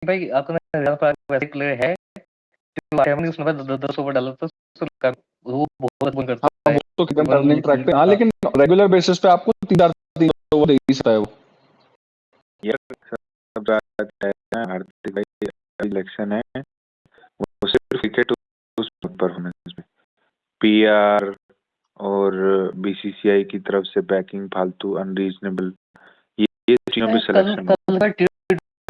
भाई आपने वैसे प्लेयर है जो फैमिली उसने 10 ओवर डाला तो वो बहुत बन करता हाँ, है वो तो एकदम वन टर्निंग ट्रैक पे। हाँ, का। लेकिन रेगुलर बेसिस पे आपको 3 ओवर दे ही सकता है वो। यार सब है हार्दिक भाई इलेक्शन है, वो सिर्फ विकेट उस परफॉर्मेंस में पीआर और बीसीसीआई की तरफ से बैकिंग फालतू अनरीजनेबल ये चीजों पे सिलेक्शन हो।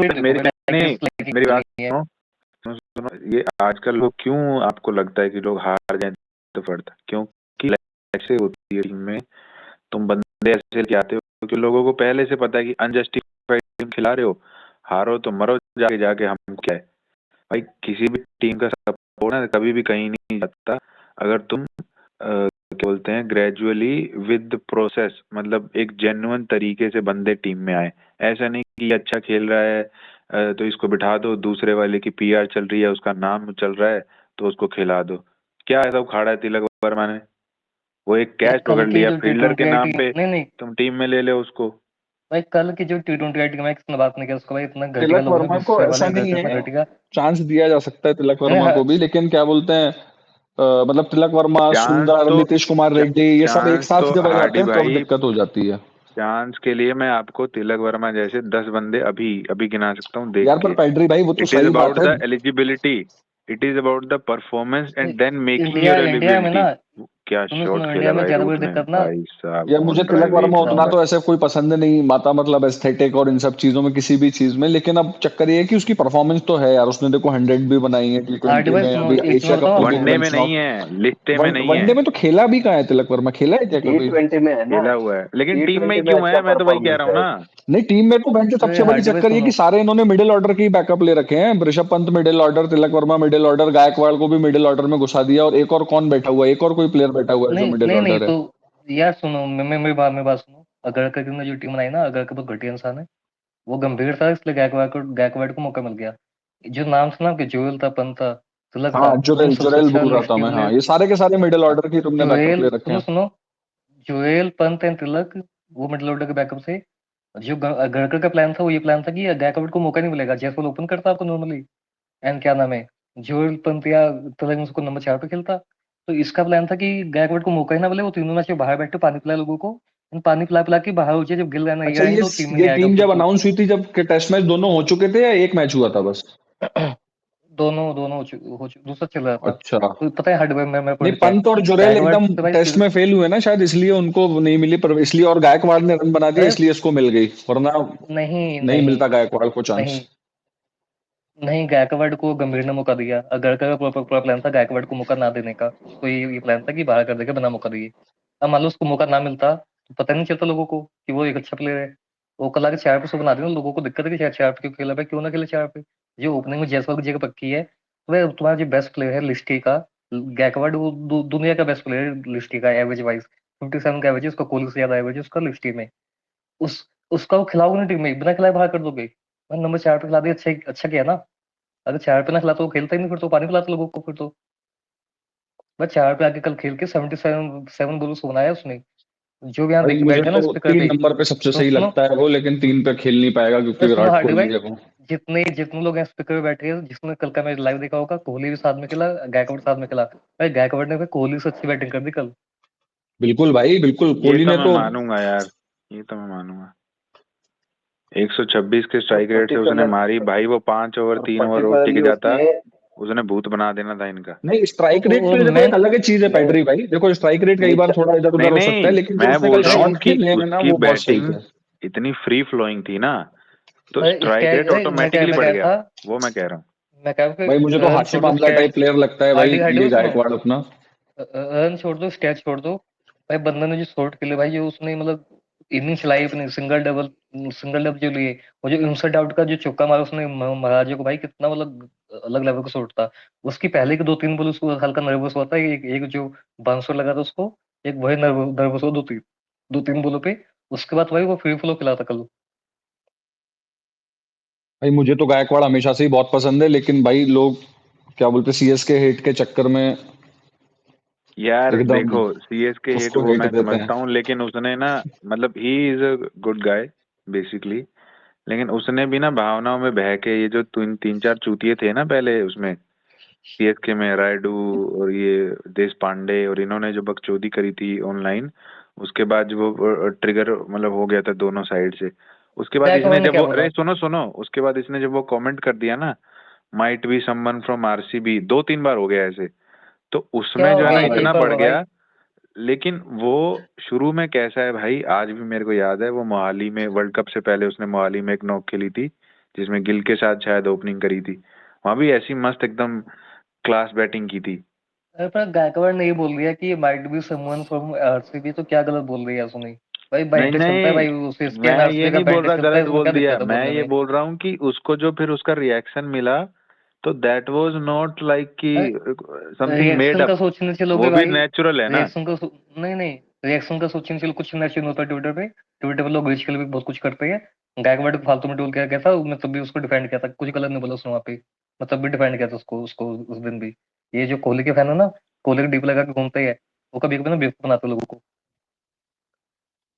मेरी बात सुनो सुनो, ये आजकल लोग क्यों आपको लगता है कि लोग हार जाए तो फर्क क्योंकि ऐसे होती है टीम में, तुम बंदे ऐसे लेके आते हो क्योंकि लोगों को पहले से पता है कि अनजस्टिफाइड टीम खिला रहे हो, हारो तो मरो जाके जाके हम क्या है भाई। किसी भी टीम का सपोर्ट ना कभी भी कहीं नहीं जाता अगर तुम क्या बोलते हैं ग्रेजुअली विद प्रोसेस, मतलब एक जेन्युइन तरीके से बंदे टीम में आए। ऐसा नहीं कि अच्छा खेल रहा है तो इसको बिठा दो, दूसरे वाले की पीआर चल रही है, उसका नाम चल रहा है तो उसको खिला दो। क्या ऐसा उखाड़ा है तिलक वर्मा ने? वो एक कैच कल पकड़ की लिया जो फील्डर के नाम T20 पे, नहीं तुम टीम में ले ले उसको। भाई, कल की जो T20 आई मैच किसने बात नहीं किया उसको भाई, इतना घटिया तिलक लोगों ने वर्मा को दूसरे ऐसा वाले नहीं इतना है, घटिया। चांस दिया जा सकता है तिलक वर्मा को भी, लेकिन क्या बोलते हैं मतलब तिलक वर्मा, चांस सुंदर, तो नीतीश कुमार रेड्डी, ये सब एक चांस साथ तो जब आ जाते हार्डी हैं तो अब भाई, दिक्कत हो जाती है। चांस के लिए मैं आपको तिलक वर्मा जैसे 10 बंदे अभी अभी गिना सकता हूँ देख यार पर के। पैड्री भाई वो तो इट इज सही बात अबाउट है। The eligibility, it is about the performance and then making India your India में एलिजिबिलिटी। ना, क्या सुनो शॉट सुनो, खेला इंडिया में भाई ज्यादा रूट बड़ी ने, दिक्कत ना। भाई साहब यार मुझे ऑन तिलक ड्राइव वर्मा एक उतना तो नंबर। ऐसे कोई पसंद नहीं माता, मतलब एस्थेटिक और इन सब चीजों में किसी भी चीज में, लेकिन अब चक्कर ये है कि उसकी परफॉर्मेंस तो है यार, उसने देखो 100 भी बनाई है हार्डी T20 भाई में, सुनो, अभी एक एशिया चीज कप बताओ में भी आपको। वनडे में इंटरनेशनल। नहीं है, लिस्टे में नहीं है। वनडे में तो खेला भी कहाँ है तिलक वर्मा, खेला है क्या कभी? T20 में है ना, खेला हुआ है लेकिन टीम में ही T20 में क्यों अच्छा है, मैं तो वही कह परफॉर्मेंस रहा हूँ है। ना। नहीं, टीम में तो बहन जो अरे सबसे बड़ी हार्डी भाई चक्कर ये सुनो, कि सारे इन्होंने मिडिल ऑर्डर के ही बैकअप ले रखे हैं। Rishabh Pant middle order, Tilak Varma middle order, Gaekwad को भी मिडिल ऑर्डर में घुसा दिया, और एक और कौन बैठा हुआ है, एक और कोई प्लेयर बैठा हुआ है जो नहीं मिडिल नहीं नहीं ऑर्डर है। तो यार सुनो, मेरी बात सुनो। अगर का ने जो टीम बनाई ना, अगर का बहुत घटिया इंसान है, वो गंभीर था, इसलिए गायकवाड़ को मौका मिल गया। जो नाम सुना कि जोएल था, पंत था, तिलक था, हाँ, उन जुरेल सबसे जुरेल अच्छा बोल रहा था लिस्ट मैं। हाँ, प्लेयर। ये सारे के सारे मिडिल ऑर्डर की तुमने बैकअप ले जोएल रखे सुनो हैं। सुनो, जोएल, पंत एंड तिलक, वो मिडिल ऑर्डर के बैकअप से। जो अगरकर का प्लान था, वो ये प्लान था कि गायकवाड़ को मौका नहीं मिलेगा, जयसवाल ओपन करता आपको नॉर्मली, एंड क्या नाम है, जोएल, पंत या तिलक में उसको नंबर 4 पे खेलता। तो इसका प्लान था कि गायकवाड़ को मौका ही ना मिले, वो तीनों मैच में बाहर बैठ के पानी पिलाए लोगों को, पानी पिला पिला के बाहर हो जाए, जब गिल नहीं अच्छा, आएंगे तो टीम में ये नहीं आएगा टीम फिर जब तो। अनाउंस हुई थी, जब के टेस्ट मैच दोनों हो चुके थे या एक मैच हुआ था बस? दोनों दोनों दूसरा चल रहा था। अच्छा। तो पता है हार्डवेयर में नहीं, पॉइंट क्या है? पंत और जुरेल गायकवाड़ एकदम तो भाई टेस्ट में फेल हुए ना शायद, इसलिए उनको नहीं मिली, पर इसलिए, और गायकवाड़ ने रन बना दिया अरे इसलिए इसको मिल गई, वरना नहीं नहीं नहीं मिलता गायकवाड़ को चांस। नहीं नहीं, गायकवाड़ को गंभीर ने मौका दिया। अगर का पूरा प्लान था गायकवाड़ को मौका ना देने का, उसको ये प्लान था कि बाहर कर देगा बिना मौका दिए। अब मान लो उसको मौका ना मिलता तो पता नहीं चलता लोगों को कि वो एक अच्छा प्लेयर है। वो कल आके 4 पे सो बना देना, लोगों को दिक्कत है कि 4 पे क्यों खेला भाई, क्यों ना खेले 4 पे। जो ओपनिंग में जयसवाल की जगह पक्की है, तो भाई तुम्हारा जो बेस्ट प्लेयर है लिस्टी का, गायकवाड़, वो दुनिया का बेस्ट प्लेयर है लिस्टी का, एवरेज वाइज 57 का एवरेज है उसका, कोहली से ज्यादा एवरेज है उसका लिस्टी में। उस उसका वो खिलाओगे ना टीम में, बिना खिलाए बाहर कर दोगे? भाई नंबर 4 पे खिला दिया, अच्छा अच्छा किया ना। अगर 4 पे ना खिलाता वो खेलता ही नहीं, फिर तो पानी पिलाता लोगों को फिर तो। बस 4 पे आके कल खेल के 77 बॉल्स बनाया उसने। जो भी यहाँ भाई देख के मुझे बैठे ना तो स्पीकर 3 पे। नंबर पे सबसे तो सही सुनो, लगता है वो, लेकिन 3 पे खेल नहीं पाएगा क्योंकि बस सुनो विराट हार्डी भाई, कोहली है वो। जितने जितने लोग यहाँ स्पीकर पे बैठे हैं, जिसने कल का मैच लाइव देखा होगा, कोहली भी साथ में खेला, गायकवाड़ साथ में खेला भाई, गायकवाड़ ने भाई कोहली से अच्छी बैटिंग कर दी कल। बिल्कुल भाई, बिल्कुल, ये कोहली तो ने मैं तो। मानूंगा यार, ये तो मैं मानूंगा। 126 के और स्ट्राइक रेट से उसने पर्टिकुलर मारी भाई, वो 5 ओवर और 3 ओवर और टिक पर्टिकुलरली जाता, उसने उसने भूत बना देना था इनका। नहीं, स्ट्राइक रेट और तो देखो मैं एक अलग ही चीज है नहीं पैड्री भाई, देखो स्ट्राइक रेट कई नहीं बार थोड़ा इधर नहीं उधर हो सकता है, नहीं, लेकिन जो मैं उसने बोल कल रहा हूँ शॉट उसकी खेले हैं ना उसकी वो बहुत सही बैटिंग थे। इतनी फ्री फ्लोइंग थी ना, तो इसके स्ट्राइक रेट ऑटोमेटिकली मैं बढ़ कह गया। था, वो मैं कह रहा हूँ। मैं कह रहा भाई मुझे हूँ तो रन हाशिम छोड़ दो, आमला टाइप प्लेयर लगता है भाई हार्डी हार्डी ये को सुनो, गायकवाड़ अपना। रन छोड़ दो, स्टैच छोड़ दो भाई, बंदा ने जो शॉट खेले भाई, जो उसने मतलब इनिंग चलाई अपनी, सिंगल डबल जो लिए, वो जो इनसेट आउट का जो चौका मारा उसने महाराजा को भाई, कितना मतलब अलग लेवल का शॉट था। उसकी पहले के 2-3 बॉल उसको हल्का नर्वस हुआ था, एक जो बाउंसर लगा था उसको, एक वही नर्वस हुआ 2-3 बॉलों पे। उसके बाद भाई वो फ्री फ्लो खिला था कल। भाई मुझे तो गायकवाड़ हमेशा से ही बहुत पसंद है, लेकिन भाई लोग क्या बोलते सीएसके हेट के चक्कर में यार एकदम देखो, सीएसके हेट उसको वो हेट मैं देते हैं। समझता हूँ, लेकिन उसने ना, मतलब ही is a good guy basically, लेकिन उसने भी ना भावनाओं में बह के, ये जो तीन चार चूतिए थे ना पहले उसमें सीएसके में, रायडू और ये देश पांडे, और इन्होंने जो बकचोदी करी थी ऑनलाइन, उसके बाद जो वो ट्रिगर मतलब हो गया था दोनों साइड से। उसके बाद इसने गायकवाड़ ने जब क्या वो, बोला? अरे सुनो सुनो, उसके बाद इसने जब वो कमेंट कर दिया ना, might be someone from RCB, दो तीन बार हो गया ऐसे, तो क्या उसमें जो है ना हाँ, एक इतना बार बढ़ हुआ भाई। गया। लेकिन वो शुरू में कैसा है भाई, आज भी मेरे को याद है, वो मोहाली में वर्ल्ड कप से पहले उसने मोहाली में एक नॉक खेली थी, जिसमें गिल के साथ शायद ओपनिंग करी थी। वहां भी ऐसी मस्त एकदम क्लास बैटिंग की थी। अरे पर गायकवाड़ ने ये बोल दिया कि might be someone from RCB, तो क्या गलत बोल रही है सुनी? भाई नहीं बैंटेज चलता है नहीं, भाई, सीएसके एंड मैं ये आरसीबी का नहीं बोल बैंटेज रहा चलता है, गलत इसमें बोल क्या दिया, दिक्कत है मैं बोलने ये में? बोल रहा हूँ कि उसको जो फिर उसका रिएक्शन मिला, तो दैट वाज नॉट लाइक कि समथिंग मेड रिएक्शन का अप, सोचने चलोगे वो भी भाई? नेचुरल है ना। नहीं नहीं, रिएक्शन का सोचने चलो, कुछ नेचुरल होता है ट्विटर पे। ट्विटर पे लोग रीच के लिए भी बहुत कुछ करते हैं। गायकवाड़ को फालतू में टोल किया गया था, मैं तब भी उसको डिफेंड किया था, कुछ गलत नहीं बोला उसने वहाँ पे। मैं तब भी डिफेंड किया था उसको उसको उस दिन भी। ये जो कोहली के फैन है ना, कोहली को डीप लगा के घूमते हैं, वो कभी कभी ना बेवकूफ बनाते हैं लोगों को।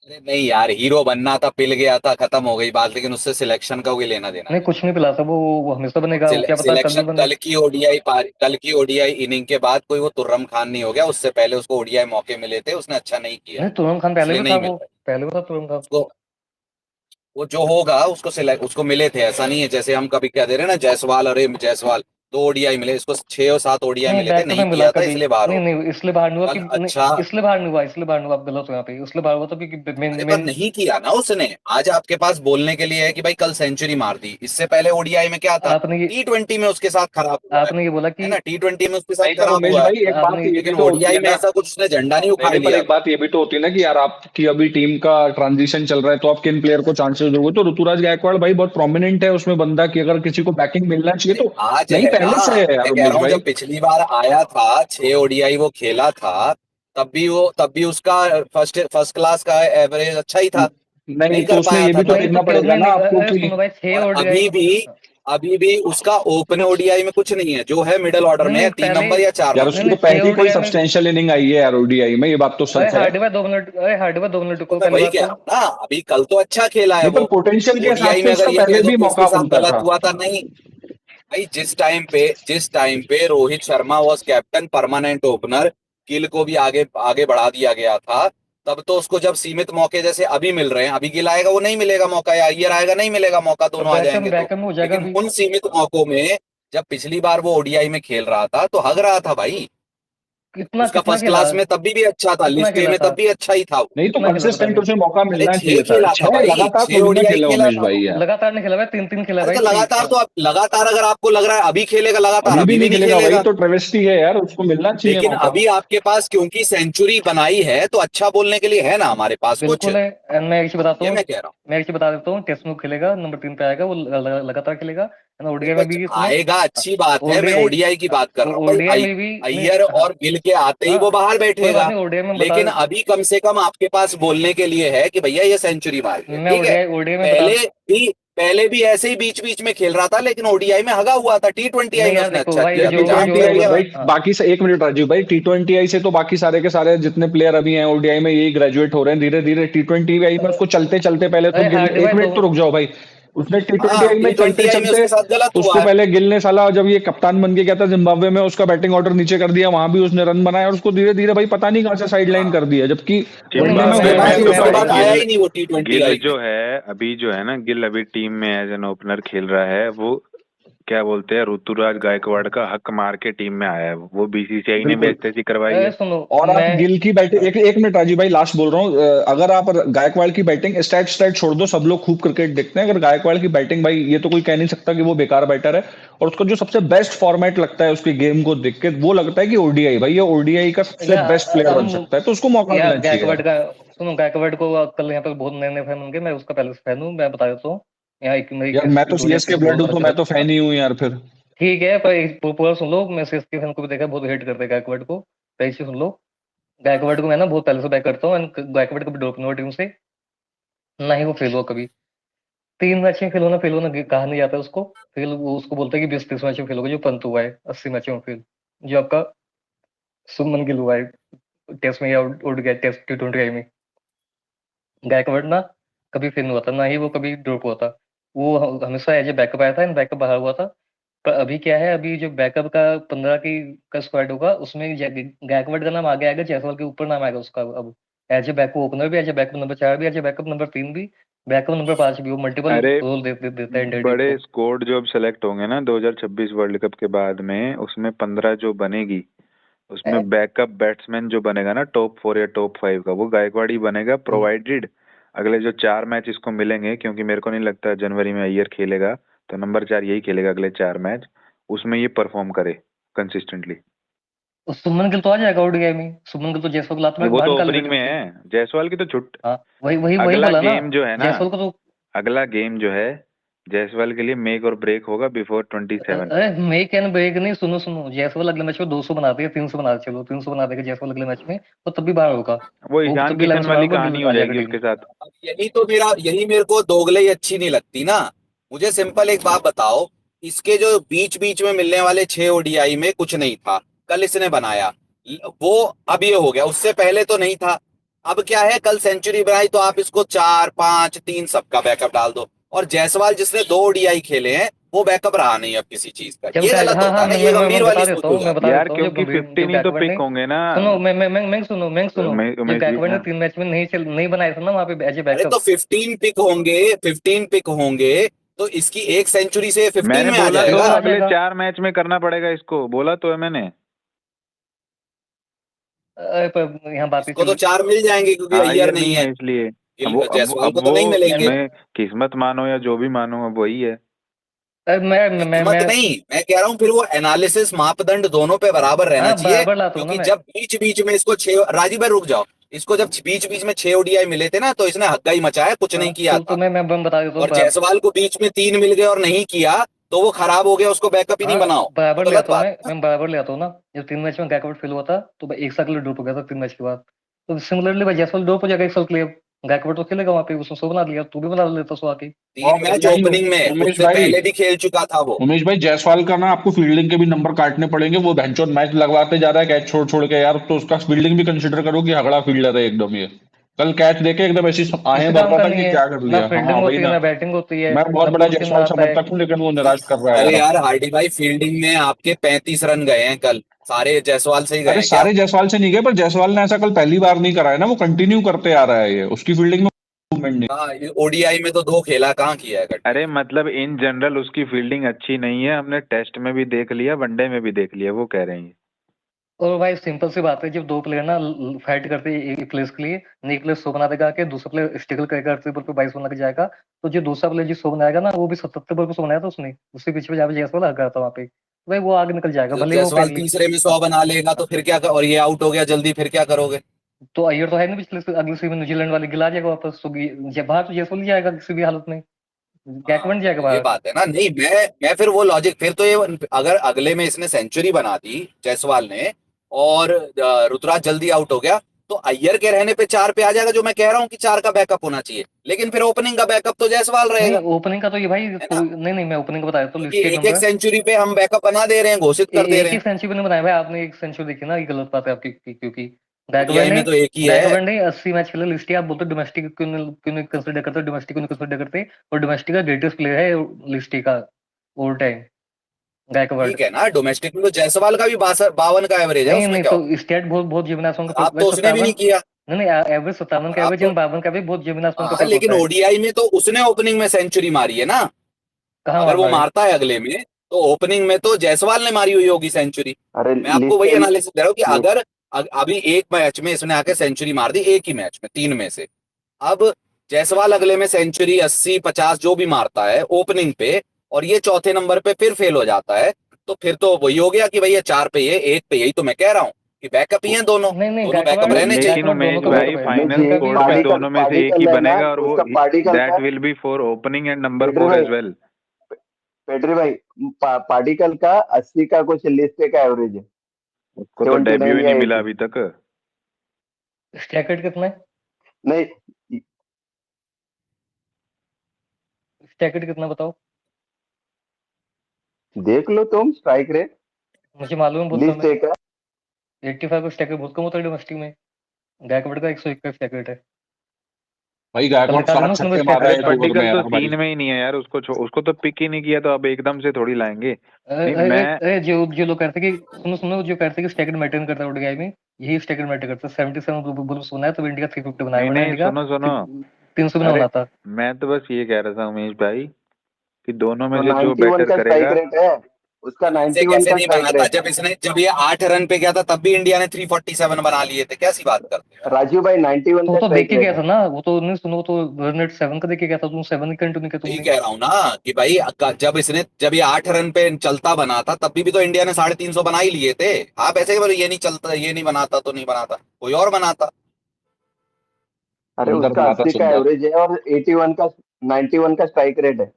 अरे नहीं यार, हीरो बनना था, पिल गया था, खत्म हो गई बात, लेकिन उससे सिलेक्शन का कोई लेना देना नहीं, नहीं। कुछ नहीं पिला था वो हमेशा बनेगा, वो क्या पता कल भी सिलेक्शन, बने। कल की ओडीआई इनिंग के बाद कोई वो तुर्रम खान नहीं हो गया, उससे पहले उसको ओडीआई मौके मिले थे, उसने अच्छा नहीं किया, नहीं, तुरंग खान पहले इसलिए भी था, नहीं मिल वो रहा पहले भी था तुरंग खान। उसको। वो जो होगा उसको सिलेक्ट, उसको मिले थे, ऐसा नहीं है जैसे हम कभी कह दे रहे हैं ना, जायसवाल, अरे जायसवाल 2 ओडीआई मिले इसको, 6 और 7 ओडीआई नहीं, मिले थे, बैकअप नहीं में मिला किया था कभी। इसलिए बाहर नहीं हो नहीं, इसलिए बाहर नहीं हुआ कि कल। नहीं, अच्छा, इसलिए बाहर नहीं हुआ, इसलिए बाहर नहीं हुआ, आप गलत हो यहाँ पे। इसलिए बाहर हुआ था क्योंकि मेन अरे पर मेन। नहीं किया ना उसने, आज आपके पास बोलने के लिए है कि भाई कल सेंचुरी मार दी, इससे पहले ओडीआई में क्या था, आपने ये T20 में उसके साथ खराब हुआ आपने ये बोला है कि ना, T20 में उसके साथ नहीं पर खराब उमेश हुआ है, भाई एक बात आपने ये भी लेकिन तो होती ओडीआई है में ना। ऐसा कुछ उसने झंडा नहीं नहीं उखाड़ नहीं, पर लिया एक था। बात ये भी तो होती है ना कि यार आपकी अभी टीम का ट्रांजिशन चल रहा है, तो आप किन प्लेयर को चांसेस दोगे? तो ऋतुराज गायकवाड़ भाई बहुत प्रोमिनेंट है उसमें बंदा, कि अगर किसी को बैटिंग मिलना चाहिए अरे तो। आज नहीं, है ना, पहले से है यार मैं कह उमेश रहा हूँ भाई। जब पिछली बार आया था 6 ओडीआई वो खेला था, तब भी उसका फर्स्ट फर्स्ट क्लास का एवरेज अच्छा ही था, नहीं नहीं तो कर उसमें पाया ये था भी तो कल। भाई तो देखना क्यों पड़ेगा नहीं, ना नहीं आपको अरे कि। सुनो भाई, छह और ओडीआई। अभी भी उसका ओपन ओडीआई में कुछ नहीं है, जो है मिडिल ऑर्डर नहीं में है, नहीं, 3 नंबर या चार यार नहीं नंबर उसकी नहीं, तो छह पहली कोई ओडीआई में। सब्सटेंशियल इनिंग आई है यार ओडीआई में, ये बात तो अरे सच है। हार्दिक भाई 2 मिनट, अरे हार्दिक भाई 2 मिनट तो रुको, मैं पहली वही बात कह तो। रहा हूँ ना, अभी कल तो अच्छा खेला है नहीं, पर वो। पोटेंशियल के हिसाब ओडीआई से में उसका अगर ये कह पहले दो भी कि मौका उसके साथ बनता गलत था। हुआ था, नहीं भाई, जिस टाइम पे Rohit Sharma was captain permanent opener, Gill को भी आगे आगे बढ़ा दिया गया था, तब तो उसको जब सीमित मौके जैसे अभी मिल रहे हैं, अभी गिल आएगा वो नहीं मिलेगा मौका, या अय्यर आएगा नहीं मिलेगा मौका, दोनों आ बैकअप जाएंगे तो। बैकअप में हो जाएगा लेकिन अभी। उन सीमित मौकों में जब पिछली बार वो ओडीआई में खेल रहा था तो हग रहा था भाई, कितना उसका कितना फर्स्ट खेला? क्लास में तब भी अच्छा था, कितना लिस्ट ए खेला में था? तब भी अच्छा ही था वो। नहीं तो कितना खेला था कंसिस्टेंट पहले? उसे मौका अरे मिलना छह चाहिए था, खेला था 6 भाई, लगातार छह थोड़ी ना ओडीआई खेले खेला उमेश था भाई वो। यार। लगातार नहीं खेला भाई, 3-3 खेला अरे भाई, तो लगातार, तो आप लगातार अगर आपको लग रहा है अभी खेलेगा लगातार, अभी भी अभी भी नहीं नहीं खेलेगा भाई, खेलेगा। तो ट्रेवेस्टी है यार, उसको मिलना चाहिए लेकिन मौका। अभी आपके पास क्योंकि सेंचुरी बनाई है तो अच्छा बोलने के लिए है ना हमारे पास कुछ, बिल्कुल है। एंड मैं एक चीज बताता ये हूँ, मैं कह रहा हूँ। मैं एक चीज बता देता हूँ, टेस्ट में खेलेगा, नंबर 3 पे आएगा वो, लगातार खेलेगा, है ना। अरे ओडीआई में बस भी सुनो। आएगा, अच्छी बात है, मैं ओडीआई ओडीआई की बात कर रहा हूँ भाई, ओडीआई में भी नहीं, अय्यर हाँ और गिल के आते ही हाँ, वो बाहर कोई बात बैठेगा। नहीं, ओडीआई में बता। लेकिन अभी कम से कम आपके पास बोलने के लिए है कि भैया ये सेंचुरी मार गया, मैं ठीक है। ओडीआई में बता। पहले भी पहले भी ऐसे ही बीच बीच में खेल रहा था, लेकिन ओडीआई में हगा हुआ था, T20 नहीं में यार उसने देखो अच्छा भाई, किया, यार तो टी जो जहां ट्वेंटी जो तक आई ये भाई, बात। हाँ, बाकी से 1 मिनट राजीव भाई, T20 आई से तो बाकी सारे के सारे जितने प्लेयर अभी हैं ओडीआई में यही ग्रेजुएट हो रहे हैं धीरे धीरे। T20 आई में उसको चलते चलते पहले तो अरे गिल, हार्दिक एक भाई मिनट तो रुक जाओ भाई। उसने T20 हाँ, आई में चलते T20 में चलते, उसके साथ गलत उसको हुआ है। पहले गिल ने साला जब ये कप्तान बन के गया था जिम्बाब्वे में, उसका बैटिंग ऑर्डर नीचे कर दिया, वहां भी उसने रन बनाया, और उसको धीरे धीरे भाई पता नहीं कहाँ से साइड लाइन हाँ, कर दिया, जबकि नहीं वनडे मैं में मैं होना मैं मैं चाहिए मैं उसके था बताता बाद भाई। हूँ। आया गिल ही नहीं वो T20 गिल आई में। जो है अभी, जो है ना, गिल अभी टीम में एज एन ओपनर खेल रहा है, वो क्या बोलते हैं, ऋतुराज गायकवाड़ का हक मार के टीम में आया है, वो बीसीसीआई ने बिल्कुल। बेइज्जती करवाई अरे है। सुनो, और आप मैं गिल की बैटिंग, एक एक मिनट राजीव भाई लास्ट बोल रहा हूँ, अगर आप गायकवाड़ की बैटिंग, स्टैट स्टैट छोड़ दो, सब लोग खूब क्रिकेट देखते हैं, अगर गायकवाड़ की बैटिंग भाई, ये तो कोई कह नहीं सकता कि वो बेकार बैटर है। और उसका जो सबसे बेस्ट फॉर्मेट लगता है उसकी गेम को देख के, वो लगता है कि ओडीआई भाई, ये ओडीआई का सबसे या बेस्ट प्लेयर बन अब सकता है, तो उसको मौका यार मिलना चाहिए गायकवाड़ यार। का सुनो, गायकवाड़ को कल यहाँ पे बहुत नए नए फैन होंगे, मैं उसका पहले से फैन हूँ, मैं बता देता हूँ। यहाँ एक मेरी यार मैं तो सीएसके 2023 ब्लड बहुत हूं, तो अच्छा मैं तो हाँ, फैन ही हूँ यार फिर। ठीक है, पर पूरा सुन लो, मैं सीएसके फैन को भी देखा, बहुत हेट करते हैं गायकवाड़ को। पहले से सुन लो, गायकवाड़ को मैं ना बहुत पहले से बैक करता हूँ, and गायकवाड़ कभी ड्रॉप नहीं हुआ टीम से, ना ही वो फेल हुआ कभी। 3 मैच में फेल होना कहा नहीं जाता उसको। फेल वो उसको बोलता है कि 20-30 मैच में फेल होगा, जो पंत हुआ है 80 मैचों में फेल, जो आपका सुमन गिल हुआ है टेस्ट में, या उड़ गया टेस्ट T20 में। गायकवाड़ ना कभी फेल नहीं हुआ था, ना ही वो कभी ड्रॉप हुआ था। वो हमेशा एज ए बैकअप आया था एंड बैकअप बाहर हुआ था। पर अभी क्या है, अभी जो बैकअप का 15 की का स्क्वाड होगा उसमें गायकवाड का नाम आगे आएगा, जायसवाल के ऊपर नाम आएगा उसका अब। एज ए बैकअप ओपनर भी, एज ए बैकअप नंबर 4 भी, एज ए बैकअप नंबर 3 भी, बैकअप नंबर 5 भी। वो मल्टीपल अरे रोल देता है इंडिया टीम बड़े को। स्क्वाड जो अब सेलेक्ट होंगे ना 2026 वर्ल्ड कप के बाद में, उसमें 15 जो बनेगी, उसमें बैकअप बैट्समैन जो बनेगा ना टॉप 4 या टॉप 5 का, वो गायकवाड़ ही बनेगा, प्रोवाइडेड अगले जो 4 मैच इसको मिलेंगे, क्योंकि मेरे को नहीं लगता जनवरी में अय्यर खेलेगा, तो नंबर 4 यही खेलेगा अगले 4 मैच, उसमें ये परफॉर्म करे कंसिस्टेंटली। सुमन गिल तो आ जाएगा ओडीआई में। सुमन गिल तो जायसवाल को लात मार के वो बाहर तो निकाल ओपनिंग लेगा में टीम से। है, जायसवाल की तो छुट। हाँ, वही वही वही अगला बोला ना, गेम जो है ना, जायसवाल को तो। अगला गेम जो है जायसवाल के लिए मेक और ब्रेक होगा बिफोर 27। अरे मेक एंड ब्रेक नहीं, सुनो सुनो, जायसवाल अगले मैच में 200 बना देगा, 300 बना, चलो 300 बना देगा जायसवाल अगले मैच में, तो तब भी बाहर होगा। वो वो ईशान तब भी 11 किशन से बाहर वाली होगा, कहानी गिल हो आ जाएगा जाएगी टीम उसके में। साथ। अब यही मेरे को दोगलई अच्छी नहीं लगती ना। मुझे सिंपल एक बात बताओ, इसके जो बीच बीच में मिलने वाले 6 ओडीआई में कुछ नहीं था, कल इसने बनाया, वो अब ये हो गया, उससे पहले तो नहीं था। अब क्या है, कल सेंचुरी बनाई तो आप इसको 4 5 3 सबका बैकअप डाल दो। और जायसवाल जिसने 2 ओडीआई खेले हैं, वो बैकअप रहा नहीं अब किसी चीज का, जब ये गलत हाँ होता हाँ, है ना, ये मैं गंभीर वाली बता सोच देता हो हूँ, मैं जाती बता है। यार देता हूँ, जब क्योंकि गंभीर, जब 15 ही तो गायकवाड़ पिक ने, होंगे ना। सुनो मैं सुनो, जब मैं गायकवाड़ ने मैं 3 मैच में नहीं बनाए थे ना वहाँ पे एज ए अरे तो बैकअप। 15 पिक होंगे तो इसकी एक सेंचुरी से 15 मैंने में आ बोला तो बिल्कुल जाएगा। आ अगले जाएगा। 4 मैच में करना पड़ेगा इसको, बोला तो है मैंने। अरे पर यहाँ बातें इसको तो चल। 4 मिल जाएंगे क्योंकि हाँ अय्यर अय्यर नहीं नहीं है। है इसलिए। अब वो अब जायसवाल अब को तो वो नहीं मिलेंगे। मैं किस्मत मानो या जो भी मानो, अब वही है। अरे किस्मत नहीं, मैं कह रहा हूँ फिर वो एनालिसिस मापदंड दोनों पे बराबर रहना हाँ चाहिए, बराबर लाता हूँ ना क्योंकि मैं। जब बीच बीच में इसको 6, राजीव भाई रुक जाओ, इसको जब बीच बीच में 6 ओडीआई मिले थे ना, तो इसने हक्का ही मचाया, कुछ हाँ, नहीं किया तो था। मैं बता देता हूँ और जायसवाल को बीच में 3 मिल गए और नहीं किया, तो वो खराब हो गया, उसको बैकअप ही नहीं हाँ बनाओ, बराबर तो ले गलत आता हूँ बात है ना। मैं बराबर ले आता हूँ ना। जब 3 मैच में गायकवाड़ फेल हुआ था तो मैं एक साल के लिए ड्रॉप हो गया था 3 मैच के बाद। तो सिमिलरली भाई जायसवाल ड्रॉप हो जाएगा एक साल के लिए। गायकवाड़ तो खेलेगा वहाँ पे, उसने 100 बना लिया, तू भी बना लेता 100 आके। 3 मैच यही ओपनिंग में, उमेश उससे भाई, पहले भी खेल चुका था वो। उमेश भाई जायसवाल का ना आपको फील्डिंग के भी नंबर काटने पड़ेंगे। वो भैंचोद मैच लगवाते जा रहा है कैच छोड़ छोड़ के यार, तो उसका फील्डिंग भी कंसिडर करो कि हगड़ा फील्डर है एकदम ये। कल कैच देके एकदम ऐसी आहें किसी भर काम रहा का था नहीं कि है, क्या कर ना लिया। हाँ फील्डिंग वही होती है ना। ना बैटिंग होती है, मैं बहुत ना बड़ा फोर्थ सीम जायसवाल आता है। समर्थक हूँ, लेकिन वो निराश कर रहा है अरे यार। यार हार्डी भाई, फील्डिंग में आपके 35 रन गए हैं कल, सारे जायसवाल से ही गए अरे हैं क्या? सारे जायसवाल से नहीं गए, पर जायसवाल ने ऐसा कल पहली बार नहीं करा है ना, वो कंटिन्यू करते आ रहा है ये, उसकी फील्डिंग में improvement नहीं। हाँ, ओडीआई में तो 2 खेला, कहाँ किया है अरे कंटिन्यू। मतलब इन जनरल उसकी फील्डिंग अच्छी नहीं है, हमने टेस्ट में भी देख लिया, वनडे में भी देख लिया, वो कह रहे हैं। और भाई सिंपल सी बात है, जब दो प्लेयर ना फाइट करते हैं एक प्लेस के लिए, एक प्लेयर 100 बना देगा के, दूसरा प्लेयर स्ट्रगल करेगा 80 बॉल पे 22 बना के जाएगा, तो जो दूसरा प्लेयर जो 100 बनाएगा ना, वो भी 77 बॉल पे 100 बनाया था उसने, उसके पीछे जाकर जयसवाल आ गया था वहाँ पे, तो भाई वो आगे निकल जाएगा जब भले ही वो जायसवाल पहली। तीसरे में 100 बना लेगा तो फिर क्या और ये आउट हो गया जल्दी, फिर क्या करोगे? तो अय्यर तो है नहीं पिछले से, अगले सीजन में न्यूजीलैंड वाले गिला जाएगा वापस, तो जब बाहर तो जयसवाल ही जाएगा किसी भी हालत में, हाँ गैकवाड़ जाएगा तो ये बाहर। बात है ना। नहीं, मैं फिर वो लॉजिक, फिर तो ये, अगर अगले में इसने सेंचुरी बना दी जायसवाल ने, और ऋतुराज जल्दी आउट हो गया, तो अय्यर के रहने पे 4 पे आ जाएगा, जो मैं कह रहा हूँ कि 4 का बैकअप होना चाहिए, लेकिन फिर ओपनिंग का बैकअप तो जायसवाल नहीं रहेगा, ओपनिंग का तो ये भाई है ना। कोई नहीं, मैं ओपनिंग का बताया तो क्योंकि लिस्ट एक एक एक नंबर। सेंचुरी पे हम बैकअप बना दे रहे हैं, घोषित कर दे एक रहे ही हैं। सेंचुरी नहीं बनाया भाई आपने, एक सेंचुरी देखी ना, ये गलत बात है आपकी क्योंकि गायकवाड़ ओडीआई ने में तो एक ही है। गायकवाड़ ने 80 मैच खेले, लिस्ट आप बोलते डोमेस्टिक क्यों नहीं कंसिडर करते, डोमेस्टिक क्यों नहीं कंसिडर करते, और डोमेस्टिक का ग्रेटेस्ट प्लेयर है लिस्ट का ऑल टाइम, गायकवाड़। ठीक है ना, डोमेस्टिक में तो जायसवाल का भी 52 का एवरेज है, नहीं उसमें नहीं, क्या तो हो गया? स्टेट बहुत बहुत जिमिन आसमान का खराब भाई तो उसने भी नहीं 57। किया। नहीं नहीं, एवरेज 57 का खराब एवरेज तो, एंड 52 का भी बहुत जिमिन आसमान का हाँ फर्क लेकिन होता है। ओडीआई में तो उसने ओपनिंग में सेंचुरी मारी है ना। कहाँ अगर मार वो रहा है? मारता है अगले में, तो ओपनिंग में तो जायसवाल ने मारी हुई होगी सेंचुरी। अरे मैं आपको लिस्ट वही एनालिसिस दे रहा हूँ कि लिस्ट अगर अभी एक मैच में इसने आके सेंचुरी मार दी, एक ही मैच में 3 में से, अब जायसवाल अगले में सेंचुरी 80 50 जो भी मारता है ओपनिंग पे, और ये चौथे नंबर पे फिर फेल हो जाता है, तो फिर तो वही हो गया कि भाई ये 4 पे ये 1 पे, यही तो मैं कह रहा हूँ कि बैकअप ही है दोनों, नहीं नहीं, दोनों बैकअप रहने चाहिए। लेकिन गायकवाड़ दोनों उमेश का भाई बैकअप है, में फाइनल जे उनका भी स्कोर पे पार्टिकल दोनों में से एक ही पार्टिकल है ना, बनेगा, और वो उसका पार्टिकल दैट का। Will be for opening and number पेटरी 4 भाई, एज वेल। पेटरी भाई, पार्टिकल का 80 का कुछ लिस्ट का एवरेज है, उसको तो डेब्यू 79 ही या नहीं मिला 80। अभी तक। स्ट्राइक रेट कितना है? नहीं, स्ट्राइक रेट कितना बताओ? देख लो तुम स्ट्राइक रेट, मुझे मालूम है बहुत कम लिस्ट है। एक है। 85 का स्ट्राइक रेट बहुत कम होता है डोमेस्टिक में। गायकवाड़ का 101 का स्ट्राइक रेट है। भाई कल गायकवाड़ निकाल साला देना उसने छक्के स्टेट मार रहा अरे है एक मैच। ओवर में पार्टिकल तो यार भाई। सीन में ही नहीं है यार, उसको तो पिक ही नहीं किया, तो अब एकदम से थोड़ी लाएंगे। अरे नहीं अरे मैं अरे, जो जो लोग कहते हैं कि सुनो सुनो, जो कहते हैं कि स्टैकेट मेंटेन करता है ओडीआई में, यही स्टैकेट मेंटेन करता है। 77 बुल्स होना है तो इंडिया 350 बनाया, नहीं वरना नहीं, इंडिया सुनो सुनो। 300 भी ना अरे बनाता। मैं तो बस ये कह रहा था उमेश भाई कि दोनों में तो से जो 91 बेटर का स्ट्राइक करेगा। रेट है, उसका ऐसे 91 कैसे का नहीं स्ट्राइक बनाता? रेट है। जब ये 8 रन पे गया था तब भी इंडिया ने 347 बना लिए थे, कैसी बात करते हो यार? राजू भाई 91 तो वो का तो देख स्ट्राइक के रेट गया है। था ना, वो तो नहीं सुनो, वो तो रन रेट 7 का देख के गया था, तुम 7 कंटिन्यू किया यही तुमने। कह रहा हूं ना कि भाई जब ये 8 रन पे चलता बना था तब भी तो इंडिया ने 350 बना ही लिए थे। आप ऐसे बोलो ये नहीं चलता, ये नहीं बनाता तो नहीं बनाता, कोई और बनाता। अरे सुंदर उसका बनाता 80 का सुंदर। एवरेज है और 81 का 91 का स्ट्राइक रेट है।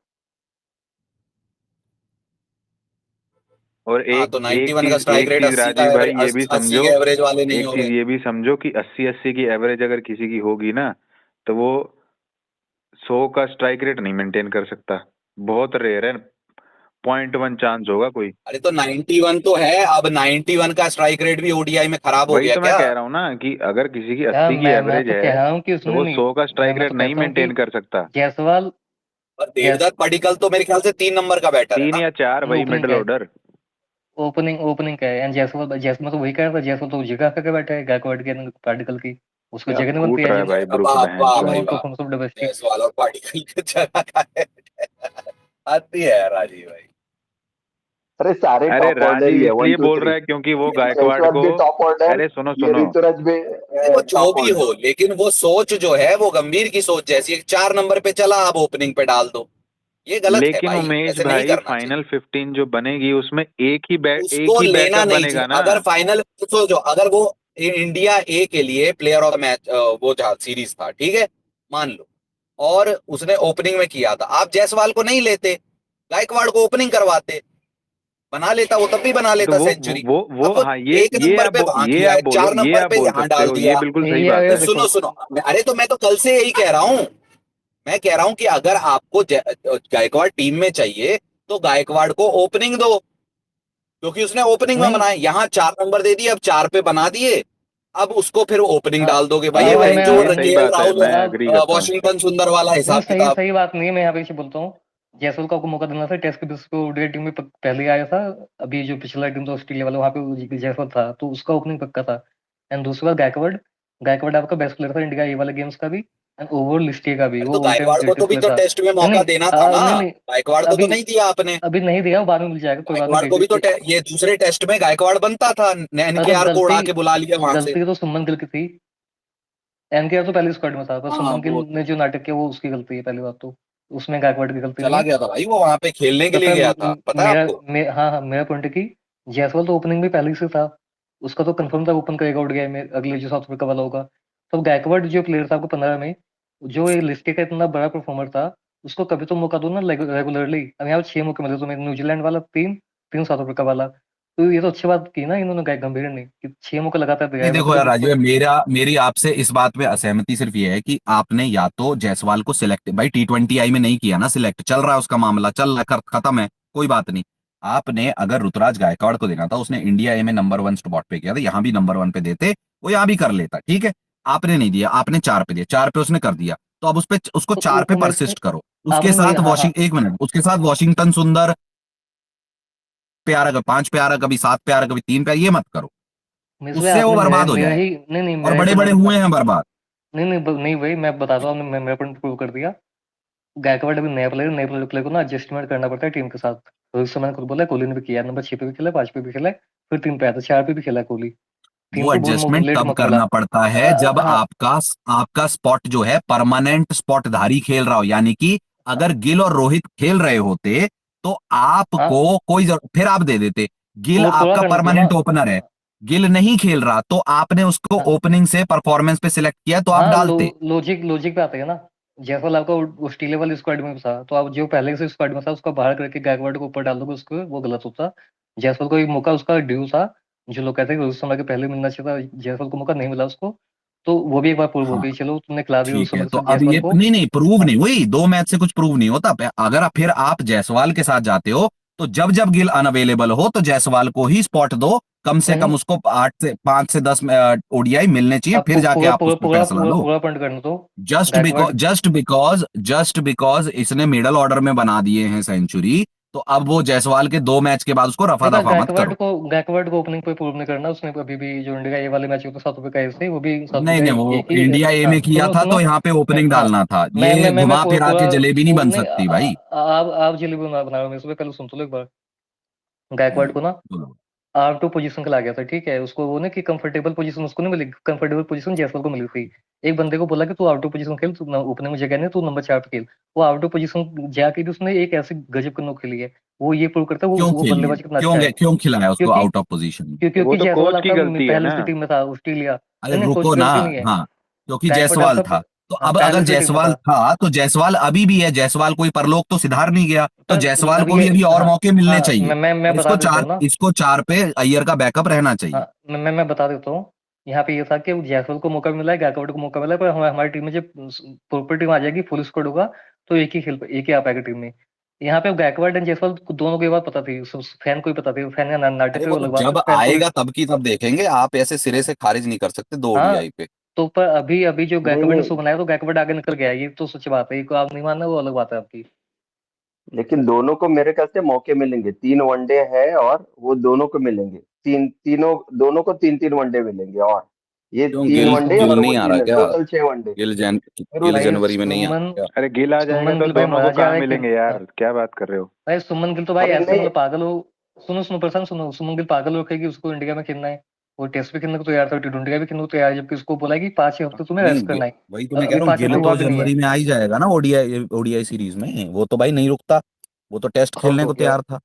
और हाँ एक तो एक 91 का चीज स्ट्राइक एक रेट चीज 80 का राजीव भाई एवरेज, ये भी 80 समझो, के एवरेज वाले नहीं एक हो चीज रहे। ये भी समझो कि 80-80 की एवरेज अगर किसी की होगी ना, तो वो 100 का स्ट्राइक रेट नहीं मेंटेन कर सकता। बहुत रेयर है, 0.1 चांस होगा कोई। अरे तो 91 तो है, अब 91 का स्ट्राइक रेट भी ओडीआई में खराब हो वही गया तो मैं क्या? कह रहा हूँ ना कि अगर किसी की यार 80 की मैं एवरेज तो कह है रहा हूँ कि तो उसने वो नहीं, 100 का स्ट्राइक मैं रेट तो नहीं कहता हूँ कि मेंटेन कर सकता। जायसवाल, और जैस देवदत्त पडिक्कल तो मेरे ख्याल से 3 नंबर का बैटर है 3 ना। या 4 भाई, ओपनिंग मिडिल का है, ऑर्डर। ओपनिंग का है। एंड जायसवाल, जायसवाल तो वही कह रहा था, जायसवाल तो जगह करके बैठा है गायकवाड़ के पार्टिकल की, उसको क्या जगह नहीं बनती कूट रहा है है। भाई ब्रुक वाह बहन वाह चोद। भाई नो वाह। Performance of domestic. जायसवाल और पाडिक्कल की जगह का है। आती है राजीव भाई। अरे सारे अरे टॉप ऑर्डर ही राजीव है, वन इसलिए टू बोल थ्री रहा है क्योंकि वो ये गायकवाड़ जायसवाल को। भी टॉप ऑर्डर, अरे सुनो ये सुनो। ऋतुराज भी वो जो टॉप भी ऑर्डर। हो, लेकिन वो सोच जो है वो गंभीर की सोच जैसी है। 4 नंबर पे चला, अब ओपनिंग पे डाल दो, ये गलत है लेकिन भाई, उमेश ऐसे नहीं भाई करना चाहिए। फाइनल 15 जो बनेगी उसमें एक उसको ही लेना बैकअप नहीं बनेगा चाहिए। ना। अगर फाइनल सोचो, अगर वो इंडिया ए के लिए प्लेयर ऑफ द मैच वो जहाँ सीरीज था, ठीक है, मान लो, और उसने ओपनिंग में किया था, आप जायसवाल को नहीं लेते, गायकवाड़ को ओपनिंग करवाते, बना लेता, वो तब भी बना तो लेता सेंचुरी। वो अब वो हाँ, एक नंबर पे वहां किया है, चार ये नंबर आप पे बोल यहां सकते डाल हो, ये दिया। बिल्कुल सही ये बात तो है। देखो, सुनो सुनो, अरे तो मैं तो कल से यही कह रहा हूं। मैं कह रहा हूं कि अगर आपको गायकवाड़ टीम में चाहिए तो गायकवाड़ को ओपनिंग दो, क्योंकि उसने ओपनिंग में नहीं, बनाए। यहाँ 4 नंबर दे दिए, अब 4 पे बना दिए, अब उसको फिर ओपनिंग हाँ, डाल दोगे भाई। ये अब हाँ वही मैं जो ये सही केएल बात है, राहुल मैं और एग्री करता हूँ इस पे। वॉशिंगटन सुंदर वाला नहीं, हिसाब सही किताब। सही बात नहीं है, मैं यहाँ पे इसे बोलता हूँ। जयसवाल को आपको मौका देना था, टेस्ट के बेसिस पे ओडीआई टीम में पहले ही आया था। अभी जो पिछला टीम था ऑस्ट्रेलिया वाला, वहाँ पे जयसवाल था तो उसका ओपनिंग पक्का था। एंड दूसरी बात, गायकवाड़, गायकवाड़ आपका बेस्ट प्लेयर था इंडिया ए वाले गेम्स का भी, एंड ओवरऑल लिस्ट का भी, अरे वो तो ऑल टाइम गायकवाड़ को तो ग्रेटेस्ट भी प्लेयर तो था। टेस्ट में नहीं मौका नहीं, देना था ना। नहीं नहीं, गायकवाड़ को तो अभी नहीं दिया आपने। अभी नहीं दिया, वो बाद में मिल जाएगा, कोई बात गायकवाड़ को नहीं। भी तो ये दूसरे टेस्ट में गायकवाड़ बनता था, अरे एनकेआर को गलती, उड़ा के बुला लिया वहां से। गलती तो सुमन गिल की थी। एनकेआर तो पहले स्क्वाड में था, पर हाँ सुमन गिल वो ने जो नाटक किया वो उसकी गलती है, पहली बात तो उसमें गायकवाड़ की गलती नहीं चला है। गया था भाई, वो वहां पे खेलने के तो लिए फिर गया था, पता है आपको? हाँ हाँ, मेरा पॉइंट है कि जायसवाल तो ओपनिंग भी पहले से था, उसका तो कंफर्म था ओपन करेगा आउट गेम में, अगले जो साउथ अफ्रीका वाला होगा। तो गायकवाड़ जो प्लेयर था आपको 15 में, जो ये लिस्ट का इतना बड़ा परफॉर्मर था, उसको कभी तो मौका दो ना रेगुलरली। अब यहाँ 6 मौके मिले तुम्हें, न्यूजीलैंड वाला 3, 3 साउथ अफ्रीका वाला। तो ये तो अच्छी बात की ना इन्होंने, गंभीर ने, कि 6 मौके लगातार दिया नहीं है, देखो मतलब यार कि राजीव, कोई। मेरी आपसे इस बात पे असहमति सिर्फ ये है कि आपने या तो जायसवाल को सिलेक्ट भाई T20I में नहीं किया ना सिलेक्ट, चल रहा है उसका मामला, चल रहा है, खत्म है, कोई बात नहीं। आपने अगर ऋतुराज गायकवाड़ को देना था, उसने इंडिया ए में नंबर 1 स्पॉट पे किया था, यहाँ भी नंबर 1 पे देते, वो यहाँ भी कर लेता, ठीक है। आपने नहीं दिया, आपने 4 पे दिया, 4 पे उसने कर दिया, तो अब उसको तो 4 पे उमेश, परसिस्ट करो। उसके आपने वही, साथ हाँ हाँ, वॉशिंग एक मिनट, उसके साथ वॉशिंगटन सुंदर पे आ रहा, कभी 5 पे आ रहा, कभी 7 पे आ रहा, कभी 3 पे, ये मत करो, मिसले उससे वो आपने मेरा बर्बाद हो मेरा जाएगा। ही, नहीं नहीं, और मेरा ही बड़े पॉइंट बड़े हुए हैं बर्बाद। नहीं नहीं, नहीं भाई, मैं बताता हूँ, आपने मेरा पॉइंट प्रूव कर दिया। गायकवाड़ अभी नया प्लेयर, नए प्लेयर को ना एडजस्टमेंट करना पड़ता है टीम के साथ। रोहित शर्मा ने खुद बोला, कोहली ने भी किया, नंबर 6 पे भी खेला, 5 पे भी खेला, फिर 3 पे आया था, 4 पे भी खेला कोहली। टीम वो को बहुत एडजस्टमेंट लेट तब मौका मिला। करना पड़ता है जब हाँ, आपका स्पॉट जो है परमानेंट स्पॉटधारी खेल रहा हो, यानी कि अगर गिल और रोहित खेल रहे होते तो हाँ, आपको फिर आप दे देते। गिल वो पूरा आपका करना था ना। परमानेंट ओपनर है, गिल नहीं खेल रहा तो आपने उसको हाँ ओपनिंग से परफॉर्मेंस पे सिलेक्ट किया तो आप हाँ, डालते। लॉजिक लॉजिक पे आते हैं ना। जयसवाल आपका ऑस्ट्रेलिया वाली स्क्वाड में था, तो आप जो पहले से स्क्वाड में था उसको बाहर करके गायकवाड़ को ऊपर डाल दोगे, उसको वो गलत होता। जयसवाल को एक मौका उसका ड्यू था। जो लोग कहते हैं कि रोहित शर्मा के पहले मिलना चाहिए था, जयसवाल को मौका नहीं मिला उसको। तो वो भी एक बार प्रूव हो हाँ गई, चलो तुमने खिला दिया रोहित ठीक है, शर्मा के तो साथ अब जयसवाल ये को। नहीं नहीं प्रूव हाँ नहीं हुई, 2 मैच से कुछ प्रूव नहीं होता। अगर फिर आप जायसवाल के साथ जाते हो तो जब जब गिल अनअवेलेबल हो तो जायसवाल को ही स्पॉट दो, कम से नहीं कम उसको 5 से 10 ओडीआई मिलने चाहिए, अब फिर जाके पूरा आप पूरा उस पर पूरा फैसला पूरा लो। पूरा पॉइंट करने दो। जस्ट गायकवाड बिकॉज इसने मिडल ऑर्डर में बना दिए हैं सेंचुरी, तो अब वो जायसवाल के 2 मैच के बाद उसको रफा देखा, दफा मत करो। गायकवाड को ओपनिंग पे प्रूव नहीं करना उसने। अभी भी जो इंडिया ये वाले मैच होते साउथ अफ्रीका से, वो भी साउथ नहीं अफ्रीका नहीं, वो एक ही। इंडिया ए हाँ में किया सुनो था सुनो। तो यहाँ पे ओपनिंग हाँ डालना था, मैं ये मैं घुमा फिरा के पूरा जलेबी नहीं बन नहीं सकती भाई। आप जलेबी बना रहे हो मेरे से, पहले सुन तो लो एक बार। गायकवाड को ना बोलो। R2 पोजीशन खिला गया था, ठीक है। उसको वो ना कि कंफर्टेबल पोजीशन उसको नहीं मिली, कंफर्टेबल पोजीशन जयसवाल को मिली थी। एक बंदे को बोला कि तू R2 पोजीशन खेल, तू ओपनिंग में जगह नहीं, तू नंबर 4 पे खेल। वो R2 पोजीशन जाके भी उसने एक ऐसी गजब की नोक खेली है। वो ये प्रूव करता है क्यों वो खेली है, बल्लेबाज कितना अच्छा है। क्यों खिलाया उसको क्योंकि आउट ऑफ पोजीशन? वो क्योंकि तो जायसवाल कोच की आपका गलती है पहले ना। उसकी टीम में था, ऑस्ट्रेलिया। अरे नहीं नहीं, कोच रुको की ना। गलती नहीं है। हाँ, क्योंकि गायकवाड जायसवाल आपका था तो हाँ, अब पहले अगर उसकी टीम में जायसवाल था। था तो जायसवाल अभी भी है, जायसवाल कोई परलोक तो सिधार नहीं गया, तो पर जायसवाल अभी को ये भी अभी और हाँ मौके मिलने हाँ चाहिए। मैं और बता देता हूँ ना। इसको 4 पे अय्यर का बैकअप रहना चाहिए। हाँ मैं बता देता हूँ। यहाँ पे ये था कि जयसवाल को मौका मिला है, गायकवाड को मौका मिला है, पर हमारी टीम में जब प्रॉपर टीम आ जाएगी, फुल स्क्वाड होगा, तो एक ही आ पाएगा टीम में। यहाँ पे गायकवाड एंड जयसवाल दोनों को ये बात पता थी, फैन को ही पता थी। फैन का नाटे अरे थे वो वो तो अलग बात है, जब फैन को भी। आएगा तब की तब देखेंगे, आप ऐसे सिरे से खारिज नहीं कर सकते 2 हाँ ओडीआई पे। तो पर अभी अभी जो नहीं गायकवाड ने शो नहीं, बनाया, तो गायकवाड आगे निकल गया, ये तो सच बात है। ये को आप नहीं मानना, वो अलग बात है आपकी। लेकिन दोनों को मेरे ख्याल से मौके मिलेंगे। 3 वनडे है और वो दोनों को मिलेंगे। तीनों दोनों को 3-3 वनडे मिलेंगे। और ये क्यों, तीन गिल वनडे गिल और वो नहीं आ रहा तीन, क्या? Total 6 one day. फिर गिल भाई जनवरी में नहीं आ रहा क्या? अरे गिल आ जाएगा सुमन तो गिल भाई दोनों मजा को जा कहाँ रहा है मिलेंगे हाँ, यार, क्या बात कर रहे हो। भाई सुमन गिल तो भाई अरे ऐसे नहीं, मतलब पागल हो। सुनो सुनो प्रशांत सुनो, सुमन गिल पागल हो कि उसको इंडिया में खेलना है। वो टेस्ट भी खेलने को तैयार था, T20 का भी खेलने को तैयार है, जबकि उसको बोला है कि 5 हफ्ते तुम्हें नहीं रेस्ट करना है। वही तो मैं कह अभी रहा हूँ, 5 हफ्ते गिल हुआ तो भी नहीं है। जनवरी में आ ही जाएगा ना ओडीआई सीरीज में, वो तो भाई नहीं रुकता, वो तो टेस्ट आउट खेलने हो को गया, तैयार था।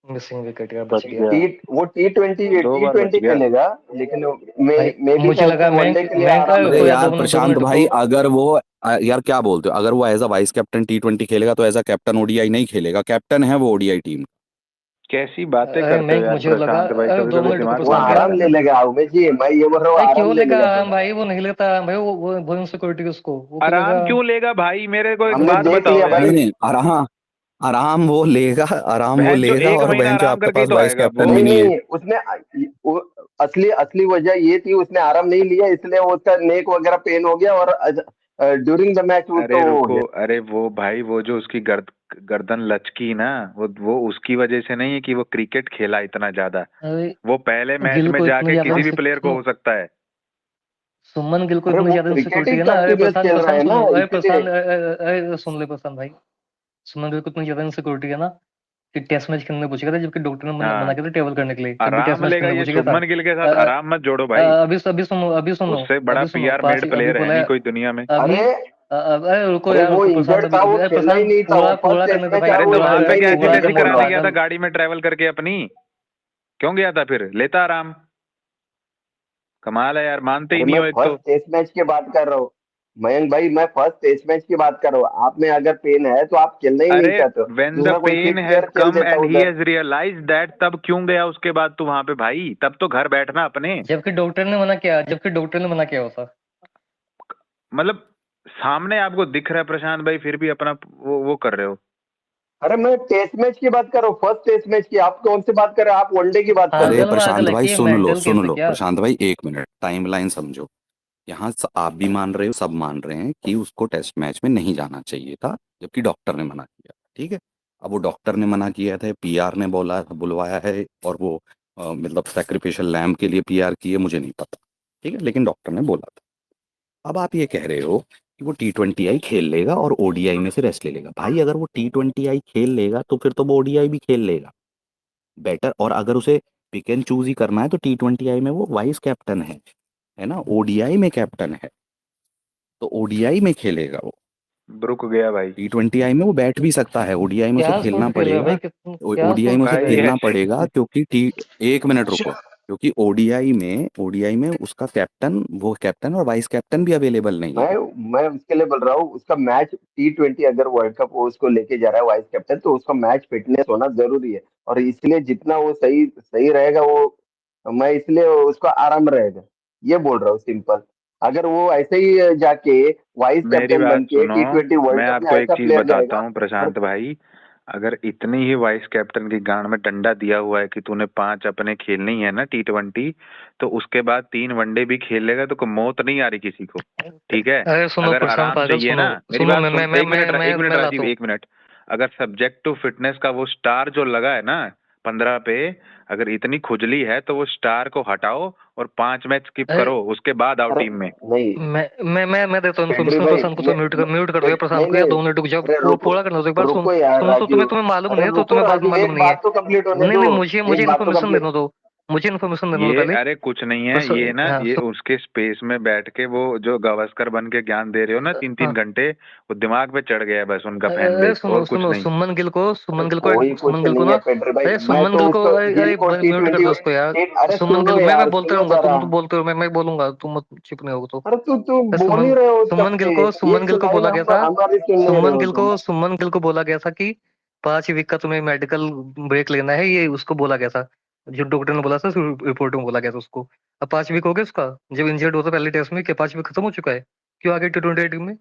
मिसिंग विकेट यार, बच बच गया। गया, टी वो T20 2 बार बच T20 गया। खेलेगा। लेकिन भाई मे भी मुझे शायद से लगा वनडे के लिए मैं आराम अरे रुको यार, रहेगा। यार 2 मिनट प्रशांत रुको। भाई, अगर वो यार क्या बोलते हो, अगर वो as a vice captain T20 खेलेगा तो एज अ कैप्टन ओडीआई नहीं खेलेगा, कैप्टन है वो ओडीआई टीम। कैसी बातें अरे करते मैं हो यार मुझे लगा प्रशांत भाई, कभी दो कभी मिनट रुको दिमाग वो काम प्रशांत नहीं यार। आराम ले करता। लेगा उमेश जी, मैं ये बोल रहा हूँ, भाई आराम क्यों ले लेगा लेगा आराम थोड़ा। भाई? वो नहीं लेता आराम भाई, वो सिक्योरिटी उसको वो क्यों आराम लेगा? क्यों लेगा भाई, मेरे को एक हमने बात देख बताओ लिया नहीं यार। भाई। नहीं, आराम आराम वो लेगा, आराम वो बहन जो लेगा, 1 और महीना बहन जो आराम आपके करके ही पास तो वाइस आएगा वो। कैप्टन भी नहीं नहीं है। नहीं, वो असली असली वजह ये थी, उसने आराम नहीं लिया, इसलिए वो उसका नेक वगैरह पेन हो गया, और ड्यूरिंग द मैच उसको अरे वो हो रुको, गया। अरे वो भाई वो जो उसकी गर्दन लचकी ना, वो उसकी वजह से नहीं है कि वो क्रिकेट खेला इतना ज्यादा। अरे वो पहले मैच गिल में को इतनी जाके ज्यादा किसी भी प्लेयर को सुनो, हो सकता है। सुमन गिल को अरे इतनी वो ज्यादा क्रिकेट इनसिक्योरिटी ही है ना। अरे कंटिन्यूअस प्रशांत खेल रहा प्रशांत है ना, सुनो, अरे इसीलिए। प्रशांत अरे सुन ले प्रशांत भाई। सुमन गिल को इतनी ज्यादा इनसिक्योरिटी है ना कि टेस्ट मैच खेलने पूछेगा था, जबकि डॉक्टर ने मना हाँ, किया था ट्रेवल करने के लिए, तब भी टेस्ट आराम मैच लेगा। खेलने ये पूछेगा था। शुभमन गिल के अ, साथ अ, आराम मत जोड़ो भाई। अभी सुनो अभी सुनो उससे बड़ा अभी सुनो पीआर पांच मेड अभी प्लेयर है बोला नहीं है कोई दुनिया में। अभी। अरे अरे रुको अरे यार, वो रुको प्रशांत, इंजर्ड अभी था, वो अरे खेलना ही प्रशांत नहीं था। वो पूरा फर्स्ट पूरा करने टेस्ट दे मैच भाई, है, अरे वो तो पूरा वहां खेलना पे ही क्या नहीं था, पूरा एचएमएससी इसलिए बोल करने रहा दे कराने हूँ। गया था पागल। गाड़ी में ट्रैवल करके अपनी, क्यों गया था फिर? लेता आराम। कमाल है यार, मानते ही अरे नहीं मैं हो एक तो। फर्स्ट टेस्ट मैच की बात कर रहा हूँ मयंक भाई, मैं फर्स्ट टेस्ट मैच की बात कर रहा हूँ। आप में अगर पेन है तो आप खेलना ही नहीं अरे चाहते हो। व्हेन द दूसरा कोई पेन फिट हैज प्लेयर खेल कम देता एंड ही उधर। हैज रियलाइज्ड दैट, तब क्यों गया उसके बाद तू वहां पे भाई? तब तो घर बैठना अपने। जबकि डॉक्टर ने मना किया होता। मतलब सामने आपको दिख रहा है प्रशांत भाई, फिर भी अपना वो कर रहे हो। अरे मैं टेस्ट मैच की बात कर रहा हूँ, फर्स्ट टेस्ट मैच की। आप कौन सी बात कर रहे हैं? आप वनडे की बात कर रहे अरे हो। पागल वागल प्रशांत है भाई कि ये सुन लो मेंटल केस सुन है लो, क्या? प्रशांत भाई 1 मिनट, टाइमलाइन समझो। यहाँ आप भी मान रहे हो, सब मान रहे हैं कि उसको टेस्ट मैच में नहीं जाना चाहिए था, जबकि डॉक्टर ने मना किया, ठीक है। अब वो डॉक्टर ने मना किया था, पीआर ने बुलवाया है, और वो मतलब सैक्रिफिशियल लैम्ब के लिए पीआर किए, मुझे नहीं पता, ठीक है, लेकिन डॉक्टर ने बोला था। अब आप ये कह रहे हो कि वो T20I खेल लेगा और ओडीआई में से रेस्ट ले लेगा। भाई अगर वो T20I खेल लेगा तो फिर तो वो ओडीआई भी खेल लेगा बेटर। और अगर उसे पिक एंड चूज ही करना है तो T20I में वो वाइस कैप्टन है ना, ओडीआई में कैप्टन है, तो ओडीआई में खेलेगा वो। रुक गया भाई। T20I में वो बैठ भी सकता है, ओडीआई में उसे क्या खेलना सोच खेल रहा है भाई? पड़ेगा। क्या ओडीआई सोच में उसे खेल रहा भाई है? खेलना ऐसे पड़ेगा क्योंकि 1 मिनट रुको, क्योंकि ओडीआई में उसका कैप्टन, वो कैप्टन और वाइस कैप्टन भी अवेलेबल नहीं है। मैं उसके लिए बोल रहा हूँ, उसका मैच T20 अगर वर्ल्ड कप वो उसको लेके जा रहा है वाइस कैप्टन, तो उसका मैच फिटनेस होना जरूरी है। और इसलिए जितना वो सही सही रहेगा, वो मैं इसलिए उसका आराम रहेगा, ये बोल रहा हूँ सिंपल। अगर वो ऐसे ही जाके वाइस मेरी कैप्टन बात बन के सुनो, T20 वर्ल्ड मैं कप में आपको एक ऐसा चीज प्लेयर बताता जाएगा। हूँ और प्रशांत भाई। अगर इतनी ही वाइस कैप्टन की गांड में डंडा दिया हुआ है कि तूने 5 अपने खेलनी है ना T20, तो उसके बाद 3 वनडे भी खेल लेगा तो कोई मौत नहीं आ रही किसी को, ठीक है। अरे सुनो अगर प्रशांत आराम पागल, चाहिए सुनो ना, मेरी सुनो, बात मैं सुन, मैं मैं एक मिनट, मैं एक मिनट मैं लाता राजीव, हूँ। एक मिनट। अगर सब्जेक्ट टू फिटनेस का वो स्टार जो लगा है ना 15 पे, अगर इतनी खुजली है तो वो स्टार को हटाओ और 5 मैच स्किप अरे करो, उसके बाद आओ अरे टीम में। नहीं मैं देता हूँ पेड्री इन्फॉर्मेशन। भाई, प्रशांत को तो म्यूट कर दो नहीं प्रशांत को, या नहीं, 2 मिनट रुक जाओ, अरे रुको, पूरा करना दो एक बार। सुन रुको यार सुनो, तो राजू, तुम्हें मालूम अरे नहीं है तो रुको तुम्हें बात राजू, मालूम एक नहीं है। बात तो कंप्लीट होने नहीं दो, नहीं, मुझे मुझे एक बात तो इन्फॉर्मेशन कंप्लीट। देने दो, मुझे इन्फॉर्मेशन देने दो ये पहले। अरे कुछ नहीं है, ये ना, हाँ ये उसके स्पेस में बैठ के वो जो गावस्कर बन के ज्ञान दे रहे हो ना 3-3 हाँ। घंटे, वो दिमाग पे चढ़ गया है बस उनका फैन अरे बेस, और सुनो कुछ सुनो, नहीं। अरे कोई कुछ सुमन गिल को नहीं ना, है पेड्री भाई, अरे मैं सुमन तो गिल को, उसको अरे गिल अरे को टी म्यूट कर ट्वेंटी दो उसको यार। अरे सुमन गिल सुनो को मैं यार, बोलते सुनो रहूंगा, जरा। तुम तो बोलते रहो, मैं बोलूंगा, तुम मत चुप नहीं होगे तो। अरे तू अरे बोल ही रहे हो तब सुमन गिल से, को, एक सुनाई बोला गया था, हमारी सुन नहीं रहे हो तुम। सुमन गिल को बोला गया था कि 5 वीक का तुम्हें मेडिकल ब्रेक लेना है, ये उसको बोला गया था। जो डॉक्टर ने बोला था, रिपोर्ट में बोला गया था उसको। अब 5 वीक हो गए उसका, जब इंजर्ड हुआ था पहले टेस्ट में, क्या 5 वीक खत्म हो चुका है? क्यों आगे T20 टीम में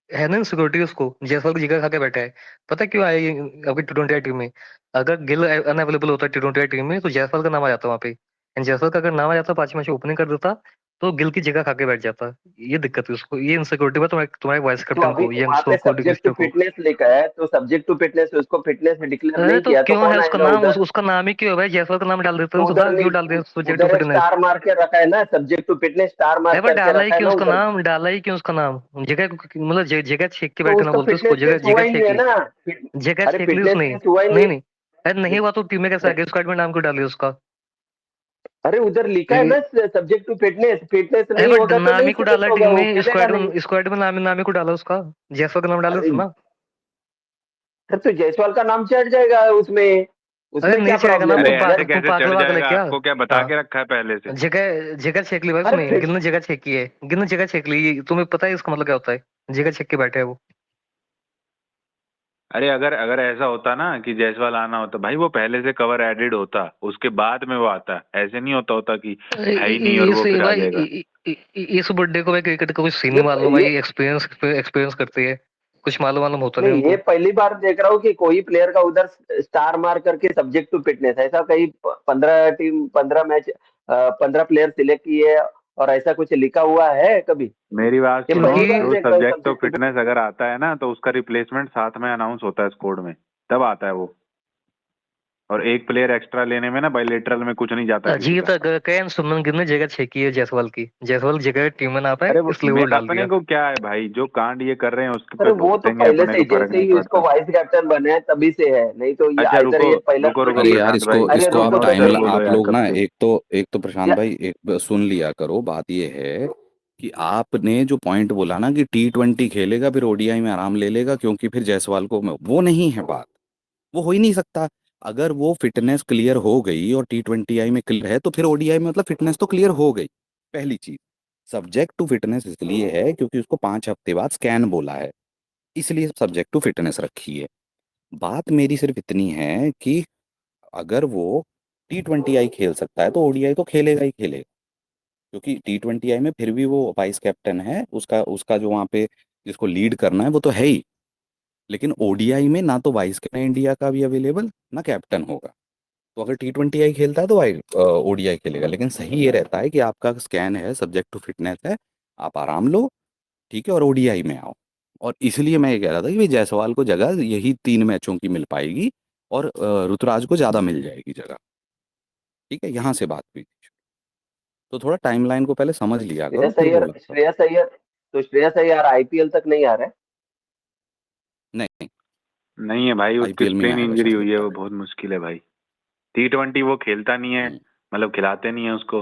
है ना? सिक्योरिटी उसको, जायसवाल की जगह खा के बैठा है। पता है क्यों आया ये आपकी T20 टीम में? अगर गिल अनअवेलेबल होता T20 टीम में तो जायसवाल का नाम आ जाता वहां पे, एंड जायसवाल का अगर नाम आ जाता, 5 मैच ओपनिंग कर देता, तो गिल की जगह खा के बैठ जाता। ये दिक्कत है उसको, ये इनसिक्योरिटी में तुम्हारे वाइस तो कैप्टन अभी को, वहां पे यंग को, सब्जेक्ट टू डिग्लिस्टर को। फिटनेस लिखा है, तो सब्जेक्ट टू फिटनेस, उसको फिटनेस डिक्लेयर अरे नहीं तो किया तो क्यों है कौन उसका आएगा नाम, उधर? उसका नाम ही क्यों है भाई? जायसवाल का नाम डाल देते तो हो उधर सुधा, नहीं, क्यों डाल दिया सब्जेक्ट टू उधर फिटनेस? स्टार मार्क के रखा है ना, सब्जेक्ट टू फिटनेस स्टार अरे मार्क पर करके डाला ही रखा है क्यों ना उसका उधर। नाम, डाला ही क्यों उसका नाम? जगह मतलब जगह छेक के तो बैठे ना उसका बोलते उसको, फिटनेस जगह टेस्ट हुआ जगह ही नहीं छेक है ली, ना। जगह अरे छेक ली फिटनेस उसने। टेस्ट हुआ ही नहीं नहीं। नहीं, अरे नहीं हुआ तो टीम में कैसे आ अरे गया? स्क्वाड में नाम क्यों डाल दिया उसका? अरे उधर लिखा है ये- ना सब्जेक्ट टू फिटनेस, फिटनेस अरे नहीं बट होगा तो नाम नहीं ही को सिलेक्ट डाला टीम होगा, वो में, खेलेगा नहीं। स्क्वाड में नाम ही को डाला उसका, जैसवाल का नाम डाला अरे उसने ना। अरे तो जायसवाल का नाम चढ़ जाएगा उसमें, अरे उसमें नहीं क्या चढ़ेगा ना, प्रॉब्लम अरे है ऐसे अगर? तुम कैसे पागल चढ़ वागल है जाएगा, क्या? आपको क्या बता हाँ, के रखा है पहले से? जगह छेक ली भाई अरे उसने, फिट गिल ने जगह छेक की है, गिल ने जगह छेक ली, तुम्हें पता है इसका मतलब क्या होता है? जगह छेक के बैठे है वो। अरे अगर अगर ऐसा होता ना कि जायसवाल आना होता भाई, वो पहले से कवर एडेड होता, उसके बाद में वो आता, ऐसे नहीं होता कि है ही नहीं और इस वो फिर आ भाई जाएगा। इस बर्थडे को भाई क्रिकेट का कुछ सीन ये नहीं मालूम ये भाई, एक्सपीरियंस करती है, कुछ मालूम होता नहीं नहीं, ये उनको। पहली बार देख रहा हूँ कि कोई प्लेयर का उधर स्टार मार्क करके सब्जेक्ट टू फिटनेस, ऐसा कहीं 15 टीम 15 मैच 15 प्लेयर सिलेक्ट किए और ऐसा कुछ लिखा हुआ है कभी? मेरी बात ये सुनो, पहली क्योंकि बार जो देख रहा हूँ subject of subject to fitness fitness. अगर आता है ना, तो उसका रिप्लेसमेंट साथ में अनाउंस होता है स्कोर में, तब आता है वो। और एक प्लेयर एक्स्ट्रा लेने में ना बायलेटरल में कुछ नहीं जाता किसी अजीत का। कैन सुमन गिल ने जगह छेकी है जायसवाल की, जायसवाल जगह टीम में ना पाए अरे इसलिए वो डाल अपने दिया। को क्या है भाई, जो कांड ये कर रहे हैं उसके अरे पे वो तो भुगतेंगे, पहले अपने से को ही, फर्क जैसे नहीं ही इसको पड़ता। वाइस कैप्टन बने हैं तभी से है, नहीं तो ये अच्छा इधर रुको, ये पहला रुको रुको अरे थोड़ी है। यार प्रशांत भाई, इसको अरे इसको आप रुको तो नोट टाइम कर सही बोलो आप यार लोग कब ना, से। एक तो प्रशांत या, भाई एक सुन लिया करो। बात ये है कि आपने जो पॉइंट बोला ना कि T20 खेलेगा फिर ओडीआई में आराम ले लेगा, क्योंकि फिर जायसवाल को वो नहीं है बात, वो हो ही नहीं सकता। अगर वो फिटनेस क्लियर हो गई और T20 में क्लियर है तो फिर ओडीआई में मतलब फिटनेस तो क्लियर हो गई। पहली चीज, सब्जेक्ट टू फिटनेस इसलिए है क्योंकि उसको 5 हफ्ते बाद स्कैन बोला है, इसलिए सब्जेक्ट टू फिटनेस रखी है। बात मेरी सिर्फ इतनी है कि अगर वो T20 खेल सकता है तो ओडीआई तो खेलेगा ही खेलेगा, क्योंकि T20 में फिर भी वो वाइस कैप्टन है, उसका उसका जो वहाँ पे जिसको लीड करना है वो तो है ही। लेकिन ओडीआई में ना तो वाइस कैप्टन है इंडिया का भी अवेलेबल, ना कैप्टन होगा। तो अगर T20 खेलता है तो ओडीआई खेलेगा। लेकिन सही ये रहता है कि आपका स्कैन है, सब्जेक्ट टू फिटनेस है, आप आराम लो, ठीक है, और ओडीआई में आओ। और इसलिए मैं ये कह रहा था कि भाई जायसवाल को जगह यही 3 मैचों की मिल पाएगी और ऋतुराज को ज़्यादा मिल जाएगी जगह, ठीक है, यहाँ से बात हुई थी। तो थोड़ा टाइमलाइन को पहले समझ लिया करो श्रेयस फिर अय्यर, बोला करो। श्रेयस अय्यर, तो श्रेयस अय्यर आईपीएल तक नहीं आ रहा है? नहीं, नहीं है भाई, उसकी आईपीएल में ही स्प्लिन आएगा इंजरी शायद हुई है, लगता वो बहुत मुश्किल है भाई। T20 वो खेलता नहीं है, है। मतलब खिलाते नहीं है उसको।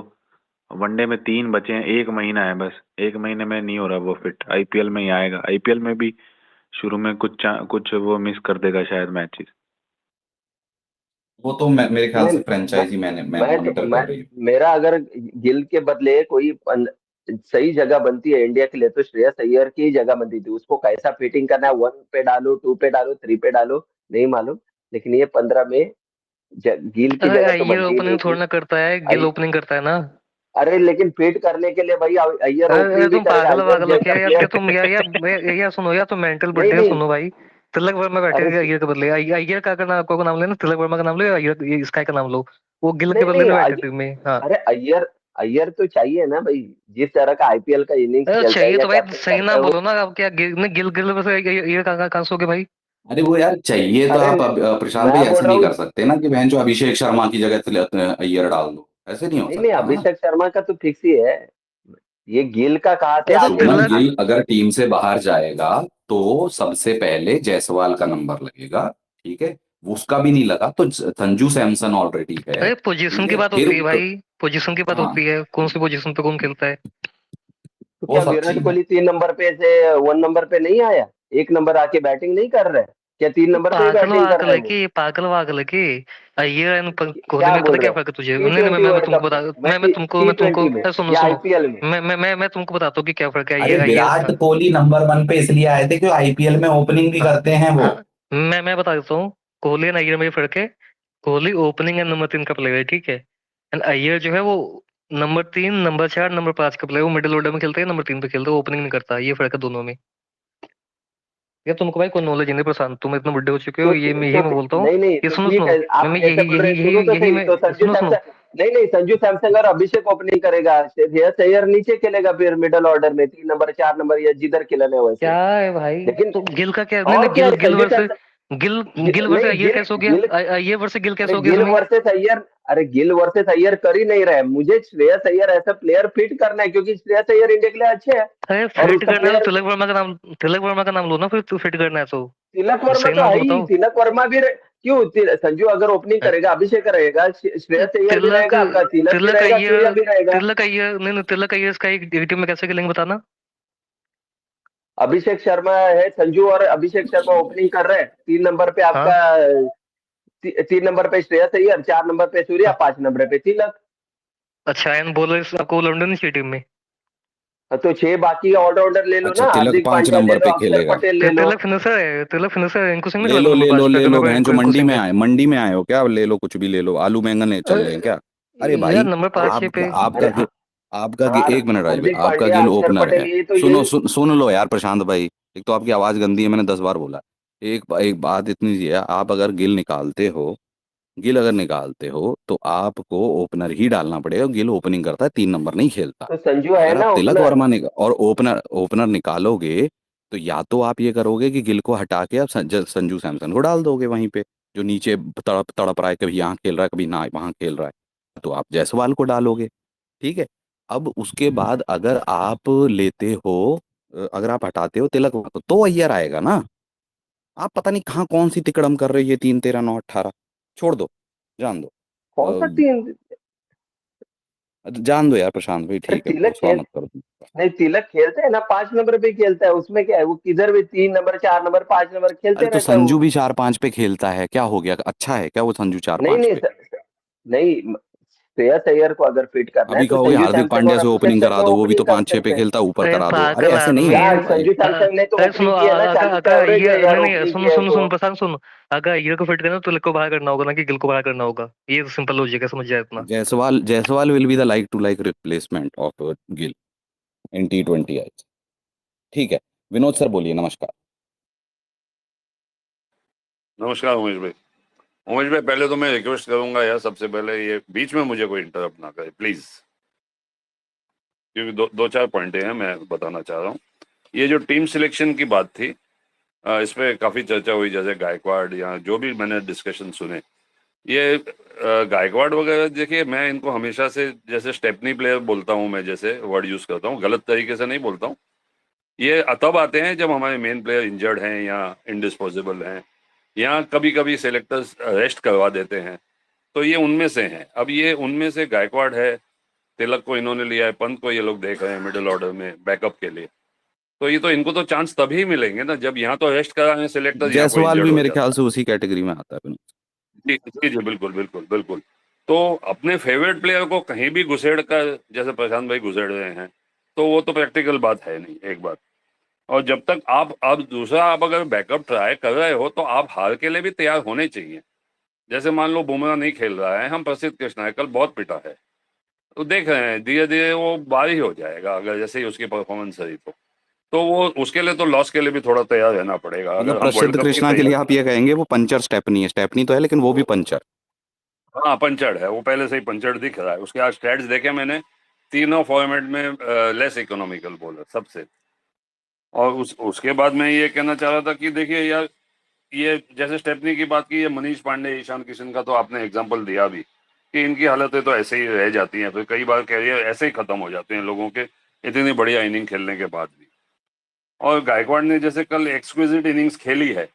वनडे में 3 बचे हैं, 1 महीना है बस, 1 महीने में नहीं हो रहा वो फिट, आईपीएल में ही आएगा। आईपीएल में भी शुरू में कुछ वो मिस कर देगा शायद मैचेस। वो तो मेरे ख्याल नहीं, से फ्रेंचाइजी मैंने मॉनिटर मैं कर रही है। मेरा अगर गिल के बदले कोई सही जगह बनती है इंडिया के लिए तो श्रेयस अय्यर की ही जगह बनती थी। उसको कैसा फिटिंग करना है, 1 पे डालो 2 पे डालो 3 पे डालो, नहीं मालूम, लेकिन ये 15 में गिल की अरे जगह तो अय्यर बनती ही ओपनिंग नहीं थोड़ी थी। ना करता है, गिल आई ओपनिंग करता है ना। अरे लेकिन फिट करने के लिए भाई अय्यर अरे ओपनिंग भी तुम करेगा, पागल अय्यर वागल हो क्या जैसा यार? क्या प्लेयर। तुम यार सुनो यार, तुम मेंटल नहीं बुड्ढे हो, नहीं, सुनो भाई। तिलक वर्मा अरे बैठेगा अय्यर के बदले। अय्यर का नाम लेना, तिलक वर्मा का नाम लो या अय्यर ये स्काई का नाम लो, वो गिल के नहीं बदले नहीं में बैठे टीम में। हाँ अरे अय्यर अय्यर तो चाहिए ना भाई, जिस तरह का आईपीएल का इनिंग्स अरे खेलता है चाहिए या तो भाई कैप्टन सही करता है नाम वो। बोलो ना। अब क्या गिल गिल वैसे अय्यर कहाँ से हो गए भाई? अरे वो यार चाहिए तो अरे आप प्रशांत भाई मैं बोल ऐसे रहा नहीं हूँ, कर सकते ना कि बहन जो अभिषेक शर्मा की जगह अय्यर डाल दो, ऐसे नहीं हो नहीं नहीं सकता ना। अभिषेक शर्मा का तो फिक्स ही है। ये गिल का कहाँ से अरे आ तो गया शुभमन तिलक, दिमाग गिल अगर टीम से बाहर जाएगा तो सबसे पहले जायसवाल का नंबर लगेगा, ठीक है। उसका भी नहीं लगा तो संजू सैमसन ऑलरेडी है, अरे ठीक पोजीशन की है बात फिर। होती है भाई, पोजीशन की बात हाँ होती है, कौन सी पोजीशन पे कौन खेलता है। तो वो क्या सब विराट चीज है। कोहली 3 नंबर पे से 1 नंबर पे नहीं आया? 1 नंबर आके बैटिंग नहीं कर रहा है? क्या 3 नंबर पे ही पागल बैटिंग कर वागल रहा है है वो? कि ये, पागल वागल है कि अय्यर एंड कोहली क्या में पता बोल क्या रहे हैं? फर्क है तुझे? टी नहीं नहीं, ट्वेंटी मैं वर्ल्ड तुमको कप बता, में, मैं मैं तुमको T20 में अरे सुनो या सुनो, आईपीएल में? मैं तुमको बताता हूँ कि क्या फर्क है अरे विराट अय्यर। कोहली नंबर 1 पे इसलिए आए थे कि आईपीएल में ओपनिंग भी हाँ करते हैं वो। हाँ, मैं बता देता हूँ। कोहली एंड अय्यर में ये फर्क है, कोहली ओपनिंग एंड नंबर 3 का प्लेयर है, ठीक है। एंड अय्यर जो है वो नंबर 3, नंबर 4, नंबर 5 का प्लेयर, वो मिडिल ऑर्डर में खेलता है, नंबर 3 पे खेलता है, वो ओपनिंग नहीं करता। ये फर्क है दोनों में। ये तुमको भाई कोई नॉलेज नहीं प्रशांत, तुम इतने बुड्ढे हो चुके हो, ये मैं तो यही मैं बोलता हूँ। नहीं नहीं ये तो सुनो ठीक सुनो, है, आप मैं जैसे बोल रहे हैं सुनो तो यही सही, मैं, तो संजू सुनो सुनो। सैमसन, नहीं नहीं संजू सैमसन और अभिषेक ओपनिंग करेगा, श्रेयस अय्यर नीचे खेलेगा फिर मिडल ऑर्डर में 3 नंबर 4 नंबर या जिधर खेलना है वैसे। क्या है भाई? लेकिन तो गिल का क्या, नहीं नहीं, और क्या है गिल संजू वर्सेस सैमसन, गिल, गिल वर्सेस नहीं अय्यर गिल कैसे हो गया? गिल अय्यर वर्सेस गिल कैसे अरे हो गया गिल इसमें? वर्सेस अय्यर, अरे गिल वर्सेस अय्यर कर ही नहीं रहे, मुझे श्रेयस अय्यर ऐसा प्लेयर फिट करना है क्योंकि श्रेयस अय्यर इंडिया के लिए अच्छे हैं अरे और फिट उसका करना है तो प्लेयर। तिलक वर्मा का नाम लो ना फिर, तू फिट करना है तो तिलक वर्मा सही तो नाम है तो ही, बताओ। तिलक वर्मा भी क्यों संजू अगर ओपनिंग करेगा, अभिषेक रहेगा, श्रेयस अय्यर भी तिलक रहेगा, आपका तिलक भी तिलक रहेगा, सूर्या अय्यर, भी रहेगा। नहीं नहीं, तिलक अय्यर इसका एक टीम में कैसे खेलेंगे बताना। अभिषेक शर्मा है, संजू और अभिषेक शर्मा ओपनिंग कर रहे हैं। 3 नंबर पे आपका, हाँ 3 नंबर पे श्रेयस अय्यर, 4 नंबर पे सूर्या, हाँ, 5 नंबर पे तिलक। अच्छा एंड बॉलर्स आपको लंदन की टीम में। तो 6 बाकी ऑलराउंडर ले लो अच्छा ना, तिलक हार्दिक 5 पांड्या ले नंबर लो, पे अक्षर खेलेगा। पटेल ले लो। तिलक फिनिशर है, तिलक फिनिशर है, इनको सिंह नहीं ले खिला लो नंबर ले लो 5 पे ले अगर लो मेरे बहन को जो इनको मंडी सिंह में है। आए, मंडी में आए हो क्या? ले लो कुछ भी ले लो, आलू बैंगन चल रहे हैं क्या? अरे यार भाई नंबर अरे 5 6 पे। आपका अरे एक मिनट राज भाई, हार्दिक आपका पांड्या, गिल अक्षर ओपनर पटेल, है। ये तो सुनो ये सुन लो यार प्रशांत भाई, एक तो आपकी आवाज गंदी है, मैंने 10 बार बोला। एक बात इतनी सी है, आप अगर गिल अगर निकालते हो तो आपको ओपनर ही डालना पड़ेगा। गिल ओपनिंग करता है, 3 नंबर नहीं खेलता। तो संजू है अगर ना आप तिलक ओपनर। वर्मा और ओपनर निकालोगे तो या तो आप ये करोगे कि गिल को हटा के आप संजू सैमसन को डाल दोगे वहीं पे, जो नीचे तड़प तड़प रहा है, कभी यहाँ खेल रहा है कभी ना वहाँ खेल रहा है, तो आप जायसवाल को डालोगे, ठीक है। अब उसके बाद अगर आप लेते हो, अगर आप हटाते हो तिलक वर्मा को, तो अय्यर आएगा ना। आप पता नहीं कहाँ कौन सी तिकड़म कर रही है, 3 13 9 18। छोड़ दो, जान दो। कौन सा टीम? जान दो यार प्रशांत भाई, अरे ठीक है, तिलक भरोसा खेल, मत करो तुम। नहीं तिलक खेलते है ना, 5 नंबर पे खेलता है, उसमें क्या है, वो किधर भी 3 नंबर 4 नंबर 5 नंबर अरे खेलते तो रहता है संजू वो। भी 4 5 पे खेलता है, क्या हो गया? अच्छा है क्या वो संजू चार नहीं पांच नहीं पे? नहीं, श्रेयस अय्यर को अगर फिट करना है अभी तो कहोगे संजू हार्दिक सैमसन पांड्या और से अभिषेक ओपनिंग करा शर्मा दो, वो भी ओपनिंग तो कर 5 6 पे सकते हैं। खेलता, ऊपर अरे करा दो। अरे पागल ऐसे नहीं आदमी, है यार भाई। संजू सैमसन ने तो अरे सुनो, ओपनिंग किया है ना, अगर 40 का अगर एवरेज ये है यार, नहीं नहीं, ओपनिंग सुनो किया है सुनो तो। सुनो प्रशांत सुनो, अगर ये को फिट करना तो तिलक को बाहर करना होगा ना कि गिल को बाहर करना होगा। ये सिंपल लॉजिक है, समझ जाए इतना। Jaiswal will be the like to like replacement of Gill in T20 I. ठीक है, विनोद सर बोलिए, नमस्कार। नमस्कार उमेश भाई। उमेश भाई, पहले तो मैं रिक्वेस्ट करूंगा यार, सबसे पहले ये बीच में मुझे कोई इंटरप्ट ना करे प्लीज, क्योंकि दो चार पॉइंट हैं मैं बताना चाह रहा हूँ। ये जो टीम सिलेक्शन की बात थी, इस पे काफी चर्चा हुई, जैसे गायकवाड़ या जो भी मैंने डिस्कशन सुने, ये गायकवाड़ वगैरह, देखिए मैं इनको हमेशा से जैसे स्टेपनी प्लेयर बोलता हूँ, मैं जैसे वर्ड यूज करता हूँ, गलत तरीके से नहीं बोलता हूँ। ये तब आते हैं जब हमारे मेन प्लेयर इंजर्ड हैं या इनडिस्पोजेबल हैं, या कभी कभी सेलेक्टर्स रेस्ट करवा देते हैं, तो ये उनमें से हैं। अब ये उनमें से गायकवाड़ है, तिलक को इन्होंने लिया है, पंत को ये लोग देख रहे हैं मिडिल ऑर्डर में बैकअप के लिए, तो ये तो इनको तो चांस तभी मिलेंगे ना जब यहाँ तो रेस्ट करा है सेलेक्टर्स, यहाँ कोई जायसवाल इंजर्ड भी हो मेरे ख्याल जाता से उसी कैटेगरी में आता है विनोद। है। जी जी, बिल्कुल बिल्कुल बिल्कुल। तो अपने फेवरेट प्लेयर को कहीं भी घुसेड़ कर, जैसे प्रशांत भाई घुसेड़ रहे हैं, तो वो तो प्रैक्टिकल बात है नहीं, एक बात। और जब तक आप, अब दूसरा, आप अगर बैकअप ट्राई कर रहे हो तो आप हार के लिए भी तैयार होने चाहिए। जैसे मान लो बुमराह नहीं खेल रहा है, हम प्रसिद्ध कृष्णा है, कल बहुत पिटा है, तो देख रहे हैं धीरे धीरे वो बाहर ही हो जाएगा, अगर जैसे ही उसकी परफॉर्मेंस रही तो तो वो उसके लिए तो लॉस के लिए भी थोड़ा तैयार रहना पड़ेगा। मतलब अगर हम वर्ल्ड प्रसिद्ध कप की कृष्णा के लिए तैयारी, आप ये कहेंगे वो पंचर स्टेपनी है, स्टेपनी तो है लेकिन वो भी पंचर। हाँ पंचर्ड है वो, पहले से ही पंचर्ड दिख रहा है। उसके आज स्टैट्स देखे मैंने, तीनों फॉर्मेट में लेस इकोनॉमिकल बॉलर सबसे। और उसके बाद मैं ये कहना चाह रहा था कि देखिए यार, ये जैसे स्टेपनी की बात की, ये मनीष पांडे, ईशान किशन का तो आपने एग्जांपल दिया भी कि इनकी हालतें तो ऐसे ही रह जाती हैं, फिर कई बार कैरियर ऐसे ही खत्म हो जाते हैं लोगों के, इतनी बढ़िया इनिंग खेलने के बाद भी। और गायकवाड़ ने जैसे कल एक्सक्विजिट इनिंग्स खेली है,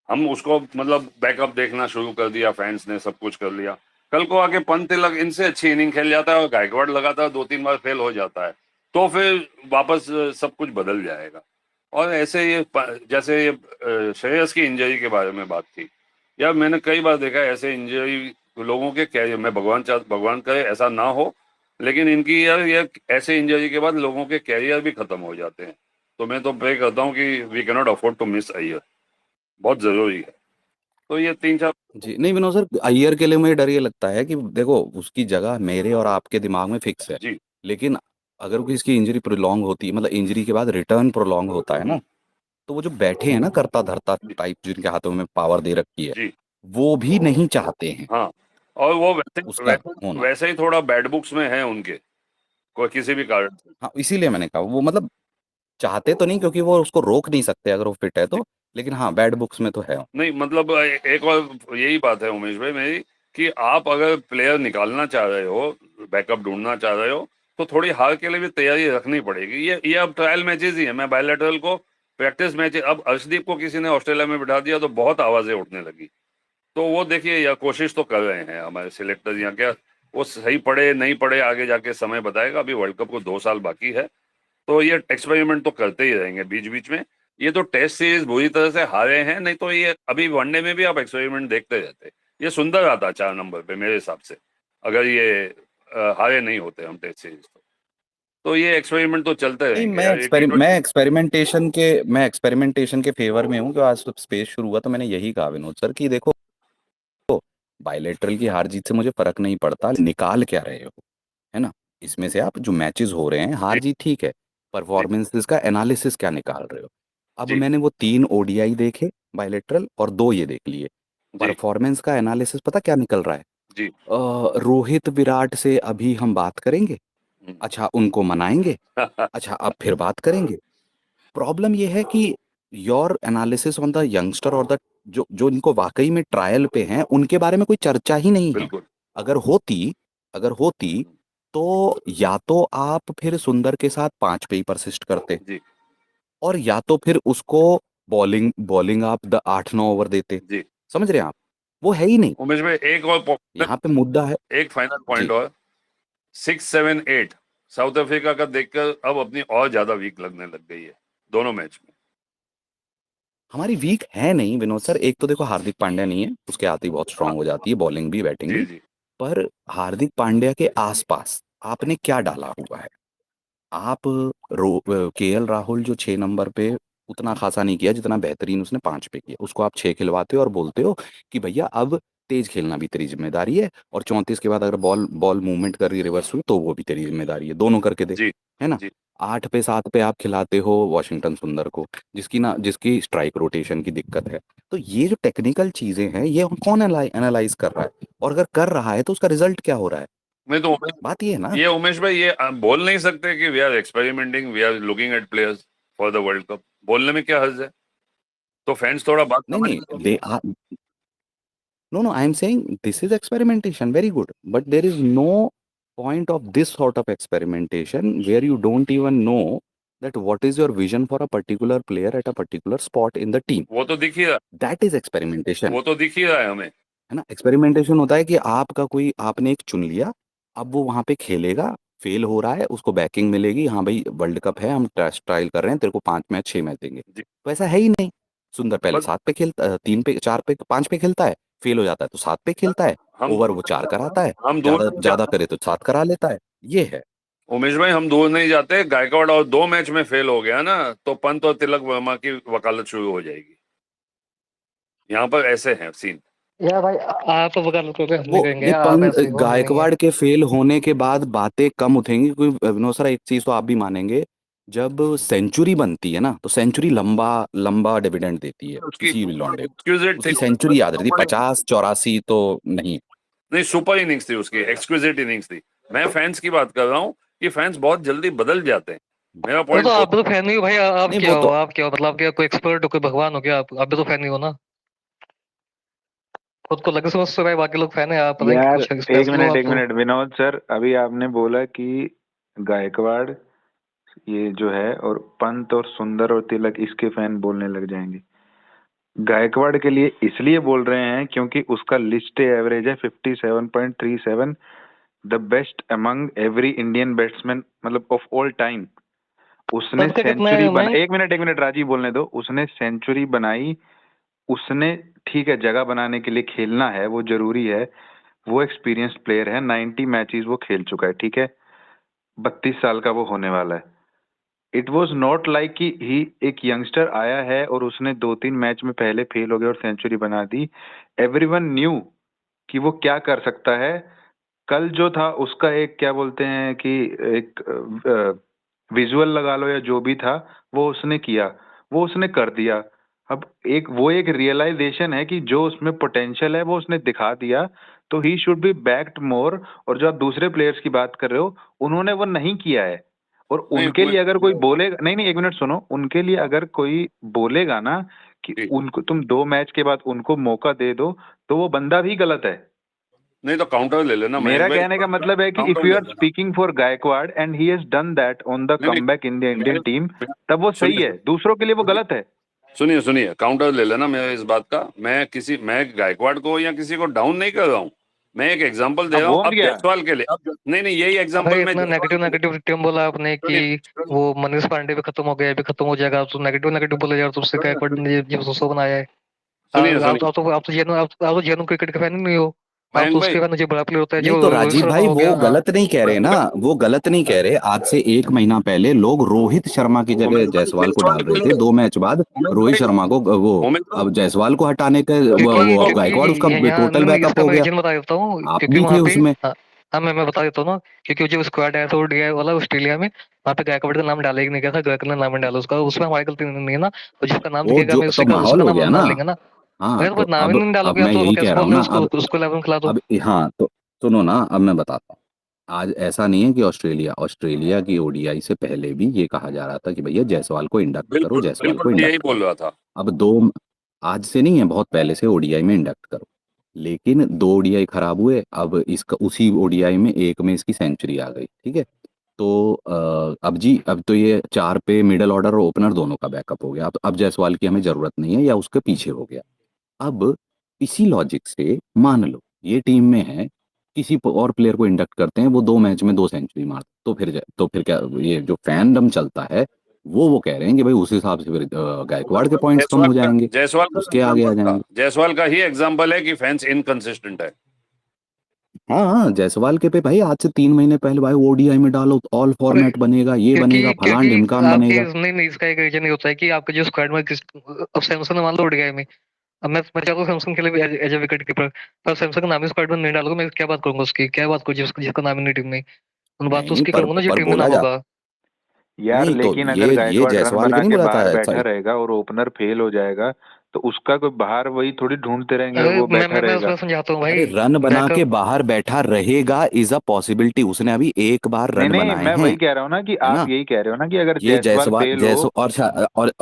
हम उसको मतलब बैकअप देखना शुरू कर दिया, फैंस ने सब कुछ कर लिया। कल को आके पंत तिलक इनसे अच्छी इनिंग खेल जाता है और गायकवाड़ लगातार 2-3 बार फेल हो जाता है, तो फिर वापस सब कुछ बदल जाएगा। और ऐसे ये जैसे ये श्रेयस की इंजरी के बारे में बात थी यार, मैंने कई बार देखा है ऐसे इंजरी लोगों के कैरियर में, भगवान करे ऐसा ना हो, लेकिन इनकी यार ये ऐसे इंजरी के बाद लोगों के कैरियर भी खत्म हो जाते हैं। तो मैं तो प्रे करता हूँ कि we can not afford to miss Iyer, बहुत जरूरी है। तो ये 3-4 जी नहीं विनोद सर, अय्यर के लिए मुझे डर ये लगता है कि देखो उसकी जगह मेरे और आपके दिमाग में फिक्स है, जी लेकिन अगर किसकी इंजरी प्रोलॉन्ग होती है, मतलब इंजरी के बाद रिटर्न प्रोलॉन्ग होता है ना, तो वो जो बैठे हैं ना करता धरता जी टाइप जिनके हाथों में पावर दे रखी है, जी वो भी नहीं चाहते हैं हाँ। और वो वैसे उसका वैसे होना। वैसे ही थोड़ा बैड बुक्स में है उनके, कोई किसी भी कारण से। हाँ इसीलिए मैंने कहा वो मतलब चाहते तो नहीं, क्योंकि वो उसको रोक नहीं सकते अगर वो फिट है जी तो, लेकिन हाँ बैड बुक्स में तो है। नहीं मतलब एक और यही बात है उमेश भाई मेरी, कि आप अगर प्लेयर निकालना चाह रहे हो, बैकअप ढूंढना चाह रहे हो, तो थोड़ी हार के लिए भी तैयारी रखनी पड़ेगी। ये अब ट्रायल मैचेस ही है, मैं बायलैटरल को प्रैक्टिस मैच, अब अर्शदीप को किसी ने ऑस्ट्रेलिया में बिठा दिया तो बहुत आवाजें उठने लगी। तो वो देखिए या कोशिश तो कर रहे हैं हमारे सिलेक्टर यहाँ, क्या वो सही पड़े नहीं पड़े आगे जाके समय बताएगा। अभी वर्ल्ड कप को 2 साल बाकी है, तो ये एक्सपेरिमेंट तो करते ही रहेंगे बीच बीच में। ये तो टेस्ट सीरीज बुरी तरह से हारे हैं, नहीं तो ये अभी वनडे में भी आप एक्सपेरिमेंट देखते रहते। ये सुंदर आता 4 नंबर पे मेरे हिसाब से, अगर ये हारे नहीं होते हम टेस्ट सीरीज तो ये एक्सपेरिमेंट तो चलते नहीं रहेंगे यार, ये T20। मैं एक्सपेरिमेंटेशन के फेवर में हूँ कि आज तो स्पेस शुरू हुआ तो मैंने यही कहा विनोद सर कि देखो बायलेटरल की हार जीत से मुझे फर्क नहीं पड़ता, निकाल क्या रहे हो, है ना। इसमें से आप जो मैचेस हो रहे हैं हार जी जीत ठीक है, जी परफॉर्मेंस का एनालिसिस क्या निकाल रहे हो। अब जी मैंने वो 3 ओडीआई देखे बायलेटरल और 2 ये देख लिए, जी परफॉर्मेंस का एनालिसिस पता क्या निकल रहा है। जी रोहित विराट से अभी हम बात करेंगे, हम्म। अच्छा उनको मनाएंगे, अच्छा अब फिर बात करेंगे। प्रॉब्लम ये है कि your analysis on the youngster और द जो जो इनको वाकई में ट्रायल पे हैं उनके बारे में कोई चर्चा ही नहीं है। बिल्कुल। अगर होती अगर होती तो या तो आप फिर सुंदर के साथ 5 पे ही परसिस्ट करते, जी और या तो फिर उसको बॉलिंग बॉलिंग आप 8-9 ओवर देते। जी समझ रहे हैं आप, वो है ही नहीं। उमेश भाई एक और यहाँ पे मुद्दा है। एक फाइनल पॉइंट जी और, 6-7-8 साउथ अफ्रीका का देखकर अब अपनी और ज्यादा वीक लगने लग गई है दोनों मैच में। हमारी वीक है नहीं विनोद सर, एक तो देखो हार्दिक पांड्या नहीं है, उसके आते ही बहुत हाँ स्ट्रांग हो जाती है बॉलिंग भी बैटिंग जी भी। जी पर हार्दिक पांड्या के आसपास आपने क्या डाला हुआ है। आप केएल राहुल जो 6 नंबर पे उतना खासा नहीं किया जितना बेहतरीन उसने 5 पे किया, उसको आप 6 खिलवाते हो और बोलते हो कि भैया अब तेज खेलना भी तेरी जिम्मेदारी है, और 34 के बाद अगर बॉल बॉल मूवमेंट कर रही रिवर्स हुई तो वो भी तेरी जिम्मेदारी है, दोनों करके दे, जी है ना। जी 8 पे 7 पे आप खिलाते हो वॉशिंगटन सुंदर को, जिसकी स्ट्राइक रोटेशन की दिक्कत है। तो ये जो टेक्निकल चीजें हैं ये कौन एनालाइज कर रहा है, और अगर कर रहा है तो उसका रिजल्ट क्या हो रहा है। मैं तो बात ये है ना। ये उमेश भाई ये बोल नहीं सकते कि we are experimenting, we are looking at players for the world cup, बोलने में क्या हर्ज है। तो फैंस थोड़ा बात नहीं समझ। नहीं दे no, I am saying this is experimentation, very good, but there is no point of this sort of experimentation where you don't even know that what is your vision for a particular player at a particular spot in the team. वो तो दिख ही रहा, That is experimentation, वो तो दिख ही रहा है हमें। है ना। एक्सपेरिमेंटेशन होता है कि आपका कोई आपने एक चुन लिया, अब वो वहां पे खेलेगा, फेल हो रहा है उसको बैकिंग मिलेगी, हाँ भाई वर्ल्ड कप है हम टेस्ट ट्रायल कर रहे हैं तेरे को 5 मैच 6 मैच देंगे। जी तो ऐसा है ही नहीं। सुंदर पहले बस 7 पे खेलता, 3 पे 4 पे 5 पे खेलता है, फेल हो जाता है तो 7 पे खेलता है, हम ओवर वो 4 कराता है, हम दूर ज्यादा नहीं ज्यादा जाते करे तो 7 करा लेता है। ये है। उमेश भाई, हम दूर नहीं जाते, गायकवाड़ और 2 मैच में फेल हो गया ना, तो पंत और तिलक वर्मा की वकालत शुरू हो जाएगी। यहाँ पर ऐसे हैं सीन। यार भाई आप वकालत करोगे, हम नहीं वो करेंगे ये यार, आप पंत ऐसे हो, हम नहीं है। गायकवाड़ के फेल होने के बाद बातें कम उठेंगी, क्योंकि विनोद सर एक चीज तो आप भी मानेंगे जब सेंचुरी बनती है ना तो सेंचुरी लंबा लंबा डिविडेंड देती है उसकी किसी भी लौंडे को। एक्सक्यूजेट उसकी थी, सेंचुरी याद रहती, 50 84 तो नहीं। नहीं सुपर इनिंग्स थी उसकी, एक्सक्यूजेट इनिंग्स थी। मैं फैंस की बात कर रहा हूँ कि फैंस बहुत जल्दी बदल जाते हैं, मेरा अरे पॉइंट तो वो आप भी तो फैन नहीं हो भाई, आप नहीं क्या वो हो, तो आप क्या हो, मतलब क्या कोई एक्सपर्ट हो, कोई भगवान हो क्या? आप भी तो फैन नहीं हो ना। खुद को लगे समझते हो भाई, बाकी लोग फैन है, आप पता नहीं यार कुछ स्पेशल हो आप एक तो। मिनट विनोद सर, अभी आपने बोला कि गायकवाड़ ये जो है और पंत और सुंदर और तिलक इसके फैन बोलने लग जाएंगे। गायकवाड़ के लिए इसलिए बोल रहे हैं क्योंकि उसका लिस्ट एवरेज है 57.37, the best among every Indian batsman, मतलब ऑफ ऑल टाइम। उसने सबका कितना सेंचुरी है बना, मैं? एक मिनट राजीव बोलने दो। उसने सेंचुरी बनाई, उसने, ठीक है, जगह बनाने के लिए खेलना है, वो जरूरी है। वो एक्सपीरियंस्ड प्लेयर है, 90 मैचेस वो खेल चुका है, ठीक है। 32 साल का वो होने वाला है। इट वॉज नॉट लाइक कि ही एक यंगस्टर आया है और उसने 2 3 मैच में पहले फेल हो गया और सेंचुरी बना दी। एवरीवन न्यू कि वो क्या कर सकता है। कल जो था उसका एक क्या बोलते हैं कि एक विजुअल लगा लो या जो भी था, वो उसने किया, वो उसने कर दिया। अब एक रियलाइजेशन है कि जो उसमें पोटेंशियल है वो उसने दिखा दिया, तो ही शुड बी बैक्ड मोर। और जो आप दूसरे प्लेयर्स की बात कर रहे हो, उन्होंने वो नहीं किया है। और नहीं उनके वो लिए अगर कोई बोलेगा, नहीं नहीं, एक मिनट सुनो, उनके लिए अगर कोई बोलेगा ना कि जी। उनको तुम 2 मैच के बाद उनको मौका दे दो, तो वो बंदा भी गलत है। नहीं तो काउंटर ले लेना मेरा मयंक भाई, कहने का मतलब है कि इफ काउंटर यू ले आर लेना। Speaking for Gaikwad and he has done that on the नहीं comeback in the Indian team, नहीं, तब वो सही है, सुनिए दूसरों के लिए वो गलत है। सुनिए सुनिए, काउंटर ले लेना मेरे इस बात का। मैं गायकवाड़ को या किसी को डाउन नहीं कर रहा हूँ, मैं एक एग्जांपल दे अब रहा हूँ वो अब गया। जायसवाल के लिए। नहीं नहीं, यही भाई एग्जांपल मैं इतना जायसवाल नेगेटिव के लिए। नेगेटिव टीम बोला आपने कि सुनिए वो मनीष पांडे भी खत्म हो गया, अभी खत्म हो जाएगा, तो नेगेटिव नेगेटिव बोले यार, तुमसे गायकवाड़ ने ये सो बनाया है। सुनिए सुनिए, आप तो जेनु क्रिकेट के फैन ही नहीं हो। आप तो मयंक भाई, उसके फैन जो बड़ा प्लेयर होता है, नहीं जो तो रोहित राजीव शर्मा भाई हो वो गया, हाँ। गलत नहीं कह रहे ना, वो गलत नहीं कह रहे। आज से 1 महीना पहले लोग रोहित शर्मा की जगह उमेश भाई जायसवाल को डाल जायसवाल रहे थे, बोले, 2 मैच बाद उमेश रोहित भाई, शर्मा को वो। उमेश भाई, अब जायसवाल को हटाने के क्योंकि वो अब क्योंकि गायकवाड़ उसका यहाँ टोटल नहीं, बैकअप इसका हो मैं गया। रीजन बता देता हूँ, आप क्योंकि भी थे वहां पे, उसमें। हाँ, हाँ, मैं बता देता हूँ ना, क्योंकि जो स्क्वाड आया था वो डीआई वाला ऑस्ट्रेलिया में, वहाँ पे गायकवाड़ का नाम डाला ही नहीं गया था, गायकवाड़ ने नाम नहीं डाला उसका, उसमें हमारी गलती नहीं है ना। तो जिसका नाम वो दिखेगा जो मैं तो उसी का माहौल उसी का हो नाम गया ना। नाम लेंगे ना। हाँ अगर तो तो नाम ही नहीं अब डालोगे मैं तो यही कह कैसे रहा बोल हूँ रहे ना। हो उसको उसको 11 खिला दो। अब हाँ तो सुनो ना, अब मैं बताता हूँ। आज ऐसा नहीं है कि ऑस्ट्रेलिया की ओडीआई से पहले भी ये कहा जा रहा था कि भैया जायसवाल को इंडक्ट करो, बिल्कुल जायसवाल बिल्कुल को मैं यही इंडक्ट करो। बोल रहा था। अब दो, आज से नहीं है, बहुत पहले से ओडीआई में इंडक्ट करो। लेकिन 2 ओडीआई खराब हुए, अब इसका उसी ओडीआई में एक में इसकी सेंचुरी आ गई, ठीक है। तो अब तो ये 4 पे मिडिल ऑर्डर और ओपनर दोनों का बैकअप हो गया। अब जायसवाल की हमें जरूरत नहीं है या उसके पीछे हो गया। अब इसी लॉजिक से मान लो ये टीम में है, किसी और प्लेयर को इंडक्ट करते हैं, वो 2 मैच में 2 सेंचुरी मार, तो फिर क्या ये जो फैंडम चलता है वो कह रहे हैं कि भाई उस हिसाब से फिर गायकवाड़ के पॉइंट्स कम हो जाएंगे, जायसवाल का उसके आगे आ एग्जांपल था, जाएंगे। जायसवाल का ही एग्जांपल है कि फैंस इनकंसिस्टेंट है। हाँ हाँ, जायसवाल के पे भाई आज से 3 महीने पहले भाई ओडीआई में डालो तो ऑल अरे, फॉर्मेट बनेगा, ये क्योंकि बनेगा, फलान क्योंकि ढिमकान आपकी बनेगा। नहीं नहीं, इसका एक रीजन ये होता है कि आपके जो स्क्वाड में अब सैमसंग मान लो उड़ गया में, अब मैं चाहता हूँ सैमसंग के लिए भी एज ए विकेट कीपर, पर सैमसंग का नाम ही स्क्वाड में नहीं डालूंगा, मैं क्या बात करूंगा उसकी, क्या बात करूँ जिसका नाम ही नहीं टीम में। उन बात तो नहीं उसकी पर करूंगा ना जो पर टीम में बोला नाम जा, होगा। यार नहीं तो लेकिन अगर ये गायकवाड़ रन जायसवाल के बना नहीं के बुलाता बाहर है बैठा रहेगा और ओपनर फेल हो जाएगा, तो उसका कोई बाहर वही थोड़ी ढूंढते रहेंगे और अरे वो बैठा मैं रहेगा। उसमें समझाता हूँ अरे भाई। रन बना के बैकअप, बाहर बैठा रहेगा इज अ पॉसिबिलिटी, उसने अभी एक बार नहीं रन नहीं, बनाए मैं हैं, वही कह रहा हूँ ना कि है आप ना। यही कह रहे हो ना कि अगर ये जायसवाल जायसवाल फेल हो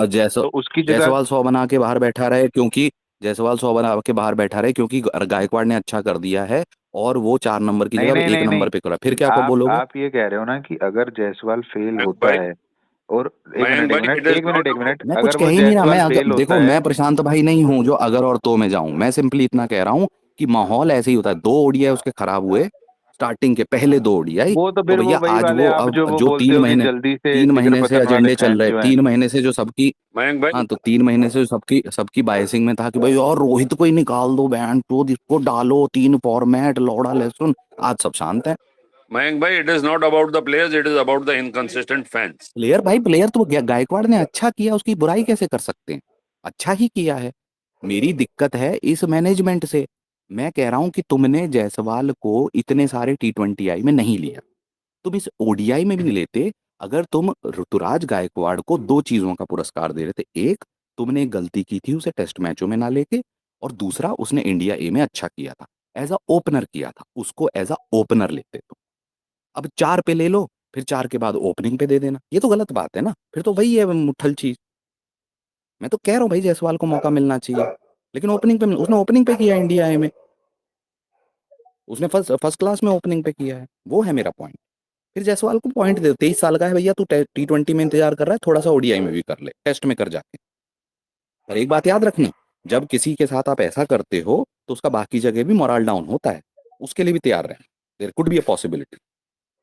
जैसो और तो उसकी जगह। जायसवाल 100 बना के बाहर बैठा रहे क्योंकि जायसवाल 100 बना के बाहर बैठा रहे क्योंकि गायकवाड़ ने अच्छा कर दिया है और वो 4 नंबर की नहीं जगह अब नहीं एक नहीं नहीं, नंबर पे करा, फिर क्या को बोलोगे। आप ये कह रहे हो ना कि अगर जायसवाल फेल मयंक होता भाई, है, और मयंक भाई, इट इज नॉट एक मिनट, मैं कुछ अगर कह वो ही नहीं रहा, मैं जायसवाल अगर फेल देखो होता है। मैं प्रशांत भाई नहीं हूँ जो अगर और तो में जाऊं, मैं सिंपली इतना कह रहा हूँ कि माहौल ऐसे ही होता है। 2 ओडीआई उसके खराब हुए, स्टार्टिंग के पहले 2 ओडीआई। वो तो तो फिर वो भैया वही आज वाले वो आप अब जो वो जो बोलते तीन हो कि महीने जल्दी से तीन जिगर महीने से पतन वाले एजेंडे चल फैंस रहे, जो हैं। 3 महीने से जो सबकी, मयंक भाई, हाँ तो 3 महीने से सबकी सबकी बायसिंग में था कि भाई और रोहित को ही निकाल दो, बैंड तो इसको डालो, 3 फॉर्मेट लौड़ा लहसुन। आज सब शांत है। मयंक भाई, it is not about the players, it is about the inconsistent fans. Player भाई प्लेयर तो गायकवाड़ ने अच्छा किया, उसकी बुराई कैसे कर सकते हैं, अच्छा ही किया है। मेरी दिक्कत है इस मैनेजमेंट से। मैं कह रहा हूं कि तुमने जायसवाल को इतने सारे T20 में नहीं लिया, तुम इस ओडीआई में भी नहीं लेते। अगर तुम ऋतुराज गायकवाड़ को 2 चीजों का पुरस्कार दे रहे थे, एक तुमने एक गलती की थी उसे टेस्ट मैचों में ना लेके, और दूसरा उसने इंडिया ए में अच्छा किया था, एज अ ओपनर किया था, उसको एज अ ओपनर लेते तुम। अब 4 पे ले लो, फिर 4 के बाद ओपनिंग पे दे देना, ये तो गलत बात है ना, फिर तो वही है मुट्ठल चीज। मैं तो कह रहा हूँ भाई जायसवाल को मौका मिलना चाहिए, लेकिन ओपनिंग पे उसने ओपनिंग पे किया इंडिया ए में, उसने फर्स्ट फर्स्ट क्लास में ओपनिंग पे किया है, वो है मेरा पॉइंट। फिर जायसवाल को पॉइंट दे, 23 साल का है भैया, तू T20 में इंतजार कर रहा है, थोड़ा सा ओडीआई में भी कर ले, टेस्ट में कर जाके। पर एक बात याद रखनी, जब किसी के साथ आप ऐसा करते हो तो उसका बाकी जगह भी मोरल डाउन होता है, उसके लिए भी तैयार रहें, there could be a possibility.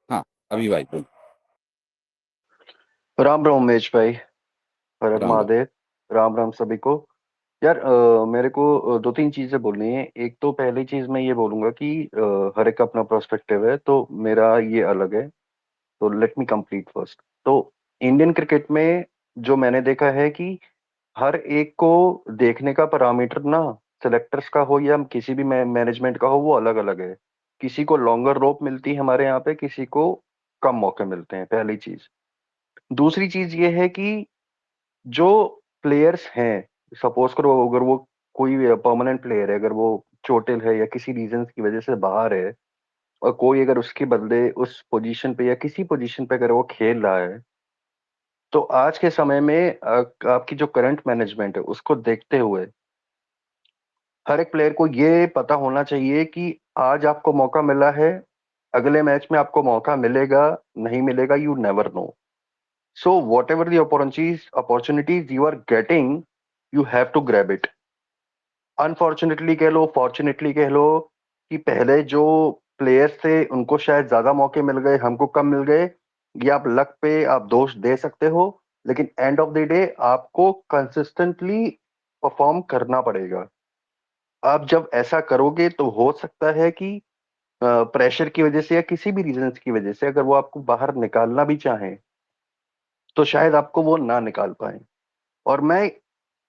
हाँ अभी भाई बोल। राम राम उमेश भाई, हर हर राम राम। महादेव, राम राम सभी को। यार मेरे को दो तीन चीजें बोलनी है। एक तो पहली चीज मैं ये बोलूंगा कि हर एक का अपना पर्सपेक्टिव है, तो मेरा ये अलग है। तो लेट मी कंप्लीट फर्स्ट। तो इंडियन क्रिकेट में जो मैंने देखा है कि हर एक को देखने का पैरामीटर ना, सेलेक्टर्स का हो या किसी भी मैनेजमेंट का हो, वो अलग अलग है। किसी को लॉन्गर रोप मिलती है हमारे यहाँ पे, किसी को कम मौके मिलते हैं, पहली चीज। दूसरी चीज ये है कि जो प्लेयर्स हैं, सपोज करो अगर वो कोई परमानेंट प्लेयर है, अगर वो चोटिल है या किसी रीजन की वजह से बाहर है, और कोई अगर उसके बदले उस पोजीशन पे या किसी पोजीशन पे अगर वो खेल रहा है, तो आज के समय में आपकी जो करंट मैनेजमेंट है उसको देखते हुए हर एक प्लेयर को ये पता होना चाहिए कि आज आपको मौका मिला है, अगले मैच में आपको मौका मिलेगा नहीं मिलेगा, you never know. So whatever the opportunities you are getting, you have to grab it. Unfortunately कह लो, फॉर्चुनेटली कह लो, कि पहले जो प्लेयर्स थे उनको शायद ज्यादा मौके मिल गए, हमको कम मिल गए। ये आप लक पे आप दोष दे सकते हो, लेकिन एंड ऑफ द डे आपको कंसिस्टेंटली परफॉर्म करना पड़ेगा। आप जब ऐसा करोगे तो हो सकता है कि प्रेशर की वजह से या किसी भी रीजन की वजह से अगर वो आपको बाहर निकालना भी चाहें, तो शायद आपको वो ना निकाल पाए। और मैं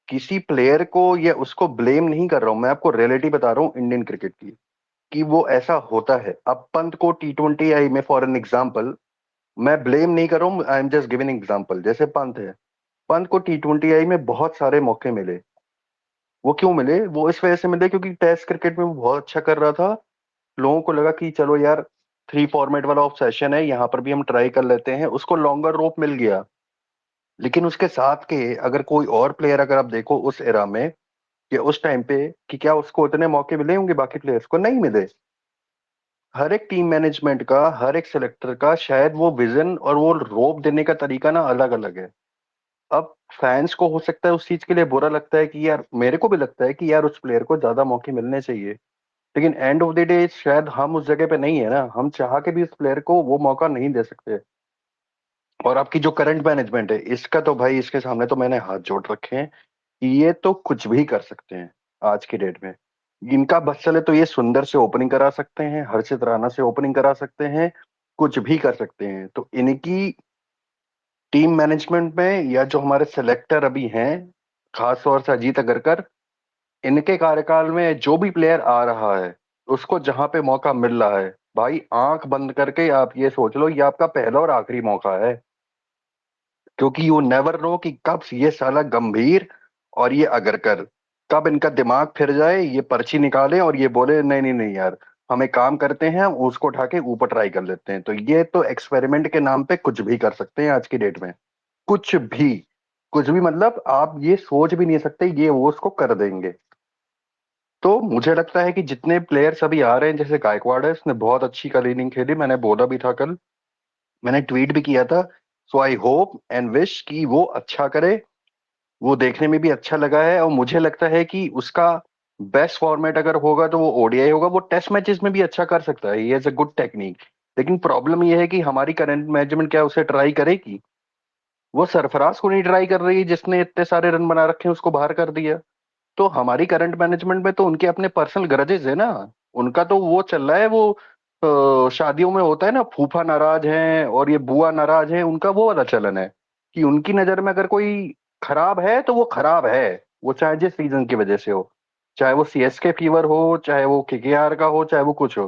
किसी प्लेयर को या उसको ब्लेम नहीं कर रहा हूं, मैं आपको रियलिटी बता रहा हूं इंडियन क्रिकेट की, कि वो ऐसा होता है। अब पंत को T20 आई में फॉर एन एग्जांपल, मैं ब्लेम नहीं कर रहा हूं, I am just giving example. जैसे पंत है, पंत को T20 आई में बहुत सारे मौके मिले। वो क्यों मिले? वो इस वजह से मिले क्योंकि टेस्ट क्रिकेट में वो बहुत अच्छा कर रहा था। लोगों को लगा कि चलो यार, 3 फॉर्मेट वाला ऑब्सेशन है, यहाँ पर भी हम ट्राई कर लेते हैं। उसको लॉन्गर रोप मिल गया। लेकिन उसके साथ के अगर कोई और प्लेयर अगर आप देखो उस एरा में कि उस टाइम पे, कि क्या उसको इतने मौके मिले होंगे? बाकी प्लेयर्स को नहीं मिले। हर एक टीम मैनेजमेंट का, हर एक सिलेक्टर का शायद वो विजन और वो रोप देने का तरीका ना अलग अलग है। अब फैंस को हो सकता है उस चीज के लिए बुरा लगता है कि यार, मेरे को भी लगता है कि यार उस प्लेयर को ज्यादा मौके मिलने चाहिए, लेकिन एंड ऑफ द डे शायद हम उस जगह पे नहीं है ना, हम चाह के भी उस प्लेयर को वो मौका नहीं दे सकते। और आपकी जो करंट मैनेजमेंट है, इसका तो भाई, इसके सामने तो मैंने हाथ जोड़ रखे हैं कि ये तो कुछ भी कर सकते हैं आज की डेट में। इनका बस चले तो ये सुंदर से ओपनिंग करा सकते हैं, हर्षित राणा से ओपनिंग करा सकते हैं, कुछ भी कर सकते हैं। तो इनकी टीम मैनेजमेंट में या जो हमारे सेलेक्टर अभी हैं, खास तौर से अजीत अगरकर, इनके कार्यकाल में जो भी प्लेयर आ रहा है उसको जहां पे मौका मिल रहा है, भाई आंख बंद करके आप ये सोच लो ये आपका पहला और आखिरी मौका है। क्योंकि यू नेवर नो कि कब ये साला गंभीर और ये अगरकर, कब इनका दिमाग फिर जाए, ये पर्ची निकाले और ये बोले नहीं नहीं नहीं यार, हमें काम करते हैं, उसको उठा के ऊपर ट्राई कर लेते हैं। तो ये तो एक्सपेरिमेंट के नाम पे कुछ भी कर सकते हैं आज की डेट में। कुछ भी, कुछ भी मतलब आप ये सोच भी नहीं सकते ये वो उसको कर देंगे। तो मुझे लगता है कि जितने प्लेयर्स अभी आ रहे हैं, जैसे गायकवाड़ है, उसने बहुत अच्छी कल इनिंग खेली, मैंने बोला भी था कल, मैंने ट्वीट भी किया था। सो आई होप एंड विश कि वो अच्छा करे। वो देखने में भी अच्छा लगा है, और मुझे लगता है कि उसका बेस्ट फॉर्मेट अगर होगा तो वो ओडीआई होगा। वो टेस्ट मैचेस में भी अच्छा कर सकता है, ये इज अ गुड टेक्निक। लेकिन प्रॉब्लम ये है कि हमारी करंट मैनेजमेंट क्या उसे ट्राई करेगी? वो सरफराज को नहीं ट्राई कर रही है, जिसने इतने सारे रन बना रखे हैं, उसको बाहर कर दिया। तो हमारी करंट मैनेजमेंट में तो उनके अपने पर्सनल ग्रजेस है ना। उनका तो वो चल रहा है, वो शादियों में होता है ना, फूफा नाराज हैं और ये बुआ नाराज हैं, उनका वो वाला चलन है कि उनकी नजर में अगर कोई खराब है तो वो खराब है, वो चाहे जिस रीजन की वजह से हो, चाहे वो सीएसके फीवर हो, चाहे वो केकेआर का हो, चाहे वो कुछ हो।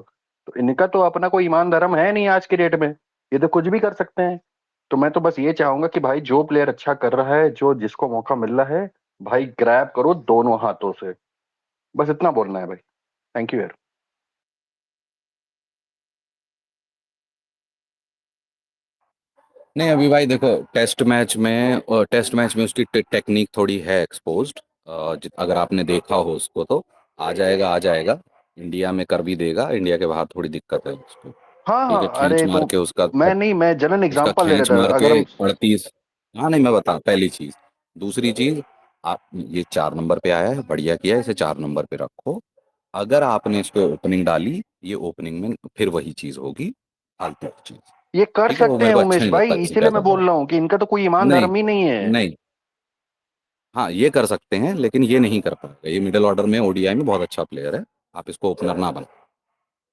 तो इनका तो अपना कोई ईमान धर्म है नहीं आज की डेट में, ये तो कुछ भी कर सकते हैं। तो मैं तो बस ये चाहूंगा कि भाई जो प्लेयर अच्छा कर रहा है, जो जिसको मौका मिल रहा है, भाई ग्रैब करो दोनों हाथों से। बस इतना बोलना है भाई। थैंक यू यार। नहीं अभी भाई देखो, टेस्ट मैच में उसकी टेक्निक थोड़ी है एक्सपोज्ड। अगर आपने देखा हो उसको तो आ जाएगा। इंडिया में कर भी देगा, इंडिया के बाहर थोड़ी दिक्कत है उसको। हाँ ठीक है, हाँ, अरे तो मैं जनरल उसका एग्जांपल ले खींच रहा था। मार के अगर हम 38। हाँ नहीं मैं बता, पहली चीज। दूसरी चीज, आप ये 4 नंबर पे आया है, बढ़िया किया है, इसे 4 नंबर पे रखो। अगर आपने इस पे ओपनिंग डाली, ये ओपनिंग में फिर वही चीज होगी, फालतू की चीज। ये कर ठीक है, वो सकते मेरे हैं को अच्छा उमेश नहीं भाई, लगता इसे इसीलिए ज्यादा मैं बोल बोलना। रहा हूँ कि इनका तो कोई ईमान नहीं धर्म ही नहीं है। नहीं, हाँ ये कर सकते हैं, लेकिन ये नहीं कर पाएगा। ये मिडिल ऑर्डर में ओडीआई में बहुत अच्छा प्लेयर है, आप इसको ओपनर ना बनाओ।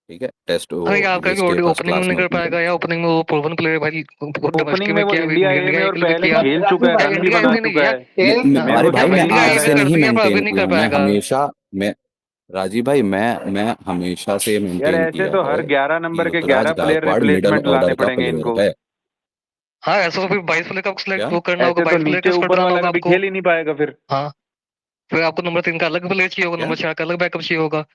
ठीक है, टेस्ट अरे वो क्या ये आपका फर्स्ट ओपनिंग में क्लास नहीं में कर ओपन पाएगा, करना। या ओपनिंग में वो प्रूवन प्लेयर भाई डोमेस्टिक ओपनिंग में में वो किया, इंडिया ए में इंडिया और के लिए भी पहले किया। खेल चुका है, रन भी इंडिया बना नहीं नहीं चुका यार, है। मैं मेरे अरे को भाई, समझ मैं नहीं इंडिया आ आज ए रहा में से है। नहीं करती है, पर अभी मेंटेन नहीं किया कर हूँ। पाएगा। मैं राजीव भाई, मैं यार हमेशा ऐसे से तो हर मेंटेन किया 11 है नंबर कि के 11 Ruturaj player Gaikwad middle replacement लाने ऑर्डर का पड़ेंगे प्लेयर इनको। है। हाँ ऐसा तो फिर 22 प्लेयर का क्या? सिलेक्ट वो करना होगा, ऐसे तो 22 प्लेयर नीचे का स्क्वाड ऊपर बनाना वाला होगा कभी आपको। खेल ही नहीं पाएगा फिर। हाँ, फिर आपको नंबर 3 का अलग प्लेयर चाहिए होगा, क्या? नंबर 4 का अलग बैकअप चाहिए होगा।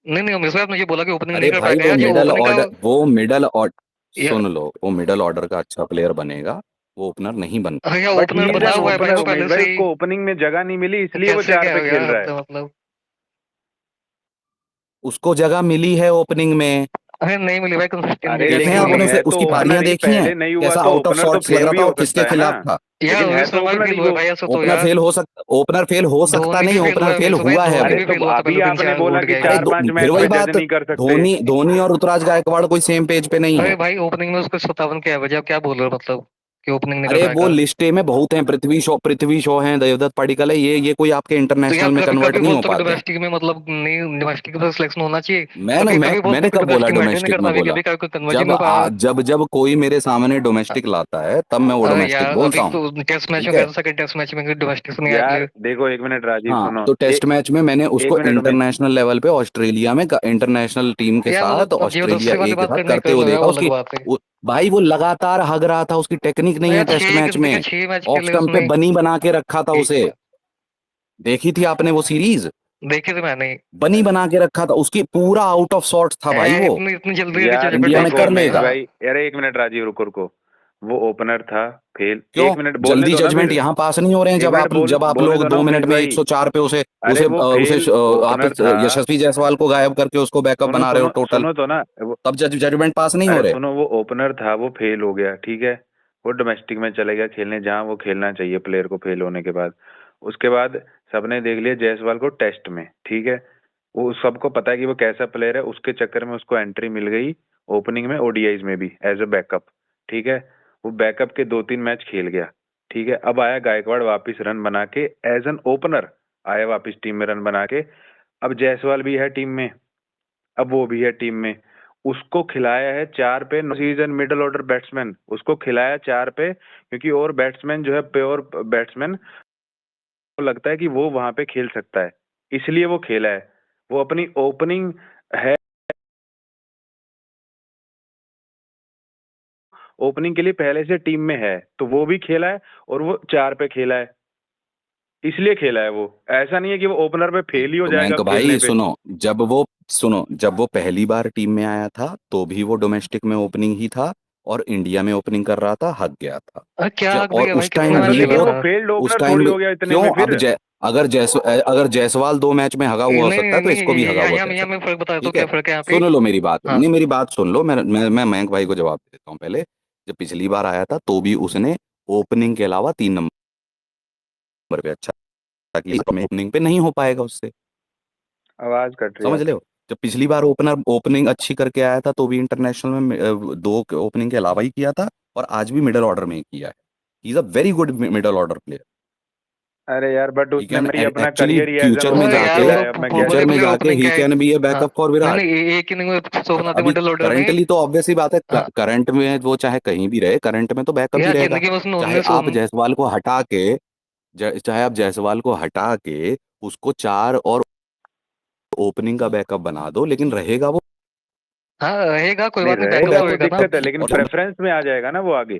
नहीं नहीं, हमेशा आपने ये बोला कि ओपनिंग नहीं अरे कर भाई पाएगा यार, जो ओपनिंग का मिडल ऑर्डर, यार। सुन लो, वो मिडल ऑर्डर का अच्छा प्लेयर बनेगा, वो ओपनर नहीं बन हाँ, या पाएगा। बट ही ओपनर और इज बना एन हुआ है भाई ओपनर वो उमेश पहले भाई, से ही। उसको ओपनिंग में जगह नहीं मिली इसलिए वो कैसे 4 क्या पे हो खेल यार रहा है। मतलब। उसको जगह मिली है ओपनिंग में। अरे नहीं मिली भाई, कंसिस्टेंट अरे जगह देखे नहीं हैं लेकिन मिली। आपने है तो उसकी पारियां ओपनर ही, देखी हैं? पहले नहीं हुआ कैसा तो आउट ऑफ ओपनर तो सॉर्ट खेल फेल रहा भी था हो और किसके सकता है ना। खिलाफ था? यार लेकिन है रोहित तो शर्मा भी ओपनर फेल ही हुआ है वो। भाई, ऐसा तो ओपनर यार। फेल हो सकता, ओपनर फेल हो सकता धोनी भी नहीं, फेल हुआ ओपनर है फेल फिर भाई, हुआ है धोनी वो। अरे भी तो फेल हुआ था अभी पहले, तीन आपने चार बोला उड़ कि गया अरे यार। 4-5 फिर मैच वही में जज बात, नहीं कर सकते। धोनी और ऋतुराज गायकवाड़ कोई सेम पेज पे नहीं अरे है। भाई ओपनिंग में उसको 57 के एवरेज, आप क्या बोल रहे हो मतलब कि ओपनिंग नहीं कर अरे वो पाएगा। लिस्ट ए में बहुत हैं, पृथ्वी शॉ हैं, देवदत्त पडिक्कल है, ये कोई आपके तो यार इंटरनेशनल में कभी कन्वर्ट कभी नहीं हो बोलते हो कि पाते हैं। डोमेस्टिक में मतलब नहीं, डोमेस्टिक में सिलेक्शन होना चाहिए। मैंने कभी मैं कभी बोलते मैंने हो कि कब बोला डोमेस्टिक में बैटिंग नहीं डोमेस्टिक करता, में अभी बोला? कभी कोई कन्वर्जन में पा। जब कोई मेरे सामने डोमेस्टिक लाता है तब मैं वो अरे डोमेस्टिक यार अभी बोलता हूँ। तो टेस्ट मैच ठीक में है, गया था, सेकंड टेस्ट मैच में डोमेस्टिक से नहीं आया यार प्लेयर। देखो, एक मिनट राजीव हाँ सुनो। तो टेस्ट मैच में मैंने एक उसको मिनट उमेश। इंटरनेशनल लेवल पे ऑस्ट्रेलिया में इंटरनेशनल टीम के यार साथ, मतलब अब ऑस्ट्रेलिया जबरदस्ती ए वाली के बात साथ करने करते कर हुए लो यार, देखा वो अलग उसकी। बात है। भाई वो लगातार हग रहा था, उसकी टेक्निक नहीं यार है टेस्ट मैच में। 6 मैच ऑफ खेले स्टंप पे उसने। बनी बना के रखा था उसे। देखी थी आपने वो सीरीज? देखी थी मैंने। बनी बना के रखा था, उसकी पूरा आउट ऑफ सॉर्ट था भाई वो। इतनी इतनी जल्दी जल्दी यार जजमेंट इंडिया में पास देखो कर करते उमेश हैं। लेगा। भाई, अरे एक मिनट राजीव, रुको रुको। वो ओपनर था, फेल। क्यों? एक मिनट बोलने जल्दी दो ना जजमेंट फिर। यहाँ पास नहीं हो रहे हैं? एक मिनट जब आप बोलने लोग दो ना 2 मिनट उमेश में भाई। 104 पे उसे अरे उसे वो उसे फेल आप ओपनर था। यशस्वी जायसवाल को गायब करके उसको बैकअप सुनो बना रहे हो सुनो टोटल। सुनो तो ना वो। तब जजमेंट पास नहीं हो अरे रहे। सुनो, वो ओपनर था, वो फेल हो गया, ठीक है। वो डोमेस्टिक में चले गया खेलने, जहाँ वो खेलना चाहिए प्लेयर को फेल होने के बाद। उसके बाद सबने देख लिया जायसवाल को टेस्ट में, ठीक है। वो सबको पता है कि वो कैसा प्लेयर है, उसके चक्कर में उसको एंट्री मिल गई ओपनिंग में, ओडीआईज में भी एज अ बैकअप, ठीक है। वो बैकअप के 2-3 मैच खेल गया, ठीक है। अब आया गायकवाड़ वापिस रन बना के, एज एन ओपनर आया वापिस टीम में रन बना के। अब जायसवाल भी है टीम में, अब वो भी है टीम में। उसको खिलाया है 4 पे, सीजन मिडिल ऑर्डर बैट्समैन, उसको खिलाया 4 पे, क्योंकि और बैट्समैन जो है प्योर बैट्समैन, को लगता है कि वो वहां पे खेल सकता है, इसलिए वो खेला है। वो अपनी ओपनिंग है, ओपनिंग के लिए पहले से टीम में है, तो वो भी खेला है और वो 4 पे खेला है, इसलिए खेला है वो। ऐसा नहीं है कि वो ओपनर पे फेल ही हो तो जाएगा मैं अब खेलने भाई पे। जब वो पहली बार टीम में आया था तो भी वो डोमेस्टिक में ओपनिंग ही था, और इंडिया में ओपनिंग कर रहा था, हक गया था। अरे क्या जब हक और दिया भाई, उस कितने टाइम हाँ तो मैच भी खेला लेकिन वो वो था। फेल्ड उस ओपनर टाइम थोड़ी भी हो गया इतने क्यों? में अब फिर। अगर जायसवाल 2 मैच में हगा हुआ हो नहीं सकता नहीं है, तो नहीं, इसको भी हगा हुआ यहाँ कह यहाँ मैं सकते हैं। फर्क बता दो, ठीक क्या है, फर्क है यहाँ पे। सुन लो मेरी बात, हाँ नहीं मेरी बात सुन लो, मैं मयंक भाई को जवाब देता हूँ पहले। जब पिछली बार आया था तो भी उसने ओपनिंग के अलावा 3 नंबर पे अच्छा किया, ओपनिंग पे नहीं हो पाएगा उससे। आवाज कट रही है समझ ले आपकी। हो? जब पिछली बार ओपनिंग अच्छी करके आया था तो भी इंटरनेशनल में 2 ओपनिंग के अलावा ही किया था, और आज भी मिडिल ऑर्डर में ही किया है। He is a very good middle order player. अरे यार बट ही उसने कैन भाई अपना एक्चुअली करियर ही एज एन फ्यूचर में अरे ओपनर यार जाके खेला वो है, अब मैं क्या बड़े फ्यूचर में करूं। प्लेयर जाके ओपनिंग ही क्या है। कैन बी ए हाँ बैकअप फॉर नहीं विराट। नहीं, एक इनिंग में 100 और बनाते अभी मिडिल ऑर्डर में। करंटली तो ऑब्वियस ही बात है, हाँ करंट में वो चाहे कहीं भी रहे, करंट में तो बैकअप ही यार रहेगा। जिंदगी में उसने चाहे 19 आप जायसवाल को हटा के चाहे आप जायसवाल को हटा के उसको 4 और ओपनिंग का बैकअप बना दो, लेकिन रहेगा वो हाँ रहेगा, कोई नहीं बात नहीं, रहेगा बैकअप तो तो होएगा ना। दिक्कत है, लेकिन और प्रेफरेंस में आ जाएगा ना वो आगे।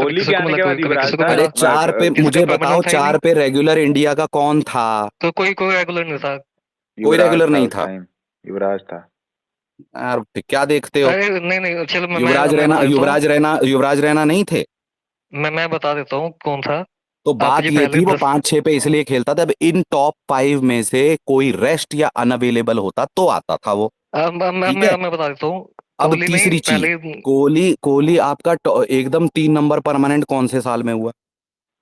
कोहली किसी के को आने मिला के बाद कभी युवराज किसी को था मिला अरे 4 पे किसी मुझे का बताओ, permanent था ही 4 नहीं पे रेगुलर इंडिया का कौन था? तो कोई रेगुलर नहीं था। कोई युवराज रेगुलर था नहीं उस था टाइम, युवराज था। यार, फिर क्या देखते हो? अरे नहीं चलो मैं युवराज बता रैना देता हूँ। युवराज रैना नहीं थे? मैं बता देता हूँ कौन था। तो बात जी ये पहले थी वो 10 5-6 पे इसलिए खेलता था, अब इन टॉप 5 में से कोई रेस्ट या अनअवेलेबल होता तो आता था वो। ठीक है, मैं बता देता हूँ। अब कोहली ने तीसरी चीज, पहले कोहली कोहली आपका एकदम 3 नंबर परमानेंट कौन से साल में हुआ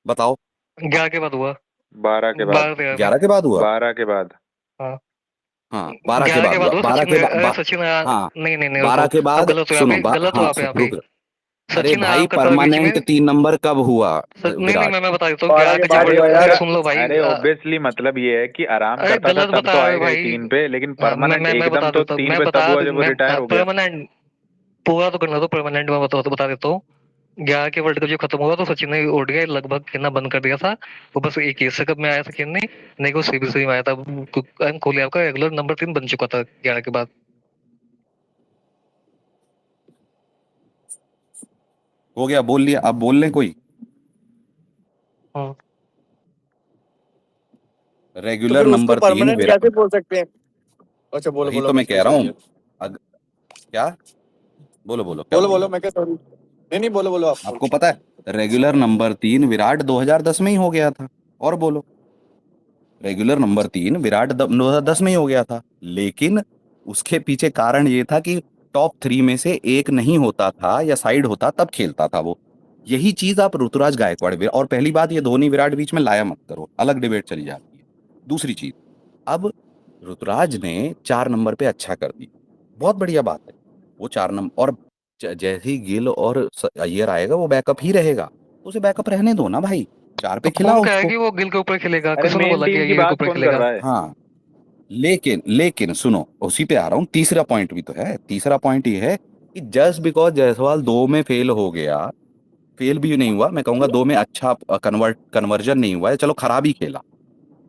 बताओ? 11 के बाद हुआ, 12 के बाद, 12-13 में। 11 के बाद हुआ? 12 के बाद। हाँ, हाँ 12 के 11 बाद के हुआ, बाद हुआ 12 सचिन के सचिन हाँ नहीं नहीं नहीं, 12 रुको, के अब बाद गलत हो यहाँ सुनो पे, गलत हो हाँ यहाँ पे, रुक। अरे सचिन भाई आराम करता था बीच में। परमानेंट 3 नंबर कब हुआ नहीं नहीं, विराट? मैं बता देता हूँ, 12 ग्यारह के के बाद हुआ यार। सुन लो भाई। अरे ऑब्वियसली मतलब ये है कि आराम अरे करता था गलत तब बता तो रहे हो आएगा ही भाई। 3 पे, लेकिन मैं परमानेंट मैं एकदम बता तो देता हूँ, 3 मैं पे बता तब हुआ जब वो रिटायर हो गया। परमानेंट पूरा तो करना, तो परमानेंट में बता देता हूँ। 11 के वर्ल्ड कप जो खत्म हुआ तो सचिन ने ओडीआई लगभग खेलना बंद कर दिया था। वो बस एक एशिया कप में आया था खेलने, नहीं को सीबीसी में आया था। कोहली आपका रेगुलर नंबर 3 बन चुका था 11 के बाद। हो गया, बोल लिया, अब बोल लें कोई? हम्म। तो रेगुलर फिर उसको नंबर 3 परमानेंट विराट। कैसे बोल सकते हैं? अच्छा बोलो वही बोलो, तो मैं मैं कह रहा हूँ। क्या? बोलो बोलो, क्या बोलो बोल रहे बोलो, हो? मैं क्या सॉरी, नहीं नहीं, बोलो बोलो आप आपको पता है रेगुलर नंबर 3 विराट 2010 में ही हो गया था। और बोलो, रेगुलर नंबर 3 विराट 2010 में ही हो गया था, लेकिन उसके पीछे कारण ये था कि टॉप 3 में से एक नहीं होता था या साइड होता तब खेलता था वो। यही चीज आप ऋतुराज गायकवाड़ और पहली बात ये धोनी विराट बीच में लाया मत करो, अलग डिबेट चली जाती है। दूसरी चीज, अब ऋतुराज ने 4 नंबर पे अच्छा कर दिया, बहुत बढ़िया बात है। वो 4 नंबर, और जैसे ही गिल और अय्यर आएगा वो बैकअप ही रहेगा, तो उसे बैकअप रहने दो ना भाई, 4 पे तो कौन खिलाओ कहेगा उसको। कि वो गिल के ऊपर खेलेगा? अरे किसने मेन बोला कि टीम की ये के बात ऊपर कौन कर खेलेगा? रहा है? हाँ, लेकिन सुनो, उसी पे आ रहा हूँ, तीसरा पॉइंट भी तो है। तीसरा पॉइंट ये है कि जस्ट बिकॉज जायसवाल 2 में फेल हो गया, फेल भी नहीं हुआ, मैं कहूंगा 2 में अच्छा कन्वर्जन नहीं हुआ है, चलो खराब ही खेला,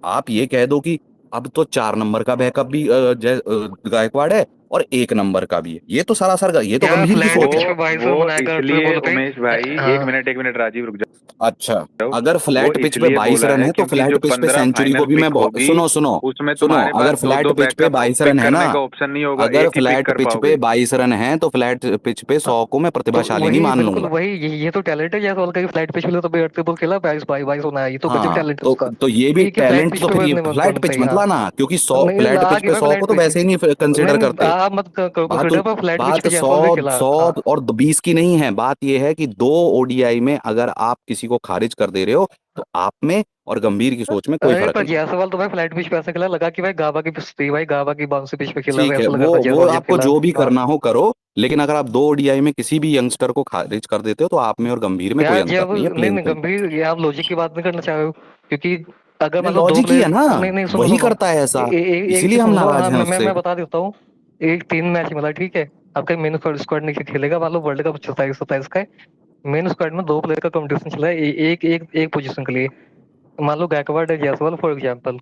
आप ये कह दो कि अब तो 4 नंबर का बैकअप भी गायकवाड़ है और 1 नंबर का भी है, ये तो सरासर, ये तो यार गंभीर की फ्लैट सोच पिच है। पे 22 वो रन बनाया कर इसलिए बॉल पे। उमेश भाई, हाँ, एक मिनट राजीव रुक अच्छा, जाओ। अगर वो फ्लैट पिच पे इसलिए 22 बोला रन है है तो क्योंकि जो फ्लैट पिच पे 15 सेंचुरी फाइनल को भी मैं पिक होगी सुनो सुनो उसमें सुनो, तुम्हारे पास अगर दो फ्लैट दो पिच पे बैकअप 22 पिक रन है करने ना, का ऑप्शन नहीं होगा, अगर एक ही पिक फ्लैट कर पिच पे पाओगे। 22 रन है तो फ्लैट पिच पे 100 को मैं तो प्रतिभाशाली नहीं वही मान बिल्कुल लूंगा। वही, ये तो टैलेंट है जयसवाल का, फ्लैट पिच पे तो बेहतर बॉल खेला, 22 होना है, ये तो गजब हाँ, टैलेंट है उसका। तो ये भी ठीक है, फ्लैट टैलेंट, पिच तो पे फिर ये नहीं फ्लैट बनता पिच है, मत हाँ। लाना, क्योंकि 100 नहीं फ्लैट आ पिच पे गया 100 को फ्लैट तो पिच। वैसे ही नहीं कंसिडर नहीं करते। आप मत करो बात कंसिडर, पर फ्लैट पिच बात पे 100 जयसवाल ने खेला, 100 हाँ। और 20 की नहीं है, बात यह है कि 2 ओडीआई में अगर आप किसी को खारिज कर दे रहे हो तो आप में और गंभीर की सोच में कोई अरे फर्क पर नहीं है। जयसवाल तो भाई फ्लैट पिच पे ऐसा खेला लगा कि भाई गाबा की पिच थी, भाई गाबा की बाउंसी पिच पे खेला, ठीक है, ऐसा लगा वो था वो जयसवाल जब आपको खेला, जो भी हाँ। करना हो करो, लेकिन अगर आप 2 ओडीआई में किसी भी यंगस्टर को खारिज कर देते हो तो आप में और गंभीर में कोई यार अंतर जब नहीं है, नहीं प्लेन नहीं सिंपल। गंभीर, ये आप लॉजिक की बात नहीं करना चाह रहे हो, क्योंकि अगर नहीं, मान लो दो लॉजिक ही प्लेयर, है ना, नहीं नहीं, सुनो वही सुनो, करता है ऐसा, एक इसीलिए चीज हम सुन लो, नाराज हाँ, हैं मैं उससे। बता देता हूँ। एक 3 मैच मिला, ठीक है, आपका मेन स्क्वाड नहीं खेलेगा, मान लो वर्ल्ड कप 27-27 का है, मेन स्क्वाड में 2 प्लेयर का कंपटीशन चला है, एक पोजीशन के लिए। मान लो गायकवाड है, जायसवाल फॉर एग्जाम्पल।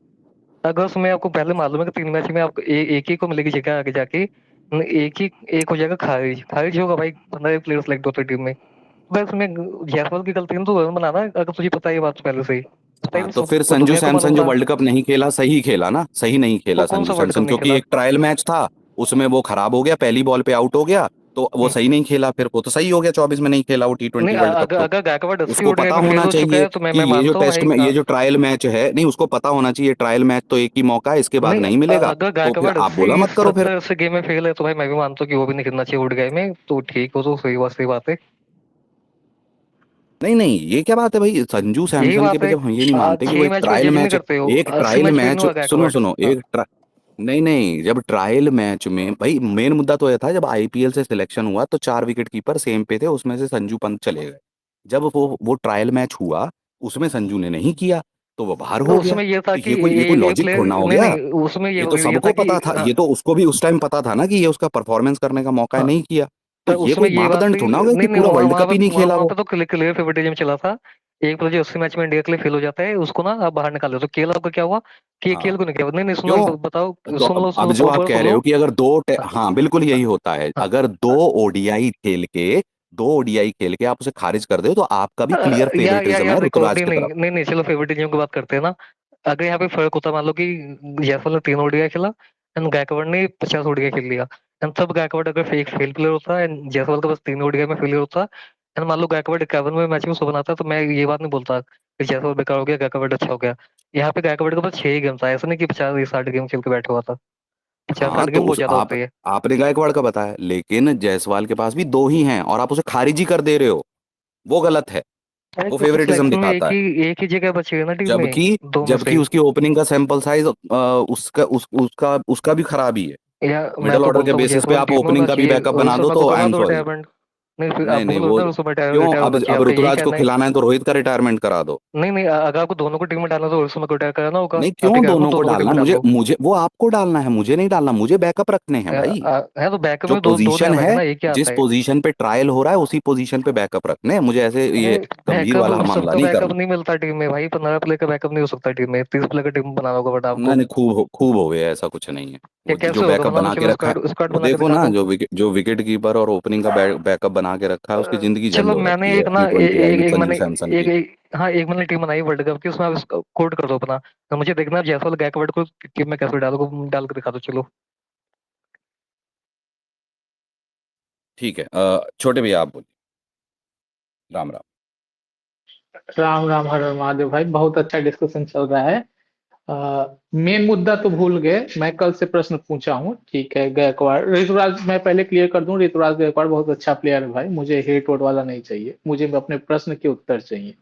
अगर उसमें आपको पहले मालूम है कि 3 मैच में आपको एक ही को मिलेगी जगह आगे जाके, एक हो जाएगा खारिज, खारिज होगा भाई, 15 प्लेयर सेलेक्ट होते टीम में। बस उसमें जायसवाल की गलती नहीं तो रन बनाना, अगर तुझे पता है ये बात पहले से ही, पता ही हाँ, नहीं तो फिर वो संजू दुनिया को सैमसन मालूम जो था। वर्ल्ड कप नहीं खेला, सही खेला ना? सही नहीं वो खेला कौन सा संजू वर्ल्ड कप सैमसन, नहीं क्योंकि खेला? एक ट्रायल मैच था, उसमें वो खराब हो गया, पहली बॉल पे आउट हो गया, तो वो सही नहीं खेला, फिर वो तो सही हो गया, 24 में नहीं खेला वो नहीं, T20 वर्ल्ड कप, अगर तो अगर गायकवाड 80 उसको ओडीआई पता में फेल होना हो चुका चाहिए है तो मैं कि ये जो मानता हूँ टेस्ट भाई, में, हाँ। ये जो ट्रायल मैच है, नहीं, उसको पता होना चाहिए ट्रायल मैच तो एक ही मौका है, इसके बाद नहीं, नहीं मिलेगा, अगर तो फिर गायकवाड आप बोला 80 मत करो फिर। 70 से गेम में फेल है तो भाई मैं भी मानता हूँ कि वो भी नहीं खेलना चाहिए ओडीआई में, तो ठीक हो, तो सही बात है। नहीं नहीं, ये क्या बात है भाई, संजू यही सैमसन के बात पे है, जब हम ये नहीं मानते कि वो 6 एक मैच में ट्रायल जज नहीं मैच, करते हो, एक 80 ट्रायल मैच फेल नहीं मैच, हुआ सुनो गायकवाड, सुनो, हाँ। नहीं नहीं, जब ट्रायल मैच में भाई मेन मुद्दा तो यह था, जब आईपीएल से सिलेक्शन हुआ तो 4 विकेट कीपर सेम पे थे, उसमें से संजू पंत चले गए, जब वो ट्रायल मैच हुआ उसमें संजू ने नहीं किया तो वो बाहर तो हो गया, उसमें ये था तो कि ये कोई एक लॉजिक प्लेयर, थोड़ा हो नहीं गया। नहीं, उसमें ये तो ये था सबको कि, पता था, हाँ, ये तो उसको भी उस टाइम पता था ना कि ये उसका परफॉर्मेंस करने का मौका है, हाँ, नहीं किया, तो तो ये उसमें कोई ये बात मापदंड थी, थोड़ा हो गया कि नहीं नहीं, पूरा वर्ल्ड वहां कप पे ही नहीं खेला वहां वो। पे तो क्लियर फेवरेटिज्म चला था। एक प्लेयर जो 80 मैच में इंडिया के लिए फेल हो जाता है उसको ना आप बाहर निकाल दो, तो केएल का क्या हुआ कि केएल हाँ, को नहीं किया, नहीं नहीं, सुन लो क्यों? बताओ, तो सुन अब लो जो आप प्रॉपर कह सुन रहे लो। हो कि अगर हाँ बिल्कुल यही होता है, हाँ, अगर 2 ओडीआई खेल के 2 ओडीआई खेल के आप उसे खारिज कर दे तो आपका भी क्लियर फेवरेटिज्म है यार देखो, ऋतुराज नहीं की नहीं तरफ। नहीं नहीं, चलो फेवरेटिज्म की बात करते हैं ना। अगर यहाँ पे फर्क होता, मान लो कि जयसवाल ने 3 ओडीआई खेला एंड गायकवाड़ ने 50 ओडीआई खेल लिया, एंड तब गायकवाड़ अगर फेक फेल प्लेयर होता एंड जयसवाल का बस 3 ओडीआई में फेलियर होता, एंड मान लो गायकवाड़ 51वें मैच में 100 बनाता, तो मैं ये बात नहीं बोलता फिर जायसवाल बेकार हो गया, गायकवाड़ अच्छा हो गया। यहाँ पे गायकवाड़ के पास 6 ही गेम्स आए, ऐसा नहीं कि 50-60 गेम खेल के बैठा हुआ था। 50-60 हाँ तो गेम बहुत उस ज्यादा आप होते हैं। आपने गायकवाड़ का बताया, लेकिन जायसवाल के पास भी 2 ही हैं और आप उसे खारिज ही कर दे रहे हो, वो गलत है, अरे वो तो फेवरेटिज्म सिलेक्शन में दिखाता है। एक ही जगह बचेगा ना टीम में, जबकि दो में से। जबकि उसकी ओपनिंग का सैंपल साइज उसका भी खराब ही है। या मैं मिडिल तो ऑर्डर के बोलता हूँ बेसिस पे जायसवाल आप टीम में होना ओपनिंग का भी चाहिए, बैकअप रोहित बना दो शर्मा को तो आई करवा एम दो सॉरी। रिटायरमेंट। नहीं फिर आप नहीं नहीं बोल वो रहे हो उसको क्यों, रिटायर होना चाहिए, अब आपका यही ऋतुराज को कहना है। खिलाना है तो रोहित का रिटायरमेंट करा दो। नहीं नहीं, अगर आपको दोनों को टीम में डालना तो रोहित शर्मा को रिटायर कराना होगा। नहीं आप ही क्यों कह रहे हो दोनों को दोनों को टीम डालना में है? डाल मुझे दो। मुझे वो आपको डालना है, मुझे नहीं डालना, मुझे बैकअप रखने हैं भाई। है तो बैकअप जो में दो दो पोजीशन नया है, ना, एक क्या जिस आता है। पोजीशन पे ट्रायल हो रहा है उसी पोजीशन पे बैकअप रखने हैं, मुझे ऐसे अरे ये गंभीर बैकअप वाला मामला सबका नहीं बैकअप करना। नहीं मिलता टीम में भाई, 15 प्लेयर का बैकअप नहीं हो सकता टीम में, 30 प्लेयर का टीम बनाना होगा बट नहीं आपको। नहीं खूब हो गया, ऐसा कुछ नहीं है। क्या वो जो कैसे होगा, बैकअप बना दो, बना के चलो रखा है, स्क्वाड स्क्वाड वो बना के देखो दिखा ना, दो। जो विकेट कीपर और ओपनिंग का बैकअप बना के रखा है, उसकी जिंदगी झंड चलो हो मैंने रखी है एक ना T20 आई एक में एक संजू मैंने सैमसन एक की। एक हाँ एक मैंने टीम बनाई वर्ल्ड कप की, उसमें आप कोड कर दो अपना, तो मुझे देखना जायसवाल गायकवाड़ को टीम में कैसे डालोगे, डाल के दिखा दो चलो। ठीक है, छोटे भैया आप बोलिए। राम राम। राम राम, हर हर महादेव भाई, बहुत अच्छा डिस्कशन चल रहा है। मेन मुद्दा तो भूल गए, मैं कल से प्रश्न पूछा हूँ, ठीक है। गायकवाड़ ऋतुराज, मैं पहले क्लियर कर दूं, ऋतुराज गायकवाड़ बहुत अच्छा प्लेयर है भाई, मुझे हेट वोट वाला नहीं चाहिए, मुझे अपने प्रश्न के उत्तर चाहिए।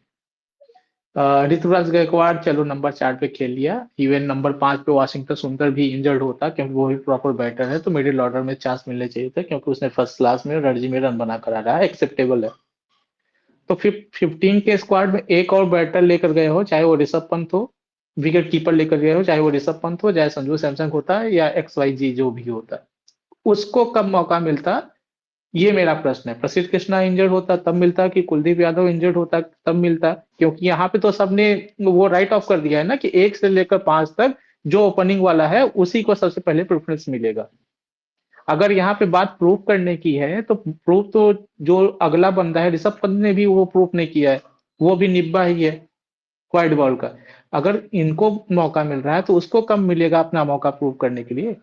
ऋतुराज गायकवाड़ चलो नंबर 4 पे खेल लिया, इवन नंबर 5 पे वाशिंगटन सुंदर भी इंजर्ड होता, क्योंकि वो भी प्रॉपर बैटर है, तो मिडिल ऑर्डर में चांस मिलने चाहिए था, क्योंकि उसने फर्स्ट क्लास में रणजी में रन बना कर आ रहा है, एक्सेप्टेबल है। तो 15 के स्क्वाड में एक और बैटर लेकर गए हो, चाहे वो ऋषभ पंत हो, विकेट कीपर लेकर गए हो, चाहे वो ऋषभ पंत हो, चाहे संजू सैमसंग होता है या XYZ जो भी होता है, उसको कब मौका मिलता, ये मेरा प्रश्न है। प्रसिद्ध कृष्णा इंजर्ड होता तब मिलता, कि कुलदीप यादव इंजर्ड होता तब मिलता? क्योंकि यहाँ पे तो सबने वो राइट ऑफ कर दिया है ना, कि 1 से लेकर 5 तक जो ओपनिंग वाला है उसी को सबसे पहले प्रेफरेंस मिलेगा। अगर यहाँ पे बात प्रूफ करने की है, तो प्रूफ तो जो अगला बंदा है, ऋषभ पंत ने भी वो प्रूफ नहीं किया है, वो भी निब्बा ही है वाइड बॉल का। अगर इनको मौका मिल रहा है तो उसको कम मिलेगा अपना मौका प्रूव करने के लिए,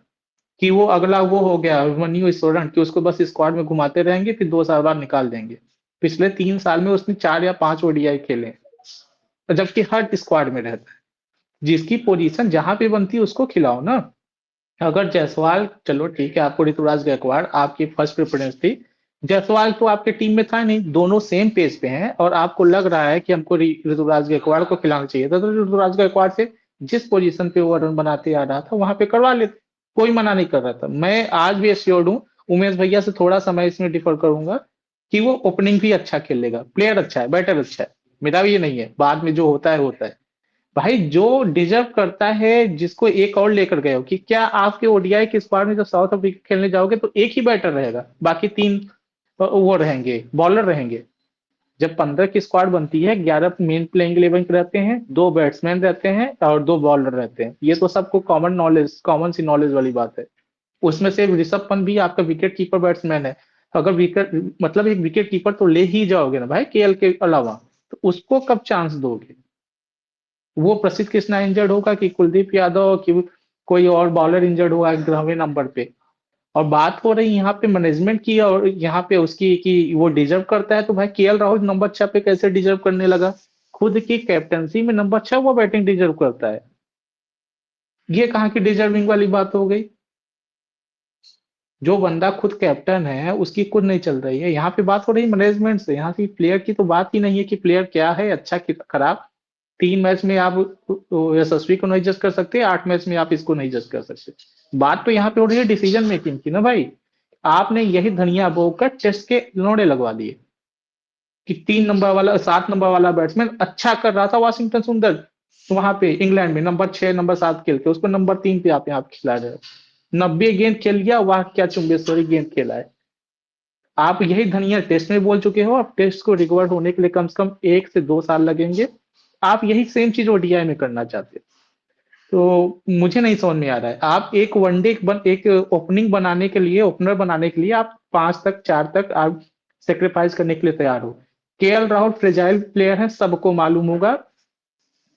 कि वो अगला वो हो गया अभिमन्यु ईश्वरन, कि उसको बस स्क्वाड में घुमाते रहेंगे, फिर 2 साल बाद निकाल देंगे। पिछले 3 साल में उसने 4 या 5 ODI खेले, जबकि हर स्क्वाड में रहता है। जिसकी पोजीशन जहां पे बनती है उसको खिलाओ ना। अगर जायसवाल, चलो ठीक है, आपको ऋतुराज गायकवाड़ आपकी फर्स्ट प्रेफरेंस थी, जायसवाल तो आपके टीम में था नहीं, दोनों सेम पेज पे हैं, और आपको लग रहा है कि हमको ऋतुराज गायकवाड़ को खिलाना चाहिए था, तो ऋतुराज गायकवाड़ से जिस पोजीशन पे वो रन बनाते आ रहा था वहां पे करवा लेते, कोई मना नहीं कर रहा था। मैं आज भी एश्योर्ड हूँ, उमेश भैया से थोड़ा सा मैं इसमें डिफर करूंगा, कि वो ओपनिंग भी अच्छा खेलेगा, प्लेयर अच्छा है, बैटर अच्छा है, मेरा भी ये नहीं है, बाद में जो होता है होता है। भाई जो डिजर्व करता है, जिसको एक और लेकर गए हो, कि क्या आपके ODI के स्क्वाड में जब साउथ अफ्रीका खेलने जाओगे तो एक ही बैटर रहेगा, बाकी 3 वो रहेंगे, बॉलर रहेंगे। जब 15 की स्क्वाड बनती है, 11 मेन प्लेइंग 11 रहते हैं, 2 बैट्समैन रहते हैं और 2 बॉलर रहते हैं, ये तो सबको कॉमन सी नॉलेज वाली बात है। उसमें से ऋषभ पंत भी आपका विकेट कीपर बैट्समैन है, अगर विकेट मतलब एक विकेट कीपर तो ले ही जाओगे ना भाई, KL के अलावा, तो उसको कब चांस दोगे? वो प्रसिद्ध कृष्णा इंजर्ड होगा, कि कुलदीप यादव, कि कोई और बॉलर इंजर्ड होगा 11वें नंबर पे? और बात हो रही यहाँ पे मैनेजमेंट की, और यहाँ पे उसकी, कि वो डिजर्व करता है, तो भाई KL राहुल नंबर 6 पे कैसे डिजर्व करने लगा? खुद की कैप्टनसी में नंबर 6 वो बैटिंग डिजर्व करता है, ये कहाँ की डिजर्विंग वाली बात हो गई? जो बंदा खुद कैप्टन है उसकी खुद नहीं चल रही है, यहाँ पे बात हो रही है मैनेजमेंट से, यहाँ की प्लेयर की तो बात ही नहीं है, कि प्लेयर क्या है, अच्छा कि खराब। 3 मैच में आप यशस्वी को नहीं जज कर सकते, 8 मैच में आप इसको नहीं जज कर सकते। बात तो यहाँ पे हो रही है डिसीजन मेकिंग की ना भाई। आपने यही धनिया बोकर चेस्ट के लोड़े लगवा दिए, कि 3 नंबर वाला, 7 नंबर वाला बैट्समैन अच्छा कर रहा था वाशिंगटन सुंदर, तो वहां पे इंग्लैंड में नंबर 6 नंबर 7 खेल के उसको नंबर 3 पे आप यहाँ खिला रहे हो। 90 गेंद खेल गया, वाह क्या चुंबेश्वरी गेंद खेला है। आप यही धनिया टेस्ट में बोल चुके हो, अब टेस्ट को रिकवर होने के लिए कम से कम 1 से 2 साल लगेंगे। आप यही सेम चीज ODI में करना चाहते हो, तो मुझे नहीं समझ में आ रहा है। आप एक वनडे एक ओपनिंग बनाने के लिए, ओपनर बनाने के लिए आप 5 तक 4 तक आप सेक्रीफाइस करने के लिए तैयार हो। KL राहुल फ्रेजाइल प्लेयर है, सबको मालूम होगा,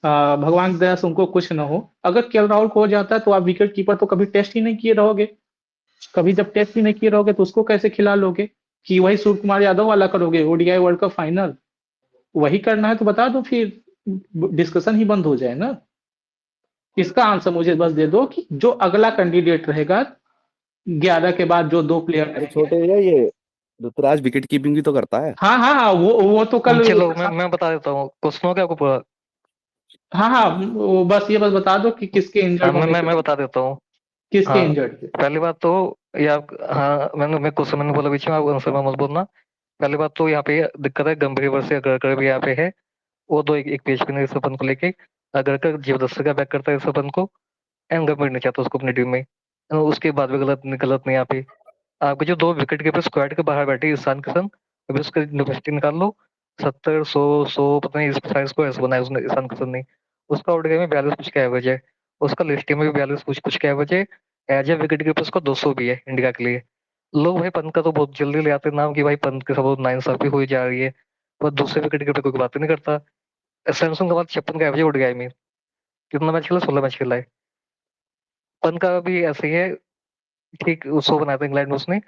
भगवान की दया से उनको कुछ ना हो। अगर KL राहुल को हो जाता है तो आप विकेट कीपर तो कभी टेस्ट ही नहीं किए रहोगे, कभी जब टेस्ट ही नहीं किए रहोगे तो उसको कैसे खिला लोगे? कि वही सूर्य कुमार यादव वाला करोगे, ODI वर्ल्ड कप फाइनल वही करना है तो बता दो फिर, डिस्कशन ही बंद हो जाए ना। इसका आंसर मुझे बस दे दो कि जो अगला कैंडिडेट रहेगा 11 के बाद जो 2 प्लेयर अरे रहेंगे। छोटे भैया, ये ऋतुराज विकेट कीपिंग भी तो करता है। हाँ हाँ, वो तो कल चलो मैं बता देता हूँ, क्वेश्चन हो गया आपको पूरा? हाँ हाँ, वो बस बता दो कि किसके हाँ इंजर्ड होने मैं के, बता देता हूँ। किसके हाँ, इंजर्ड थे। पहली बात तो ये आप, हाँ मैं क्वेश्चन मैंने बोला बीच में, आप आंसर में मत बोलना। पहली बात तो यहाँ पे दिक्कत है, गंभीर वर्ष से अगर भी यहाँ पे है, वो दो एक पेज पे नहीं इस अपन को लेके, अगर का जीवदत्त का बैक करता है इस अपन को, एंड गंभीर नहीं चाहता उसको अपनी टीम में, उसके बाद भी गलत नहीं यहाँ पे। आपके जो 2 विकेट कीपर स्क्वाड के बाहर बैठे ईशान किशन, अभी उसका यूनिवर्सिटी निकाल लो, 70 100 पता नहीं इस साइज को ऐसे बनाया उसने ईशान किशन ने। उसका ओडीआई में 42 कुछ का एवरेज है, उसका लिस्ट में भी 42 कुछ का एवरेज है। एज ए विकेट कीपर उसका 200 भी है इंडिया के लिए। लोग भाई पंत का तो बहुत जल्दी ले आते हैं नाम कि भाई पंत के सब नाइंसाफी हुई जा रही है, पर दूसरे विकेट कीपर कोई बात ही नहीं करता। सैमसंग के बाद 56 का एवरेज ओडीआई में, कितना मैच खेला? 16 मैच खेला है। पंत का भी ऐसे ही है, ठीक उसको बनाया था इंग्लैंड में उसने,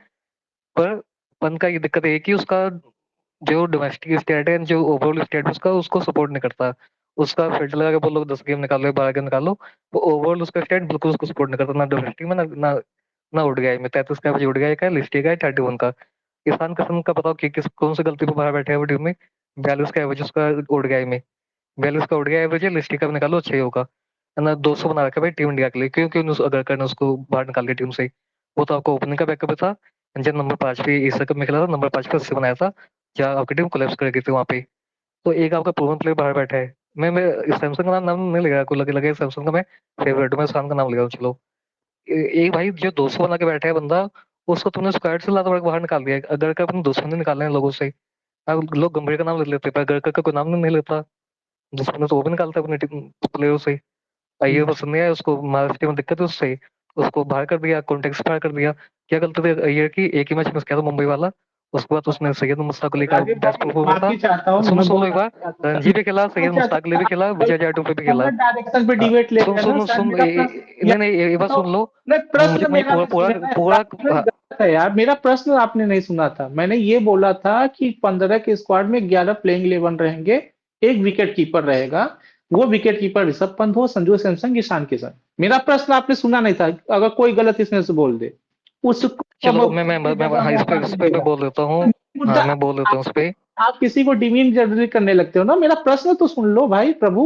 पर पंत का ये दिक्कत है कि उसका जो डोमेस्टिक स्टेट है, जो ओवरऑल स्टेट उसका उसको सपोर्ट नहीं करता। उसका फील्ड लगा के बोलो 10 गेम निकालो 12 गेम निकालो, वो ओवरऑल उसका स्टेट बिल्कुल उसको सपोर्ट नहीं करता, ना डोमेस्टिक में ना उड़ गया में। 33 का उड़ गया का लिस्ट का है 31 का। ईशान किशन का बताओ कि कौन सी गलती पर बाहर बैठे हैं वो टीम में? 42 का एवरेज उसका उड़ गया में, 42 का उड़ गया एवरेज है, लिस्ट का भी निकालो 6 होगा, है ना? 200 बना रखा है भाई टीम इंडिया के लिए, क्यों क्यों अगर करने उसको बाहर निकाल के टीम से। वो तो आपको ओपनिंग का बैकअप था, जब नंबर 5 पे एशिया कप में खेला था, नंबर 5 पे 80 बनाया था, जहाँ आपकी टीम कोलैप्स कर गई थी वहां पे। तो एक आपका प्रूवन प्लेयर बाहर बैठा है। मैं सैमसंग का नाम नहीं लेगा, आपको लगे सैमसंग का मैं फेवरेट हूं, मैं शान का नाम लेगा चलो। एक भाई जो 200 बना के बैठा है बंदा, उसको तुमने स्क्वाड से लाता बाहर निकाल दिया। अगर का अपने दुश्मन नहीं निकालने हैं लोगों से, अब लोग गंभीर का नाम ले लेते, पर अगर का कोई नाम नहीं लेता, दुश्मन तो वो भी निकालता अपने प्लेयरों से। ये पसंद नहीं आया उसको, महाराष्ट्र में दिक्कत है उससे, उसको बाहर कर दिया, कॉन्टेक्ट बाहर कर दिया। क्या गलती थी अय्यर की? एक ही मैच मिस किया था मुंबई वाला, उसके बाद उसने सैयद मुश्ताक अली का राजीव बेस्ट भाई परफॉर्मर था। माफी चाहता हूँ, सुन मैं सुन लो एक बोलना बार, चाहता था, रणजी भी खेला, मैं सैयद मुश्ताक अली भी खेला, विजय जाटू पे भी खेला। गलत डायरेक्शन पे हाँ, डिबेट ले सुन गए ना सुन सर, सुन मेरा प्रश्न नहीं नहीं ये बात तो सुन लो। नहीं, मुझे प्रश्न मुझे मेरा पूरा नहीं पूरा सुने ना, पूरा हाँ, गलत है यार, मेरा प्रश्न आपने नहीं सुना था। मैंने ये बोला था कि 15 के स्क्वाड में 11 प्लेइंग 11 रहेंगे, एक विकेट कीपर रहेगा, वो विकेट कीपर ऋषभ पंत हो, संजू सैमसन, ईशान किशन। मेरा प्रश्न आपने सुना नहीं था, अगर कोई गलत इसमें से बोल दे उसको चलो मैं जगह हाँ, मौका इस नहीं पे मैं मिलेगा। बोल देता हूँ। हाँ मुद्दा मैं बोल देता हूँ उस पे। आप किसी को डिमीन जर्नली करने लगते हो ना, मेरा प्रश्न तो सुन लो भाई प्रभु,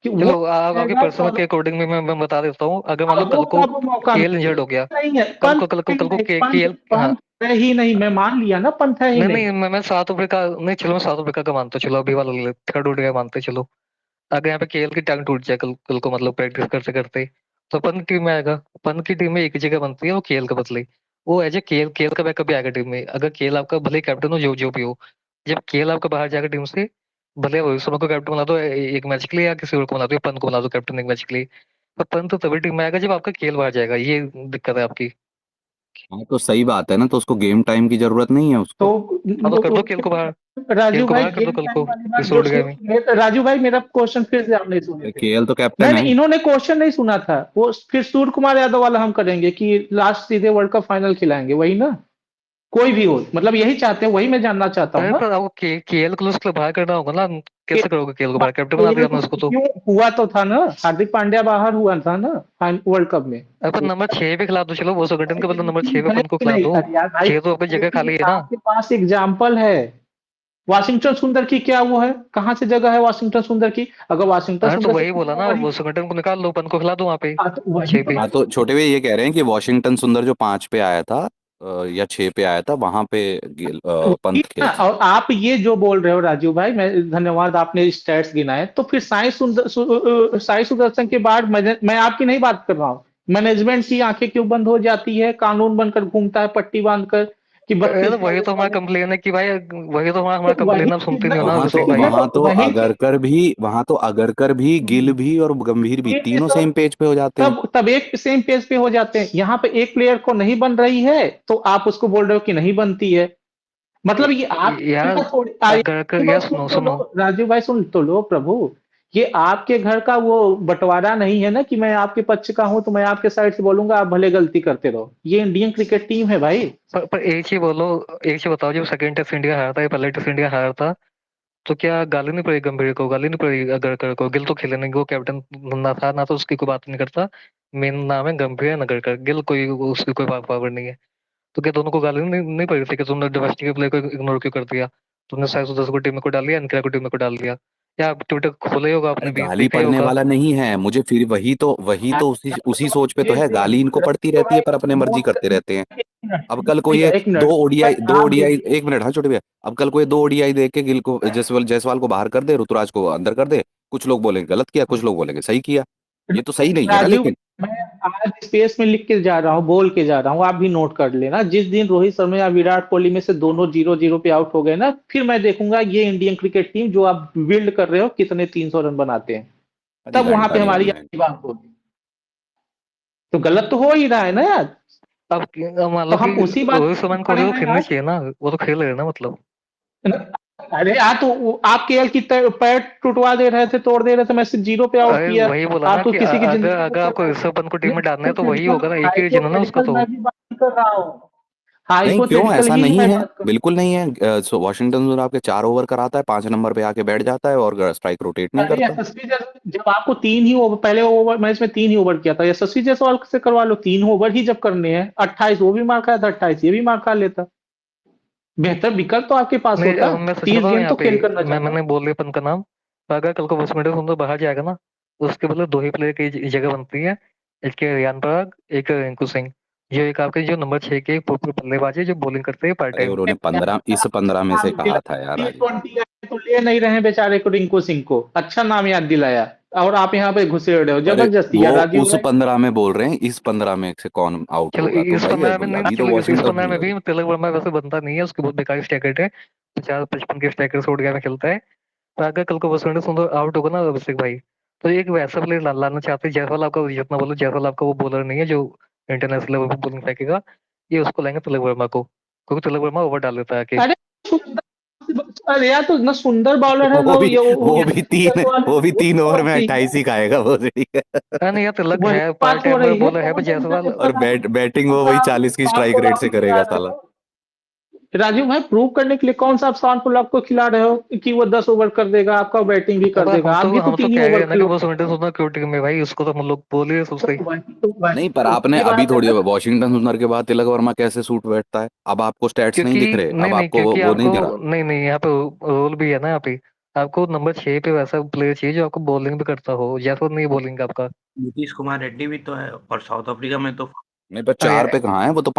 कि वो चलो आप आपके रहेगा पर्सनल के अकॉर्डिंग में मैं बता देता हूँ। अगर मान लो वो कल को कब मौका केएल इंजर्ड हो गया, मिलेगा? नहीं है कल पंथ, को कल को कल को नहीं, पंथ केएल, हाँ पंथ है ही नहीं, मैं मान लिया ना पंथ है ही नहीं नहीं। नहीं मैं साउथ अफ्रीका नहीं, चलो मैं साउथ अफ्रीका का मानता हूँ, चलो अभी वाला थर्ड उठ गया मानते हैं, चलो। अगर यहाँ पे केएल की टांग टूट जाए कल को, मतलब प्रैक्टिस करते करते, तो पंत टीम में आएगा। पंत की टीम में एक ही जगह बनती है, वो केएल का बदले, वो एज ए केएल केएल का बैकअप भी आएगा टीम में। अगर केएल आपका भले कैप्टन हो, जो भी हो, जब केएल आपका बाहर जाएगा टीम से, भले रोहित शर्मा को कैप्टन बना दो एक मैच के लिए, या किसी और को बना दो, पंत को बना दो कैप्टन एक मैच के लिए, पर पंत तो तभी टीम में आएगा जब आपका केएल बाहर जाएगा। ये दिक्कत है आपकी। हाँ तो सही बात है ना, तो उसको गेम टाइम की जरूरत नहीं है तो उसको। हाँ तो कर दो केएल को बाहर, केएल राजू को भाई बाहर कर दो गेम कल टाइम को वाली बात इस जो ओडीआई में। राजू भाई मेरा क्वेश्चन फिर से आप नहीं सुने थे। केएल तो कैप्टन नहीं है। नहीं, इन्होंने क्वेश्चन नहीं सुना था, वो फिर सूर्य कुमार यादव वाला हम करेंगे कि लास्ट सीधे वर्ल्ड कप फाइनल खिलाएंगे, वही ना? कोई भी हो, मतलब यही चाहते हैं, वही मैं जानना चाहता हूँ अरे ना। पर आपको केएल को उसके बाहर करना होगा ना, के- कैसे करोगे? केएल को बाहर कैप्टन बना दिया आपने उसको तो। क्यों हुआ तो था ना, हार्दिक पांड्या बाहर हुआ था ना वर्ल्ड कप में। अरे पर नंबर 6 पे खिला दो, चलो वो संगठन के बदले नंबर 6 पे अपन को खिला नहीं दो। अरे यार भाई, 6 तो आपकी जगह खाली है ना। आपके पास एग्जाम्पल है, वाशिंगटन सुंदर की क्या वो है, कहाँ से जगह है वाशिंगटन सुंदर की? अगर वाशिंगटन अरे तो सुंदर वही की बोला ना, वही, वो संगठन को निकाल लो, अपन को खिला दो वहां पे तो वही 6 तो पे। मैं हाँ तो छोटे भाई ये कह रहे हैं कि वॉशिंगटन सुंदर जो 5 पे आया था या 6 पे आया था, वहां पे पंत ना। खेला। और आप ये जो बोल रहे हो राजू भाई, मैं धन्यवाद, आपने स्टैट्स गिनाए, तो फिर साई सुदर्शन के बाद मैं आपकी नहीं बात कर रहा हूँ, मैनेजमेंट की आंखें क्यों बंद हो जाती है, कानून बनकर घूमता है पट्टी बांधकर कि अरे 32 तो वही तो हमारा बॉलर। कंप्लेन है कि भाई, वही तो हमारा तो वही कंप्लेन, आप चीज सुनते ना, नहीं हो ना वहां तो अभिषेक भाई। वहां तो वही चीज, अगरकर भी गिल भी और गंभीर भी ये तीनों सब सेम पेज पे हो जाते हैं। तब एक सेम पेज पे हो जाते हैं। यहाँ पे एक प्लेयर को नहीं बन रही है तो आप उसको बोल रहे हो कि नहीं बनती है, मतलब ये आपके घर यार का थोड़ी अगर यार सुनो तो सुनो, लो राजू भाई, सुन तो लो प्रभु, ये आपके घर का वो बंटवारा नहीं है ना कि मैं आपके पक्ष का हूं तो मैं आपके साइड से बोलूंगा, आप भले गलती करते रहो। ये इंडियन क्रिकेट टीम है भाई। पर एक चीज बोलो, एक चीज बताओ, जब सेकंड टेस्ट इंडिया हारा था या पहले टेस्ट इंडिया हारा था, तो क्या गाली नहीं पड़ी गंभीर को, गाली नहीं पड़ी अगरकर को? गिल तो खेले नहीं, वो कैप्टन ना था ना, तो उसकी कोई बात नहीं करता। मेन नाम है गंभीर अगरकर, गिल कोई उसकी कोई पावर नहीं है। तो क्या दोनों को गाली नहीं पड़ी थी कि तुमने डोमेस्टिक के प्लेयर को इग्नोर क्यों कर दिया? तुमने 710 को टीम में को डाल दिया, एनकेआर को टीम में को डाल दिया। या आप ट्विटर खोला ही होगा अरे आपने भी, गाली देखा ही पड़ने होगा। वाला नहीं है मुझे, फिर वही तो उसी सोच पे तो है। गाली इनको पड़ती रहती है पर अपने मर्जी करते रहते हैं। अब कल को ये एक मिनट दो आप ओडीआई, देखिए, एक मिनट, हाँ छोटे भैया, अब कल को ये 2 ओडीआई देख के गिल को जायसवाल को बाहर कर दे, ऋतुराज को अंदर कर दे, कुछ लोग बोलेंगे गलत किया, कुछ लोग बोलेंगे सही किया। ये तो सही नहीं है ना राजू लेकिन। मैं आज स्पेस में लिख के जा रहा हूँ, बोल के जा रहा हूँ, आप भी नोट कर लेना। जिस दिन रोहित शर्मा या विराट कोहली में से दोनों 0-0 पे आउट हो गए ना, फिर मैं देखूंगा ये इंडियन क्रिकेट टीम जो आप बिल्ड कर रहे हो कितने 300 रन बनाते हैं, अजी तब वहां घंटा पे नहीं हमारी बनना है। अच्छी बात होगी। तो गलत तो हो ही रहा है ना यार। अब मान तो लो कि हम उसी बात रोहित शर्मा खड़े को हैं खेलनी आज। चाहिए ना, वो तो खेल रहे हैं ना मतलब। अरे यार तो आप केएल की पैर टुटवा दे रहे थे, तोड़ दे रहे थे, मैच 0 पे आउट अरे किया। वही बोला आप ना तो कि किसी की अगर जिंदगी को अगर खेल आपको रहे ऋषभ पंत को टीम में डालना है तो वही होगा ना, एक ही रीजन है ना उसका हाइपोथेटिकल तो। मैं भी बात कर रहा हूँ, नहीं क्यों, हाइपोथेटिकल ऐसा ही नहीं मैं है, बात कर बिल्कुल नहीं है। वॉशिंगटन सुंदर आपके 4 ओवर कराता है, 5 नंबर पे आके बैठ जाता है और स्ट्राइक रोटेट नहीं अरे करता। यशस्वी जायसवाल जब आपको 3 ही ओवर, पहले ओवर मैच में 3 ही ओवर किया था, यशस्वी जायसवाल से करवा लो, 3 ओवर ही जब करने हैं। 28 वो भी मार खाया था, 28 ये भी मार खा लेता। बेहतर विकल्प तो आपके पास नहीं होता। अब मैं सच 30 बताऊं गेंद यहाँ तो पे, खेल करना चाहता। मैंने बोल दिया पंत का नाम। तो अगर कल को वॉशिंगटन सुंदर बाहर जाएगा ना, तो उसके बदले 2 ही प्लेयर की जगह बनती है। एक के रियान पराग, एक रिंकू सिंह। ये एक आपके जो नंबर 6 के बल्लेबाज है जो बॉलिंग करते हैं पार्ट अरे टाइम। उन्होंने 15 में से कहा था यार राजू। T20 आए तो ले नहीं रहे हैं बेचारे को, रिंकू सिंह को। अच्छा नाम याद दिलाया, और आप यहाँ पे घुसे रहे हो अरे जबरदस्ती वो यार राजीव उस भाई। 15 में बोल रहे हैं, इस 15 में से कौन आउट चलो होगा, तो इस भाई 15 में नहीं, अभी तो चलो इस वॉशिंगटन 15 में सुंदर भी है। तिलक वर्मा वैसे बनता नहीं है, उसकी बहुत बेकार स्ट्राइक है। 50-55 के स्ट्राइकर छोड़ गया में खेलता है। तो अगर कल को वॉशिंगटन सुंदर आउट होगा ना अभिषेक भाई, तो एक वैसा प्लेयर लाना चाहते हैं। जायसवाल आपका, जितना बोलो जायसवाल आपका वो बॉलर नहीं है जो इंटरनेशनल लेवल पर बॉलिंग फेंकेगा। ये उसको लाएंगे तिलक वर्मा को, क्योंकि तिलक वर्मा ओवर डाल देता है कि। अरे अरे यार तो ना सुंदर बॉलर है ना ये यशस्वी जायसवाल, वो भी 3 ओवर में वही 28 ही खाएगा वो सही है। नहीं यार तिलक वही है, पार्ट बात हो टाइमर रही है। बॉलर है पर कौन सा जायसवाल। और बैटिंग वो वही 40 की स्ट्राइक रेट से करेगा साला। राजीव भाई प्रूव करने के लिए कौन सा आप शानपुर आपको खिला रहे हो कि वो 10 ओवर कर देगा आपका, बैटिंग भी कर अब देगा? आप भी तो हम तो 3 ही कह रहे ओवर हैं ना कि खेलो। वॉशिंगटन सुंदर क्यों टीम में भाई, उसको तो हम लोग बोल ही रहे सबसे। नहीं पर आपने ये अभी बात है थोड़ी ना। वॉशिंगटन सुंदर के बाद तिलक वर्मा कैसे सूट बैठता है, अब आपको स्टैट्स नहीं क्योंकि दिख रहे, अब नहीं नहीं, आपको क्योंकि वो नहीं आपको दिख रहा। नहीं नहीं, यहाँ पे रोल भी है ना यहाँ पे। आपको नंबर 6 पे वैसा प्लेयर चाहिए जो आपको बॉलिंग भी करता हो, जैसा नहीं बॉलिंग आपका। नीतीश कुमार रेड्डी भी तो है, और साउथ अफ्रीका में तो नहीं पर अरे 4 पे कहाँ है, वो तो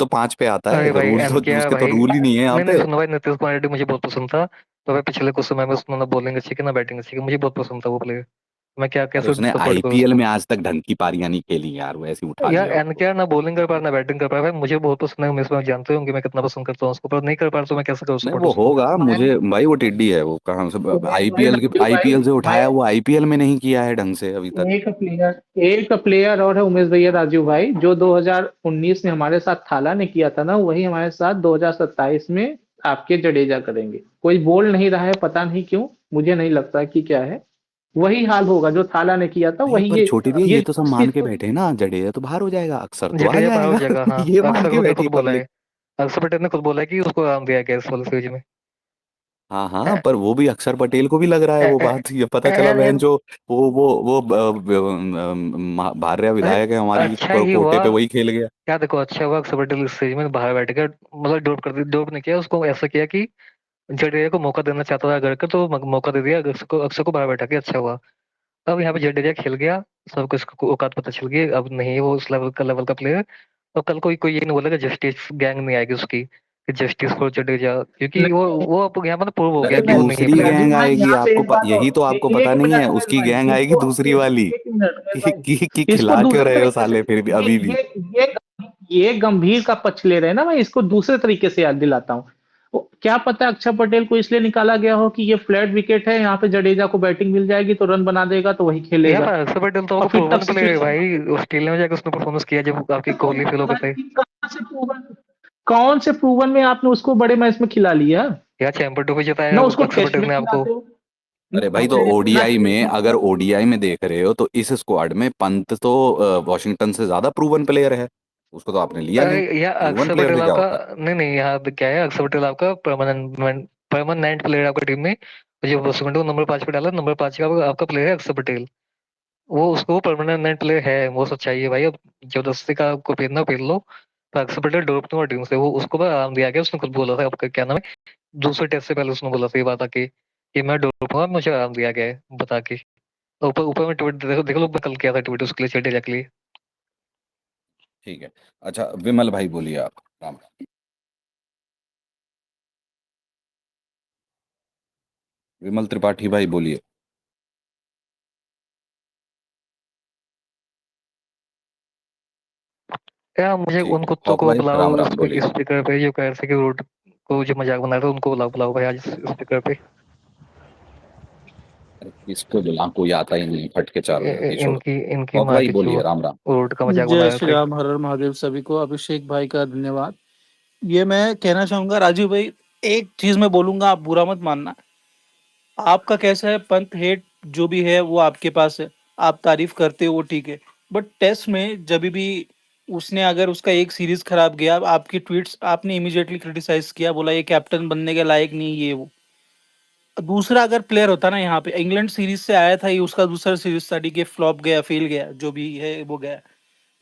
5 पे आता अरे है, भाई रूल तो एनकेआर उसके तो भाई, रूल ही नहीं है यहाँ नहीं नहीं पे। सुनो भाई, नीतीश कुमार रेड्डी मुझे बहुत पसंद था। तो भाई पिछले कुछ समय में उसने ना बॉलिंग अच्छी की ना बैटिंग अच्छी की, मुझे बहुत पसंद था वो प्लेयर। मैं क्या अरे कैसे उसने सपोर्ट करूँ आईपीएल उसको। में आज तक ढंग की पारियां नहीं खेली यार, वो ऐसे ही उठा यार लिया उसको। एनकेआर ना बॉलिंग कर पा रहा ना बैटिंग कर पा रहा है भाई, मुझे बहुत पसंद है। मैं जानते होंगे मैं कितना पसंद करता हूँ उसको, पर नहीं कर पा रहा तो मैं कैसे करूँ नहीं सपोर्ट वो उसको। होगा, मुझे भाई वो टिड्डी है, वो कहाँ से भाई आईपीएल के राजीव भाई आईपीएल से उठाया, मैं वो आईपीएल में नहीं किया है ढंग से अभी तक। एक प्लेयर और है उमेश भैया, राजीव भाई, जो 2019 में हमारे साथ थाला ने किया था ना, वही हमारे साथ 2027 में आपके जडेजा करेंगे। कोई बोल नहीं रहा है, पता नहीं क्यों, मुझे नहीं लगता कि क्या है। वही हाल होगा जो थाला ने किया था, नहीं वही पर छोटी भैया ये ये तो सब मान के बैठे हैं ना, जडेजा तो बाहर हो जाएगा, अक्सर तो आ जडेजा पार हो जाएगा। जाएगा हाँ। ये मान अक्षर के पटेल ने बैठी खुद बोला पब्लिक। है, अक्षर पटेल ने खुद बोला है कि उसको आराम दिया गया इस वाले सीरीज में। हाँ हाँ, पर वो भी अक्षर पटेल को भी लग रहा है वो बात, ये पता चला बहन जो वो भार्या अरे विधायक है हमारी, अच्छा ही कोटे हुआ। पे वही खेल गया। क्या देखो, अच्छा हुआ अक्षर पटेल इस सीरीज में बाहर बैठ गया, मतलब ड्रॉप नहीं किया उसको, ऐसा किया कि जडेजा को मौका देना चाहता था अगर का, तो मौका दे दिया अक्षर को बाहर बैठा के, अच्छा हुआ। अब यहाँ पे जडेजा खेल गया, सबको इसको औकात पता चल गई, अब नहीं है वो उस लेवल का प्लेयर। और कल कोई कोई ये नहीं बोलेगा जस्टिस गैंग नहीं आएगी उसकी, कि जस्टिस फॉर जडेजा, क्योंकि वो अब यहाँ पर प्रूव हो अरे गया कि वो नहीं है दूसरी प्लेयर। गैंग भाई आएगी, यहाँ पे आपको एक बात यही और, तो आपको पता एक नहीं मिनट है, उमेश उसकी भाई, गैंग आएगी इसको दूसरी वाली, एक मिनट उमेश भाई, कि इसको खिला क्यों दूसरे रहे हो तरीके से, साले फिर भी ये अभी भी। ये ये ये गंभीर का पक्ष ले रहे हैं ना, मैं इसको दूसरे तरीके से याद दिलाता हूँ। क्या पता अक्षर पटेल को इसलिए निकाला गया हो कि ये फ्लैट विकेट है, यहाँ पे जडेजा को बैटिंग मिल जाएगी तो रन बना देगा तो वही यहाँ खेलेगा। पर अक्षर पटेल तो और आपको फिर तब प्रूवन प्लेयर है सिचुएशन भाई, ऑस्ट्रेलिया में जाकर उसने परफॉर्मेंस किया जब आपकी कोहली फेल हो गए थे। कौन से प्रूवन में आपने उसको बड़े मैच में खिला लिया? यार चैंपियन ट्रॉफी जिताया ना उसको अक्षर टेस्ट पटेल में ने आपको। खिलाते हो, अरे भाई तो ना ओडीआई टेस्ट में, में अगर खिलाते हो। ओडीआई में देख रहे हो तो इस स्क्वाड में पंत तो वॉशिंगटन से ज्यादा प्रूवन प्लेयर है, उसको तो आपने लिया नहीं। यार प्रूवन अक्षर प्लेयर पटेल से क्या आपका, होता है। नहीं नहीं, यहाँ पे क्या है, अक्षर पटेल आपका परमानेंट परमानेंट प्लेयर आपकी टीम में, और जो सुमन को नंबर 5 पे डाला, नंबर 5 का आपका प्लेयर है अक्षर पटेल। वो उसको परमानेंट प्लेयर है, वो सच्चाई है भाई। अब जबरदस्ती का आपको फेरना फेर लो, तो अक्षर पटेल ड्रॉप नहीं हुआ टीम से। वो उसको बस आराम दिया गया, उसने खुद बोला था, आपका क्या नाम है, दूसरे टेस्ट से पहले उसने बोला था ये बात आके कि मैं ड्रॉप हुआ, मुझे आराम दिया गया है बता के। ऊपर ऊपर में ट्वीट देखो, देख लो, मैं कल किया था ट्वीट उसके लिए, चेटे के लिए। ठीक है। अच्छा विमल भाई बोलिए आप। राम विमल त्रिपाठी भाई बोलिए। यार मुझे ठीक उन है, कुत्तों हॉक को भाई बुलाओ राम राम बोलिए। स्पीकर पे, जो कह रहे थे कि रोड को जो मजाक बना रहे थे, उनको बुलाओ बुलाओ भाई आज स्पीकर पे। अरे किसको बुला, कोई आता ही नहीं, फट के चालू होती है, छोड़ो। इनकी इनकी हॉक माँ भाई की बोलिए, चूत, राम राम। रोड का मजाक बना जय रहे श्री थे। राम, हर हर महादेव सभी को। अभिषेक भाई का धन्यवाद। ये मैं कहना चाहूंगा राजीव भाई, एक चीज मैं बोलूंगा, आप बुरा मत मानना। आपका कैसा है, पंत हेट जो भी है वो आपके पास है, आप तारीफ करते हो वो ठीक है। बट टेस्ट में जब भी उसने, अगर उसका एक सीरीज खराब गया, आपकी ट्वीट्स आपने इमीडिएटली क्रिटिसाइज किया, बोला ये कैप्टन बनने के लायक नहीं, ये वो। दूसरा अगर प्लेयर होता ना, यहाँ पे इंग्लैंड सीरीज से आया था, ये उसका दूसरा सीरीज था, ठीक है, फ्लॉप गया, फेल गया, जो भी है वो गया।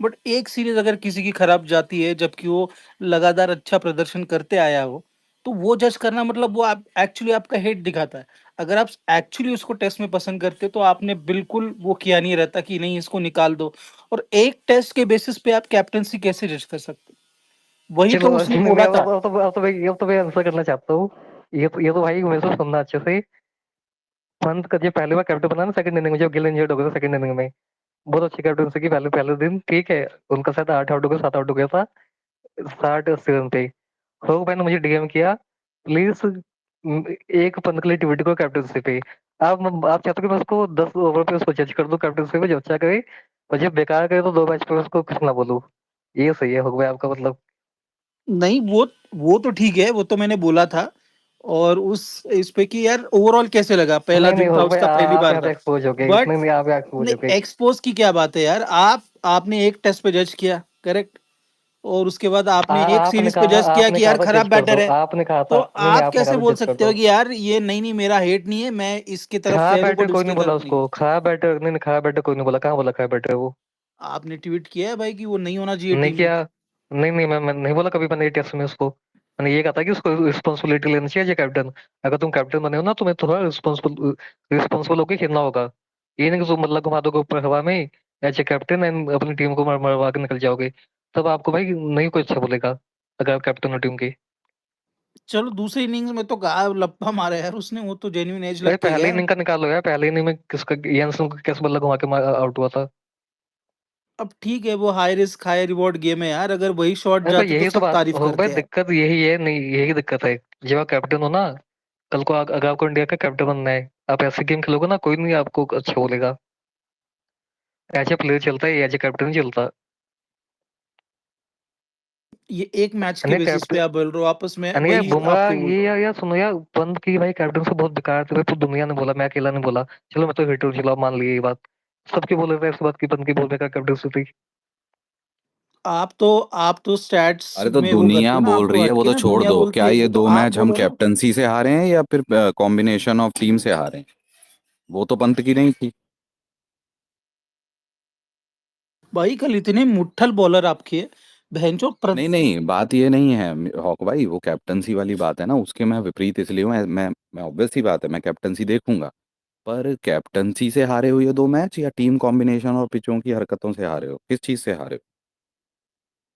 बट एक सीरीज अगर किसी की खराब जाती है, जबकि वो लगातार अच्छा प्रदर्शन करते आया हो, तो वो जज करना मतलब वो आप एक्चुअली आपका हेट दिखाता है। अगर आप एक्चुअली उसको टेस्ट में पसंद करते तो आपने बिल्कुल वो किया नहीं रहता कि नहीं इसको निकाल दो। और एक टेस्ट के बेसिस पे आप कैप्टनसी कैसे जज कर सकते? वही चलो तो उसने बोला था। अब तो मैं आंसर करना चाहता हूँ। ये तो भाई मेरे से सुनना अच्छे से। पंत का जो पहली बार कैप्टन बना ना सेकंड इनिंग में, जब गिल इंजर्ड हो गया था सेकंड इनिंग में, बहुत अच्छी कैप्टनसी की पहले पहले दिन, ठीक है। उनका शायद 8 आउट हो गया, 7 आउट हो गया था 60 80 रन पे। होग भाई ने मुझे डीएम किया, प्लीज एक पंत के लिए ट्वीट करो कैप्टनसी पे। आप चाहते हो कि मैं उसको 10 ओवर पे उसको जज कर दूं कैप्टनसी पे, जो अच्छा करे, और जब बेकार करे तो 2 मैच पे उसको कुछ ना बोलूं। ये सही है होग भाई आपका मतलब। नहीं, वो तो ठीक है, वो तो मैंने बोला था। और उस इस पे कि यार ओवरऑल कैसे लगा, पहला नहीं नहीं दिन था होग भाई, उसका, पहली आप बार यहाँ पे था। एक्सपोज हो गए, बट नहीं नहीं आप यहाँ एक्सपोज नहीं, हो गए। एक्सपोज की क्या बात है यार, आपने एक टेस्ट पे जज किया, करेक्ट। और उसके बाद आपने एक सीरीज पे जज किया आपने कि कहा यार था खराब जज कर दो, बैटर है। आपने कहा तो था, नहीं नहीं आप आपने कहा कैसे था बोल जज कर सकते हो दो। कि यार ये नहीं नहीं मेरा हेट नहीं है, मैं इसकी तरफ से खराब हूँ बैटर बट कोई उसकी नहीं बोला तरफ नहीं उसको, हूँ। खराब बैटर नहीं नहीं, खराब बैटर कोई नहीं बोला, कहाँ बोला खराब बैटर है वो? आपने ट्वीट किया है भाई कि वो नहीं होना चाहिए नहीं टीम में। किया। नहीं नहीं, मैं नहीं बोला कभी मैंने टेस्ट में उसको। मैंने ये कहा था कि उसको रिस्पॉन्सिबिलिटी लेनी चाहिए एज कैप्टन। अगर तुम कैप्टन बने हो ना, तुम्हें थोड़ा रिस्पॉन्सिबल रिस्पॉन्सिबल होकर खेलना होगा। ये नहीं कि तुम मतलब घुमा दोगे ऊपर हवा में एज ए कैप्टन, एंड अपनी टीम को मरवा के निकल जाओगे। तब आपको भाई नहीं कोई अच्छा बोलेगा, अगर आप कैप्टन हो टीम के। चलो दूसरी इनिंग्स में तो लप्पा मारा यार उसने, वो तो जेन्युइन एज अरे लग के पहले गया। इनिंग का निकालो यार, पहले इनिंग में किसका यानसन को कैसे बल्ला घुमा के आउट हुआ था। अब ठीक है, वो high risk high reward game है यार, अगर वही शॉट अरे पर जाते तो यही तो सब बात तारीफ हो भाई, करते हैं। दिक्कत यही है, नहीं यही दिक्कत है। जब आप कैप्टन हो ना, कल को अगर आपको इंडिया का कैप्टन बनना है, आप ऐसे गेम खेलोगे ना, कोई नहीं आपको अच्छा बोलेगा। एज ए प्लेयर चलता है, एज ए कैप्टन नहीं चलता। ये एक मैच के अने बेसिस पे कैप्टन आप बोल रहे हो, आपस में अने यार वही बुमराह, आपको बोल ये रहा हूँ। यार सुनो यार, पंत की भाई कैप्टन से बहुत बेकार थी भाई, पूरी दुनिया ने बोला, मैं अकेला नहीं बोला। चलो मैं तो हिट हूँ, चलो आप मान लिए ये बात। सबके बोले थे इस बात की, पंत की बहुत बेकार कैप्टनसी थी। आप तो स्टैट्स अरे तो में वो करते दुनिया हो ना, बोल आपको रही है, वो हटके तो ना छोड़ दुनिया दो। बोलती क्या है, ये ये तो दो आप मैच हम बोलो ना। कैप्टनसी से हारे हैं या फिर कॉम्बिनेशन ऑफ टीम से हारे हैं? वो तो पंत की नहीं थी। भाई कल इतने मुट्ठल बॉलर आपके, भैंचो नहीं नहीं, बात ये नहीं है हॉक भाई, वो कैप्टनसी वाली बात है ना, उसके मैं विपरीत इसलिए हूँ। मैं ऑब्वियस सी बात है, मैं कैप्टनसी देखूंगा। पर कैप्टनसी से हारे हो ये दो मैच, या टीम कॉम्बिनेशन और पिचों की हरकतों से हारे हो? किस चीज से हारे हो?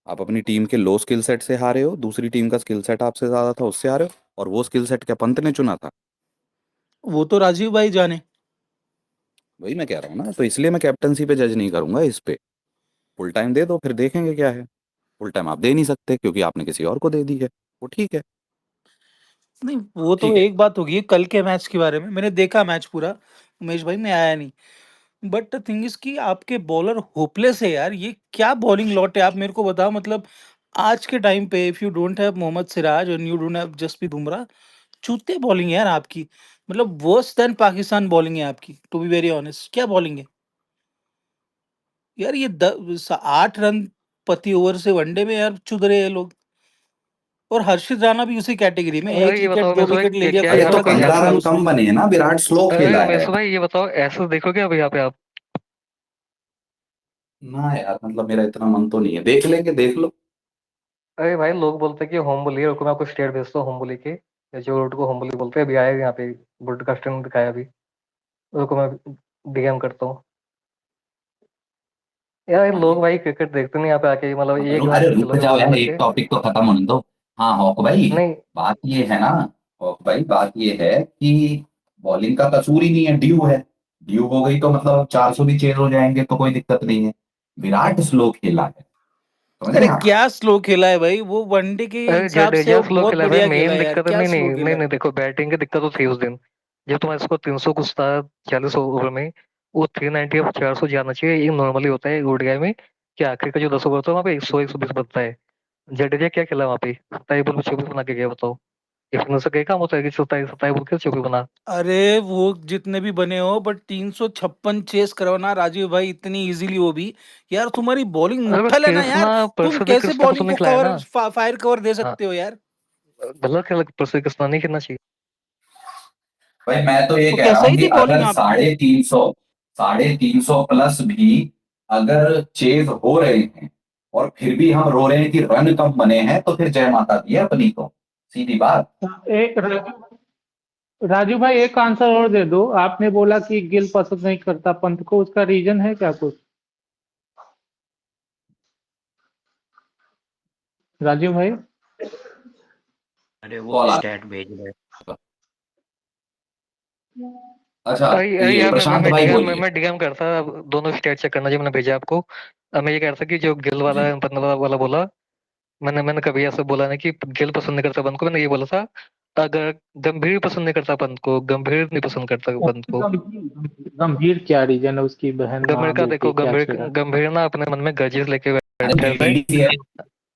आप अपनी टीम के लो स्किल सेट से हारे हो, दूसरी टीम का स्किल सेट आपसे ज्यादा था उससे हारे हो, और वो स्किल सेट क्या पंत ने चुना था? वो तो राजीव भाई जाने। वही मैं कह रहा हूँ ना, तो इसलिए मैं कैप्टनसी पे जज नहीं करूंगा इस पे। फुल टाइम दे दो, फिर देखेंगे क्या है। फुल टाइम आप दे नहीं सकते क्योंकि आपने किसी और को दे दी है, वो ठीक है। नहीं, वो तो ठीक है। एक बात होगी कल के मैच के बारे में, मैंने देखा मैच पूरा, उमेश भाई मैं आया नहीं। बट द थिंग इज कि आपके बॉलर होपलेस है यार, ये क्या बॉलिंग लॉट है, आप मेरे को बताओ। मतलब आज के टाइम पे if you don't have Mohammed Siraj और you don't have Jasprit Bumrah, चूते बॉलिंग है यार आपकी। मतलब वर्स देन पाकिस्तान बॉलिंग है आपकी, टू बी वेरी ऑनेस्ट, क्या बॉलिंग है यार ये 8 रन प्रति ओवर से वनडे में यार चुद रहे हैं लोग। और हर्षित राणा भी उसी कैटेगरी में, एक अरे ये विकेट बताओ 2 मेरे भाई विकेट ले लिया, क्या कोई अरे यहाँ तो पे फर्क कोई नहीं 15 पड़ता रन उसमें। कम बने हैं ना, विराट स्लो खेला अरे है। मेरे भाई ये बताओ ऐसे देखोगे अब यहाँ पे आप? ना यार, मतलब मेरा इतना मन तो नहीं है, देख लेंगे, देख लो। अरे भाई लोग बोलते हैं कि होम बुली है, रुको मैं आपको स्टेट भेजता हूँ होम बुली के, या जो रोड को होम बुली बोलते हैं, अभी आए यहाँ पे ब्रॉडकास्टिंग में दिखाया अभी, रुको मैं डीएम करता हूँ। यार ये लोग भाई क्रिकेट देखते नहीं यहाँ पे आके, मतलब एक मैच अरे पे रुक चलोगे जाओ बोलने यार, लग एक के। टॉपिक तो खत्म होने दो। हाँ हॉक भाई, नहीं बात ये है ना, हॉक भाई बात ये है कि बॉलिंग का कसूर ही नहीं है, ड्यू है। ड्यू हो गई तो मतलब 400 भी चेज हो जाएंगे तो कोई दिक्कत नहीं है। विराट स्लो खेला है, समझ रहे अरे हैं आप? क्या स्लो खेला है भाई, वो वनडे के अरे हिसाब से जडेजा वो स्लो बहुत खेला है भाई, बढ़िया खेला मेन है यार, दिक्कत है, क्या नहीं स्लो नहीं खेला नहीं है। नहीं, देखो बैटिंग की दिक्कत तो थी उस दिन, जब तुम्हारे स्कोर 300 कुछ था 40 ओवर में, वो 390 अब 400 जाना चाहिए, ये नॉर्मली होता है ओडीआई में, कि आखिर का जो 10 ओवर होता है वहाँ पे 100 120 बनता है। जडेजा क्या खेला वहाँ पे, 27 बॉल में 24 बना के गया, बताओ। इतने से कहीं काम होता है कि 27 27 बॉल के 24 बना? अरे वो जितने भी बने हो, बट 356 चेस करवाना राजीव भाई इतनी इजीली, वो भी यार तुम्हारी बॉलिंग अरे बस मुट्ठल है ना यार, कृष्णा तुम प्रसिद्ध कैसे कृष्णा को तो बॉलिंग को निकला है कवर ना। फायर कवर दे हाँ सकते हो यार। गलत खेला, प्रसिद्ध कृष्णा नहीं खेलना चाहिए। भाई मैं तो ये तो कह रहा कैसा हूँ ही कि थी बॉलिंग अगर आपकी। 350 प्लस भी अगर चेज हो रहे हैं और फिर भी हम रो रहे हैं कि रन कम बने हैं, तो फिर जय माता दी है अपनी को, सीधी बात। एक राजू भाई एक आंसर और दे दो, आपने बोला कि गिल पसंद नहीं करता पंत को, उसका रीजन है क्या कुछ राजू भाई? अरे वो कॉल आ स्टैट भेज रहे हैं। अच्छा, अरे अरे ये यार प्रशांत मैं भाई डीएम बोलिए। मैं डीएम करता, अब दोनों स्टेट चेक करना जो मैंने भेजा आपको। अब मैं ये कह रहा था कि जो गिल वाला जी, पंत वाला बोला, मैंने कभी ऐसा बोला नहीं कि गिल पसंद नहीं करता पंत को, मैंने ये बोला था अगर गंभीर पसंद नहीं करता पंत को, गंभीर नहीं पसंद करता पंत को। गंभीर क्या रीजन है, उसकी बहन गंभीर माँ का बेटी देखो, क्या गंभीर छेड़ा? गंभीर ना अपने मन में गरजेस लेके अरे बैठा है। बीडीसी है।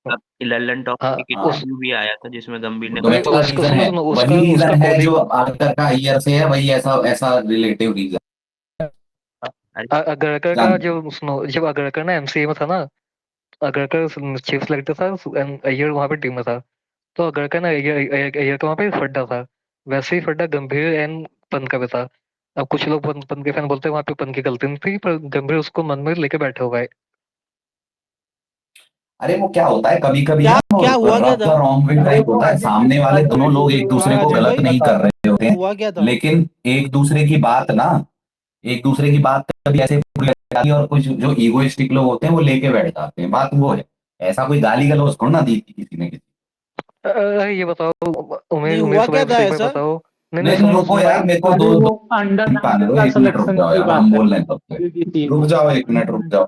अब लल्लन टॉप हाँ क्रिकेट हाँ, रिव्यू भी आया था जिसमें गंभीर ने तो कहा नहीं वही वाला उसका रीजन सुनो है, सुनो, वही उसका रीजन उसका है बॉडी। जो आर्कर का ईयर से है, वही ऐसा ऐसा रिलेटिव रीजन। अरे अगरकर का जानते जो सुनो, जब अगरकर ना एमसीए में था ना, अगरकर चीफ सेलेक्टर था, अय्यर वहां पे टीम में था, तो अगरकर ना अय्यर का वहां पे फड्डा था, वैसे ही फड्डा गंभीर एंड पंत का भी था। अब कुछ लोग पंत के फैन बोलते हैं वहां पे पंत की गलती नहीं थी, पर गंभीर उसको मन में लेके बैठे हुआ है। अरे वो क्या होता है कभी कभी क्या ना, वो क्या हुआ क्या रब था? द रॉन्ग वे टाइप होता है, सामने वाले दोनों लोग एक दूसरे को अजय गलत भाई नहीं कर रहे होते हैं, हुआ क्या था? लेकिन एक दूसरे की बात ना, एक दूसरे की बात कभी ऐसे बुरी लग जाती है और कुछ जो ईगोइस्टिक लोग होते हैं वो लेके बैठ जाते हैं, बात वो है। ऐसा कोई गाली गलौज थोड़ा ना दी थी किसी ने किसी। ये बताओ नहीं उमेश हुआ उमेश क्या भाई, था बस एक बार ऐसा? बताओ। नहीं नहीं नहीं नहीं, सुनो रुको सुनो भाई। यार, मेरे को अरे दो वो दो अंडर मिनट आने 19 दो, का एक मिनट रुक सिलेक्शन जाओ की यार, बात हम है, बोल रहे हैं तब से। दिल्ली की टीम रुक में। जाओ, एक मिनट रुक जाओ।